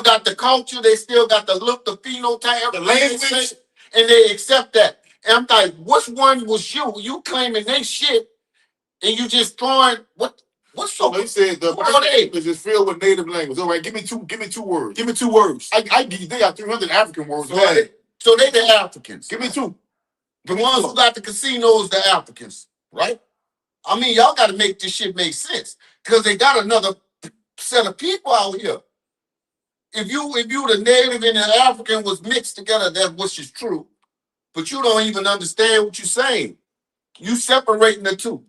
got the culture, they still got the look, the phenotype, the language, and they accept that. And I'm like, which one was you? You claiming they shit, and you just throwing what? What's so? They said the language is filled with native language. All right, give me two words. Give me 2 words. I give you. They got 300 African words. So they the Africans. Give me 2. The ones who got the casinos, the Africans, right? I mean, y'all got to make this shit make sense because they got another set of people out here. If you the native and the African was mixed together, that which is true, but you don't even understand what you're saying. You separating the two.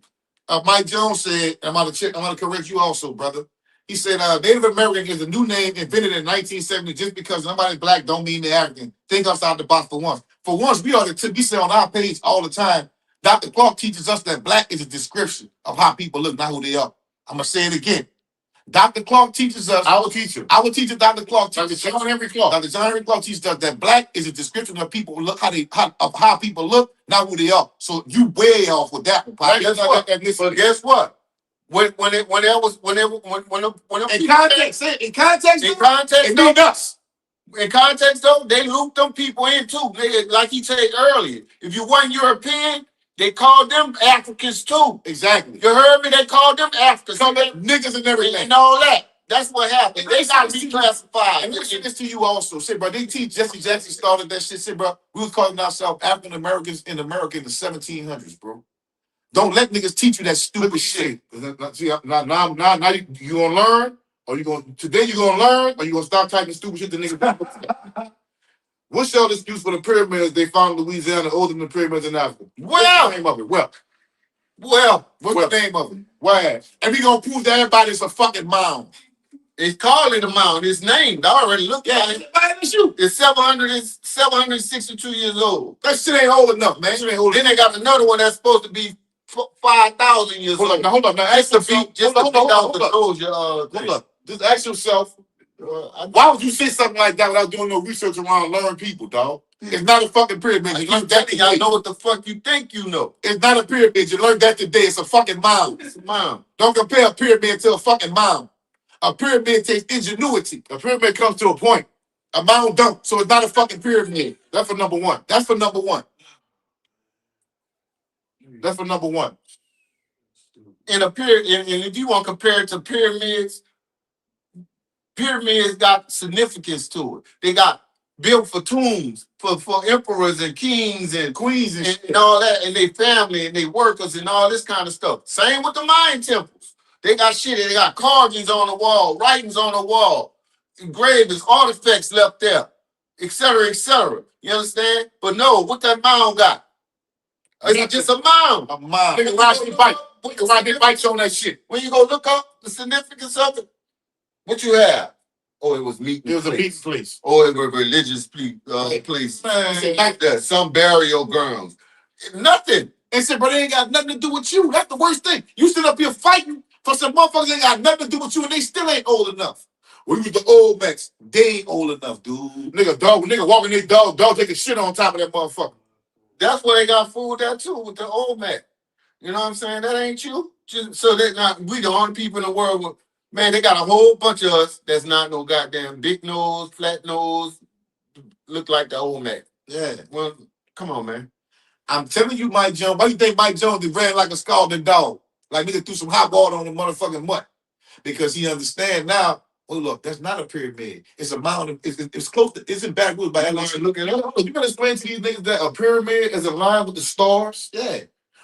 Mike Jones said, I'm gonna correct you also, brother. He said Native American is a new name invented in 1970. Just because somebody's black don't mean they're African. Think outside the box for once. For once, we ought to be saying on our page all the time. Dr. Clark teaches us that black is a description of how people look, not who they are. I'm gonna say it again. Dr. Clark teaches us. Our teacher, Dr. Clark, Dr. John Henry Clark. Dr. John Henry Clark teaches us that black is a description of people who look how people look, not who they are. So you way off with that. Right, but guess what? When in context though, they looped them people in too. Like he said earlier, if you weren't European, they called them Africans too. Exactly. You heard me? They called them Africans. Called them niggas and everything. And all that. That's what happened. They got reclassified. And listen this to you also. Say, bro, they teach Jesse Jackson started that shit. Say, bro, we was calling ourselves African Americans in America in the 1700s, bro. Don't let niggas teach you that stupid shit. See, now you gonna learn, or you gonna learn, or you gonna stop typing stupid shit to niggas. What's y'all excuse for the pyramids they found in Louisiana older than the pyramids in Africa? What's the name of it? What's the name of it? Why? And we gonna prove to everybody it's a fucking mound. It's called it a mound. It's named. I already looked at it. It's 762 years old. That shit ain't old enough, man. Then they got another one that's supposed to be 5,000 years old. Hold up. Now ask yourself. Hold up. Just ask yourself. Why would you say something like that without doing no research around learn people, dog? It's not a fucking pyramid. You learned that today. I know what the fuck you think you know. It's not a pyramid. You learned that today. It's a fucking mound. It's a mound. Don't compare a pyramid to a fucking mound. A pyramid takes ingenuity. A pyramid comes to a point. A mound don't. So it's not a fucking pyramid. That's for number one. In a pyramid, and if you want to compare it to pyramids got significance to it. They got built for tombs for emperors and kings and queens and all that, and their family and their workers and all this kind of stuff. Same with the Mayan temples. They got shit. They got carvings on the wall, writings on the wall, engravings, artifacts left there, etc., etc. You understand? But no, what that mound got? It's just a mound. A mound. Nigga, bikes on that shit. When you go look up the significance of it, what you have? Oh, it was meeting. It was a meeting place. Oh, it was a religious place. Like that. Some burial grounds. Nothing. And said, but it ain't got nothing to do with you. That's the worst thing. You sit up here fighting for some motherfuckers that ain't got nothing to do with you, and they still ain't old enough. We was the old Mex. They ain't old enough, dude. Nigga walking their dog taking shit on top of that motherfucker. That's where they got fooled at too with the old Mex. You know what I'm saying? That ain't you. So that not we the only people in the world with, man, they got a whole bunch of us that's not no goddamn big nose, flat nose, look like the old Mex. Yeah. Well, come on, man. I'm telling you, Mike Jones. Why you think Mike Jones ran like a scalded dog? Like nigga threw some hot water on the motherfucking mutt. Because he understand now, well, look, that's not a pyramid. It's a mountain. It's close to, it's in backwoods by LSU. Look at it. You can explain to these niggas that a pyramid is aligned with the stars? Yeah.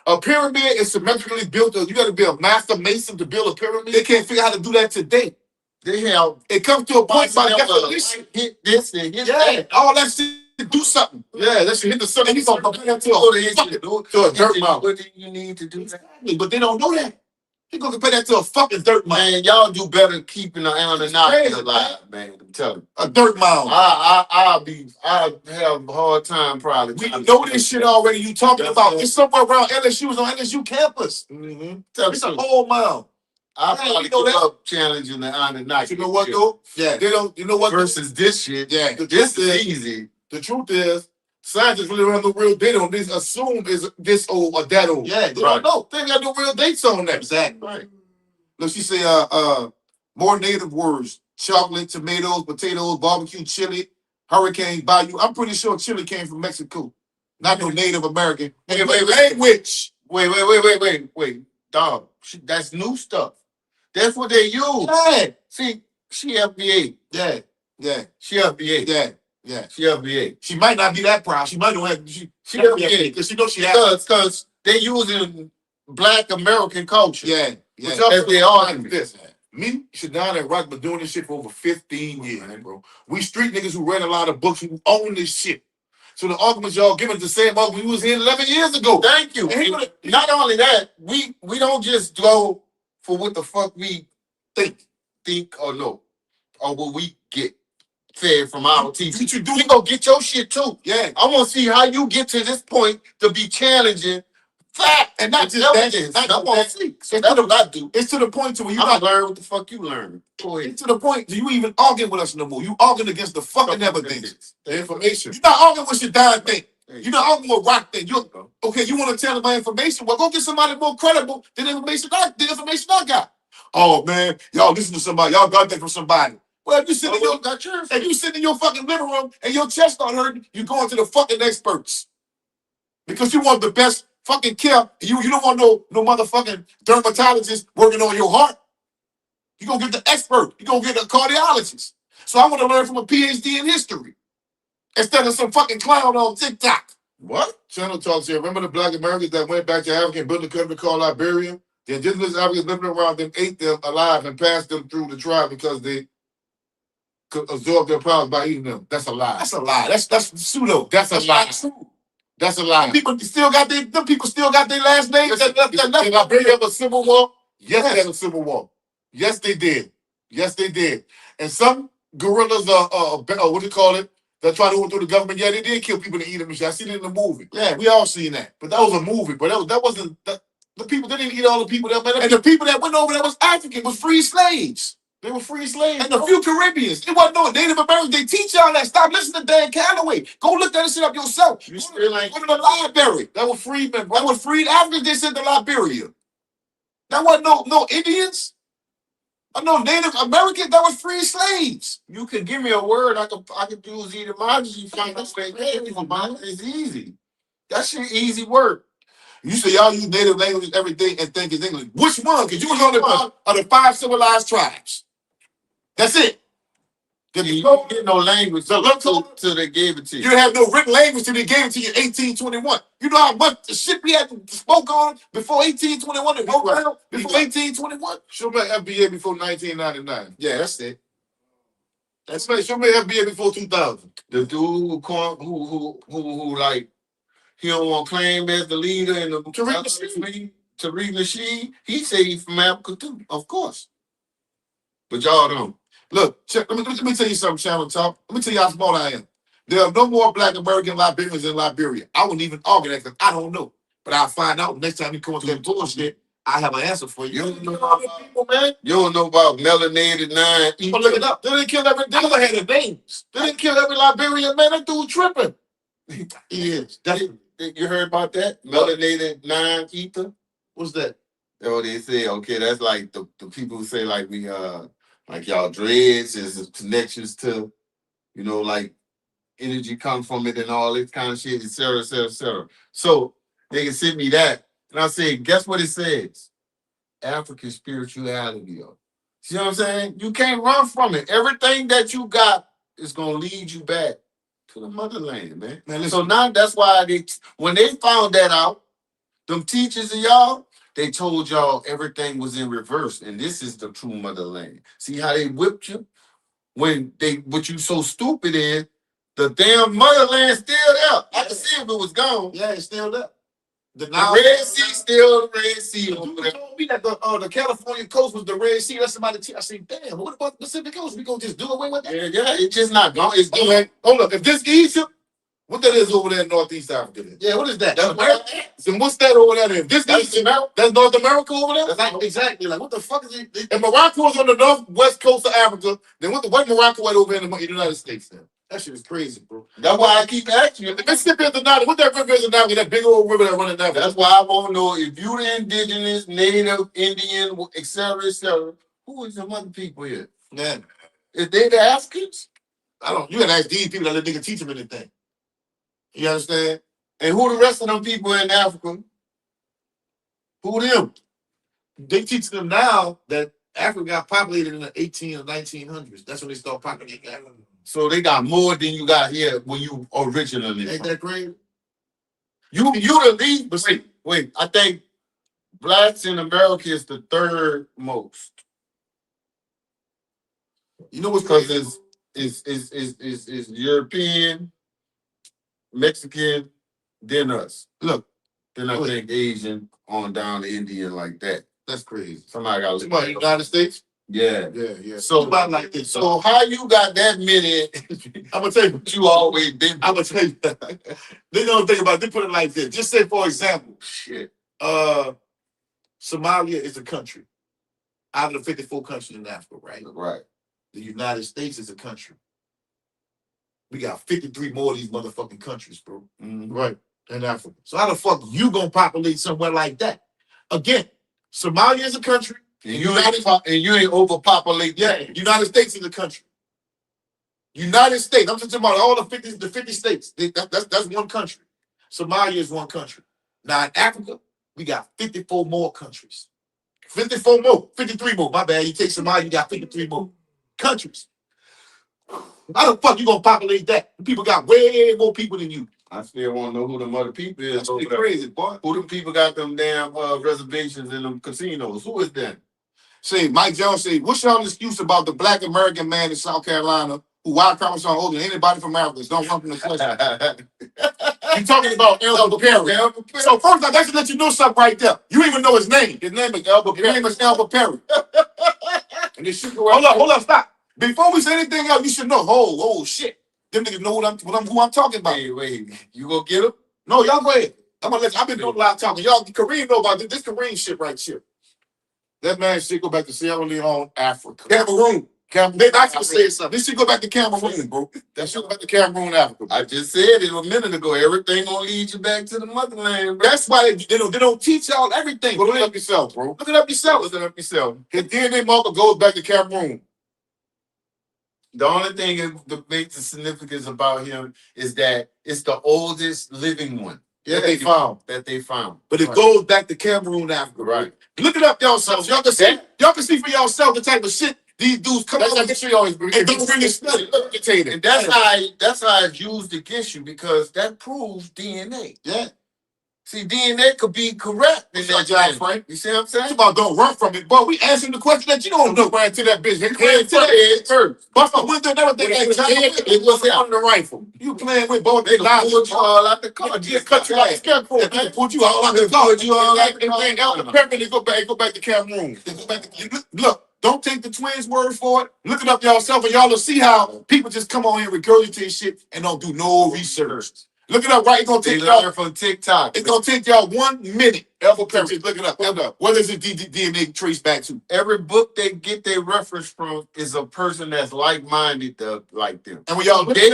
A pyramid is symmetrically built. You got to be a master mason to build a pyramid. They can't figure out how to do that today. They have. It comes to a point by definition. Hit this and hit that. All that shit do something. Yeah, that shit hit the sun and he's gonna compare that to a dirt mountain. What do you need to do? Exactly, but they don't know that. He gonna compare that to a fucking dirt mound. Man, y'all do better keeping the Anunnaki alive, man. I'm telling you. A dirt mound. I'll have a hard time probably. We know this shit already. You talking about it's somewhere around LSU, it's on LSU campus. Mm-hmm. It's an old mound. I probably give up challenging the Anunnaki. You know what though? Yeah, they don't. You know what? Versus this shit. Yeah, This is easy. The truth is, scientists really don't have no real data on this. Assume is this old or that old. Yeah, they don't know. They ain't got no real dates on that. Exactly. Right. Look, she say, more native words: chocolate, tomatoes, potatoes, barbecue, chili, hurricane, bayou. I'm pretty sure chili came from Mexico, not no Native American. Hey, wait, language. Wait, dog. That's new stuff. That's what they use. Yeah. See, she FBA. Yeah. She FBA. Yeah. She FBA. She might not be that proud. She might not have. She FBA because she knows she has. Because they using Black American culture. Yeah. As they are like this. Me, Shadana, and Rock been doing this shit for over 15 years, bro. We street niggas who read a lot of books who own this shit. So the arguments y'all giving the same argument we was here 11 years ago. Thank you. Not only that, we don't just go for what the fuck we think or know, or what we get fed from our teachers. You gonna get your shit too. Yeah. I want to see how you get to this point to be challenging fact and not just evidence. I want to see. So that's what I do. It's to the point to where you not learn what the fuck you learn. Go ahead. It's to the point that you even arguing with us no more. You arguing against the fucking evidence, the information. You're not arguing with your dying thing. You're not arguing with Rock thing. Okay, you want to tell them my information? Well, go get somebody more credible than the information I got. Oh man, y'all listen to somebody. Y'all got that from somebody. Well, if you sit in your fucking living room and your chest start hurting, you going to the fucking experts because you want the best fucking care. You don't want no motherfucking dermatologist working on your heart. You gonna get the expert. You gonna get a cardiologist. So I want to learn from a PhD in history instead of some fucking clown on TikTok. What? Channel talks here. Remember the Black Americans that went back to Africa and built a country called Liberia? The indigenous Africans living around them ate them alive and passed them through the tribe because they could absorb their problems by eating them. That's a lie. That's a lie. That's pseudo. That's a lie. That's a lie. People still got their last names. Did Liberia have a civil war? Yes, they had a civil war. Yes, they did. And some guerrillas, what do you call it? That try to overthrow the government. Yeah, they did kill people to eat them and shit. I seen it in the movie. Yeah, we all seen that. But that was a movie. But that wasn't the people. They didn't eat all the people that met. And the people that went over there was African, was free slaves. They were free slaves. And a few Caribbeans. It wasn't no Native Americans. They teach y'all that. Stop listening to Dan Calloway. Go look that shit up yourself. You still ain't go to the library. That was freedmen, bro. That was freed Africans. They sent to Liberia. That wasn't no Indians. I know Native Americans. That was free slaves. You can give me a word. I could use etymology. Find out where it came from. It's easy. That shit easy work. You say y'all use native languages, everything, and think it's English. Which one? Because you was on the 5 civilized tribes. That's it. You don't get no language till they gave it to you. You have no written language till they gave it to you in 1821. You know how much shit we had spoke on before 1821 and wrote down before 1821? Show me FBA before 1999. Yeah, that's it. That's right. Show me FBA before 2000. The dude who like he don't want to claim as the leader in the Tariq Nasheed, he say he's from Africa too, of course. But y'all don't. Look, let me tell you something, Channel Talk. Let me tell you how small I am. There are no more Black American Liberians in Liberia. I wouldn't even argue that because I don't know. But I'll find out next time you come with that bullshit. I have an answer for you. You don't know about people, man. You don't know about melanated 9. But look it up. They didn't kill every. They never had their names. They didn't kill every Liberian man. That dude tripping. He is. You heard about that? Melanated 9 ether. What's that? Oh, they say okay. That's like the people who say like we like y'all dreads is connections to, like energy comes from it and all this kind of shit, et cetera, et cetera, et cetera. So they can send me that. And I say, guess what it says? African spirituality. See what I'm saying? You can't run from it. Everything that you got is going to lead you back to the motherland, man. So now that's why when they found that out, them teachers of y'all, they told y'all everything was in reverse, and this is the true motherland. See how they whipped you? What you so stupid is, the damn motherland's still there. I can see if it was gone. Yeah, it's still there. The Red Sea still the Red Sea over You there. told me that the California coast was the Red Sea. That's somebody. I said, damn. What about the Pacific Coast? We gonna just do away with that? Yeah, it's just not gone. It's Okay, hold up. If this Egypt, what that is over there in Northeast Africa? Then? yeah. What is that? That's America. Then what's that over there? Then? If this That's Egypt, America. that's North America over there. That's like exactly like what the fuck is it? If Morocco is on the northwest coast of Africa, then what Morocco at over in the United States then? That shit is crazy, bro. That's why I keep asking you. The Mississippi is the Nile. What that river is now? That big old river that running down. That's why I want to know if you the indigenous, native, Indian, etc., who is the other people here? Yeah. Is they the Africans? I don't. You gotta ask these people that let nigga teach them anything. You understand? And who the rest of them people in Africa? Who them? They teach them now that Africa got populated in the 18 or 1900s. That's when they start populating Africa. So they got more than you got here when you originally. Ain't that crazy? You the lead, but wait. I think blacks in America is the third most. You know what's Because crazy? it's European, Mexican, then us. Look, Then I think Asian on down to Indian like that. that's crazy. Somebody got Somebody in the United States? Yeah. Yeah. So somebody like this. So how you got that many? I'm gonna tell you. You always been. I'm gonna tell you. They don't think about it. They put it like this. Just say, for example, Shit. Somalia is a country out of the 54 countries in Africa, right? Right. The United States is a country. We got 53 more of these motherfucking countries, bro. Right. In Africa. So how the fuck you gonna populate somewhere like that? Again, Somalia is a country. And you ain't overpopulate. Yeah, United States is a country. United States. I'm talking about all the 50 states. That's one country. Somalia is one country. Now in Africa, we got 54 more countries. 54 more. 53 more. My bad. You take Somalia, you got 53 more countries. How the fuck you gonna populate that? People got way more people than you. I still want to know who them other people is. That's crazy, boy. Who them people got them damn reservations in them casinos? Who is that? Say, Mike Jones say, what's y'all excuse about the black American man in South Carolina who wild chromosome older than anybody from Africa? Don't run from the question. You talking about Elba Perry. So first I got to let you know something right there. You even know his name. His name is Elba Perry. His name is Elba Perry. And this shit go hold up, stop. Before we say anything else, you should know. Oh shit. Them niggas know who I'm talking about. Wait. You gonna get him? No, y'all go ahead. I've been doing a lot of talking. Y'all, Kareem know about this Kareem shit right here. That man shit go back to Sierra Leone, Africa. Cameroon. They actually said something. This shit go back to Cameroon, bro. That shit go back to Cameroon, Africa. I just said it a minute ago. Everything gonna lead you back to the motherland, bro. That's why they don't teach y'all everything. Look it up yourself, bro. Look it up yourself. His DNA marker goes back to Cameroon. The only thing that makes the significance about him is that it's the oldest living one. Yeah, they found. But it goes back to Cameroon, Africa. Right. Look it up yourselves. Y'all can see for yourself the type of shit these dudes come up with. And don't really study. And that's how it's used against you because that proves DNA. Yeah. See, DNA could be correct in that job, Frank. You see what I'm saying? It's about don't run from it, boy. We answering the question that you don't know. Right to that bitch. Head to that first. Bust the window and everything. It was on the rifle. You playing with both. They pulled you all out the car. Just cut you like a scarecrow. They pulled you all out the car. And Elder Pepper, they go back to Cameroon. They go back to, look. Don't take the twins' word for it. Look it up yourself, and y'all will see how people just come on here and regurgitate shit and don't do no research. Look it up, right? It's gonna take y'all from TikTok. It's gonna take y'all 1 minute. Elbow Perry, look it up. Where does the DNA trace back to? Every book they get their reference from is a person that's like-minded like them. And when y'all gave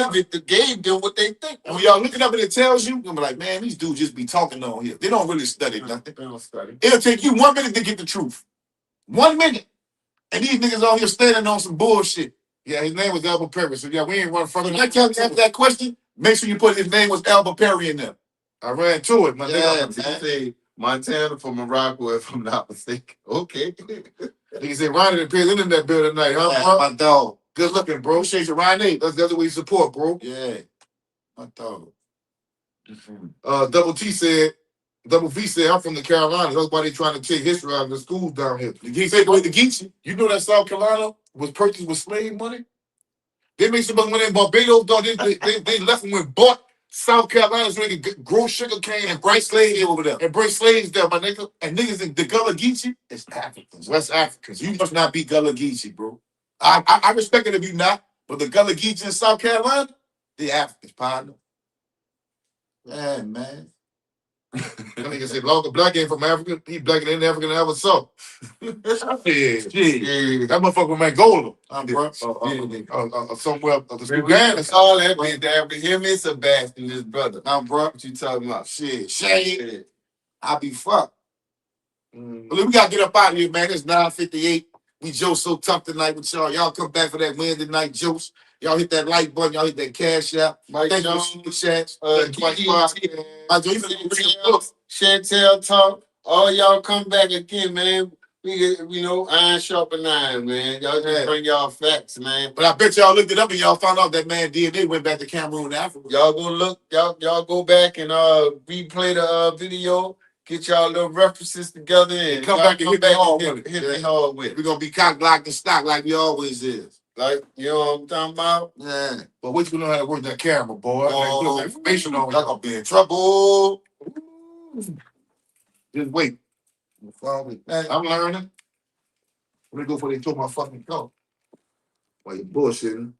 them what they think. And when y'all look it up and it tells you, you'll be like, man, these dudes just be talking on here. They don't really study nothing. They don't study. It'll take you 1 minute to get the truth. 1 minute. And these niggas on here standing on some bullshit. Yeah, his name was Elba Perry. So yeah, we ain't running from it. Next time you answer that question, make sure you put his name was Elba Perry in there. I ran to it, my nigga. Say Montana from Morocco, if I'm not mistaken. Okay. Nigga said Ronnie and Perry in that building tonight, huh? My dog. Good looking, bro. Shades of Ronnie. That's the other way you support, bro. Yeah. My dog. Double V said, I'm from the Carolinas. That's why they trying to take history out of the schools down here. The take away the Geechee. You know that South Carolina was purchased with slave money? They made some money in Barbados, dog. They left and went bought South Carolina's nigga grow sugar cane and break slaves over there. And break slaves there, my nigga. And niggas in the Gullah Geechee, it's Africans, West Africans. You must not be Gullah Geechee, bro. I respect it if you not, but the Gullah Geechee in South Carolina, the Africans, partner. Yeah, man. That nigga said, longer black ain't from Africa. He blacker than African I ever saw. Yeah. That motherfucker from Angola. Somewhere. That's all that be there. Him and Sebastian, his brother. Bro, what you talking about? Shit. I be fucked. But we gotta get up out of here, man. It's 9:58. We Joe so tough tonight with y'all. Y'all come back for that Wednesday night Joes. Y'all hit that like button. Y'all hit that cash out. Mike Thank Jones, you for the chats. Chantel talk. All y'all come back again, man. We iron sharpen iron, man. Y'all just bring y'all facts, man. But I bet y'all looked it up and y'all found out that man DNA went back to Cameroon and Africa. Y'all go look. Y'all go back and replay the video. Get y'all little references together and come back and hit me hard with it. We're gonna be cock blocked and stock like we always is. Like, you know what I'm talking about? Yeah. But what you know how to work that camera, boy? Oh, Information on y'all gonna be in trouble. Just wait. I'm learning. Let me go before they took my fucking coat. While you bullshitting.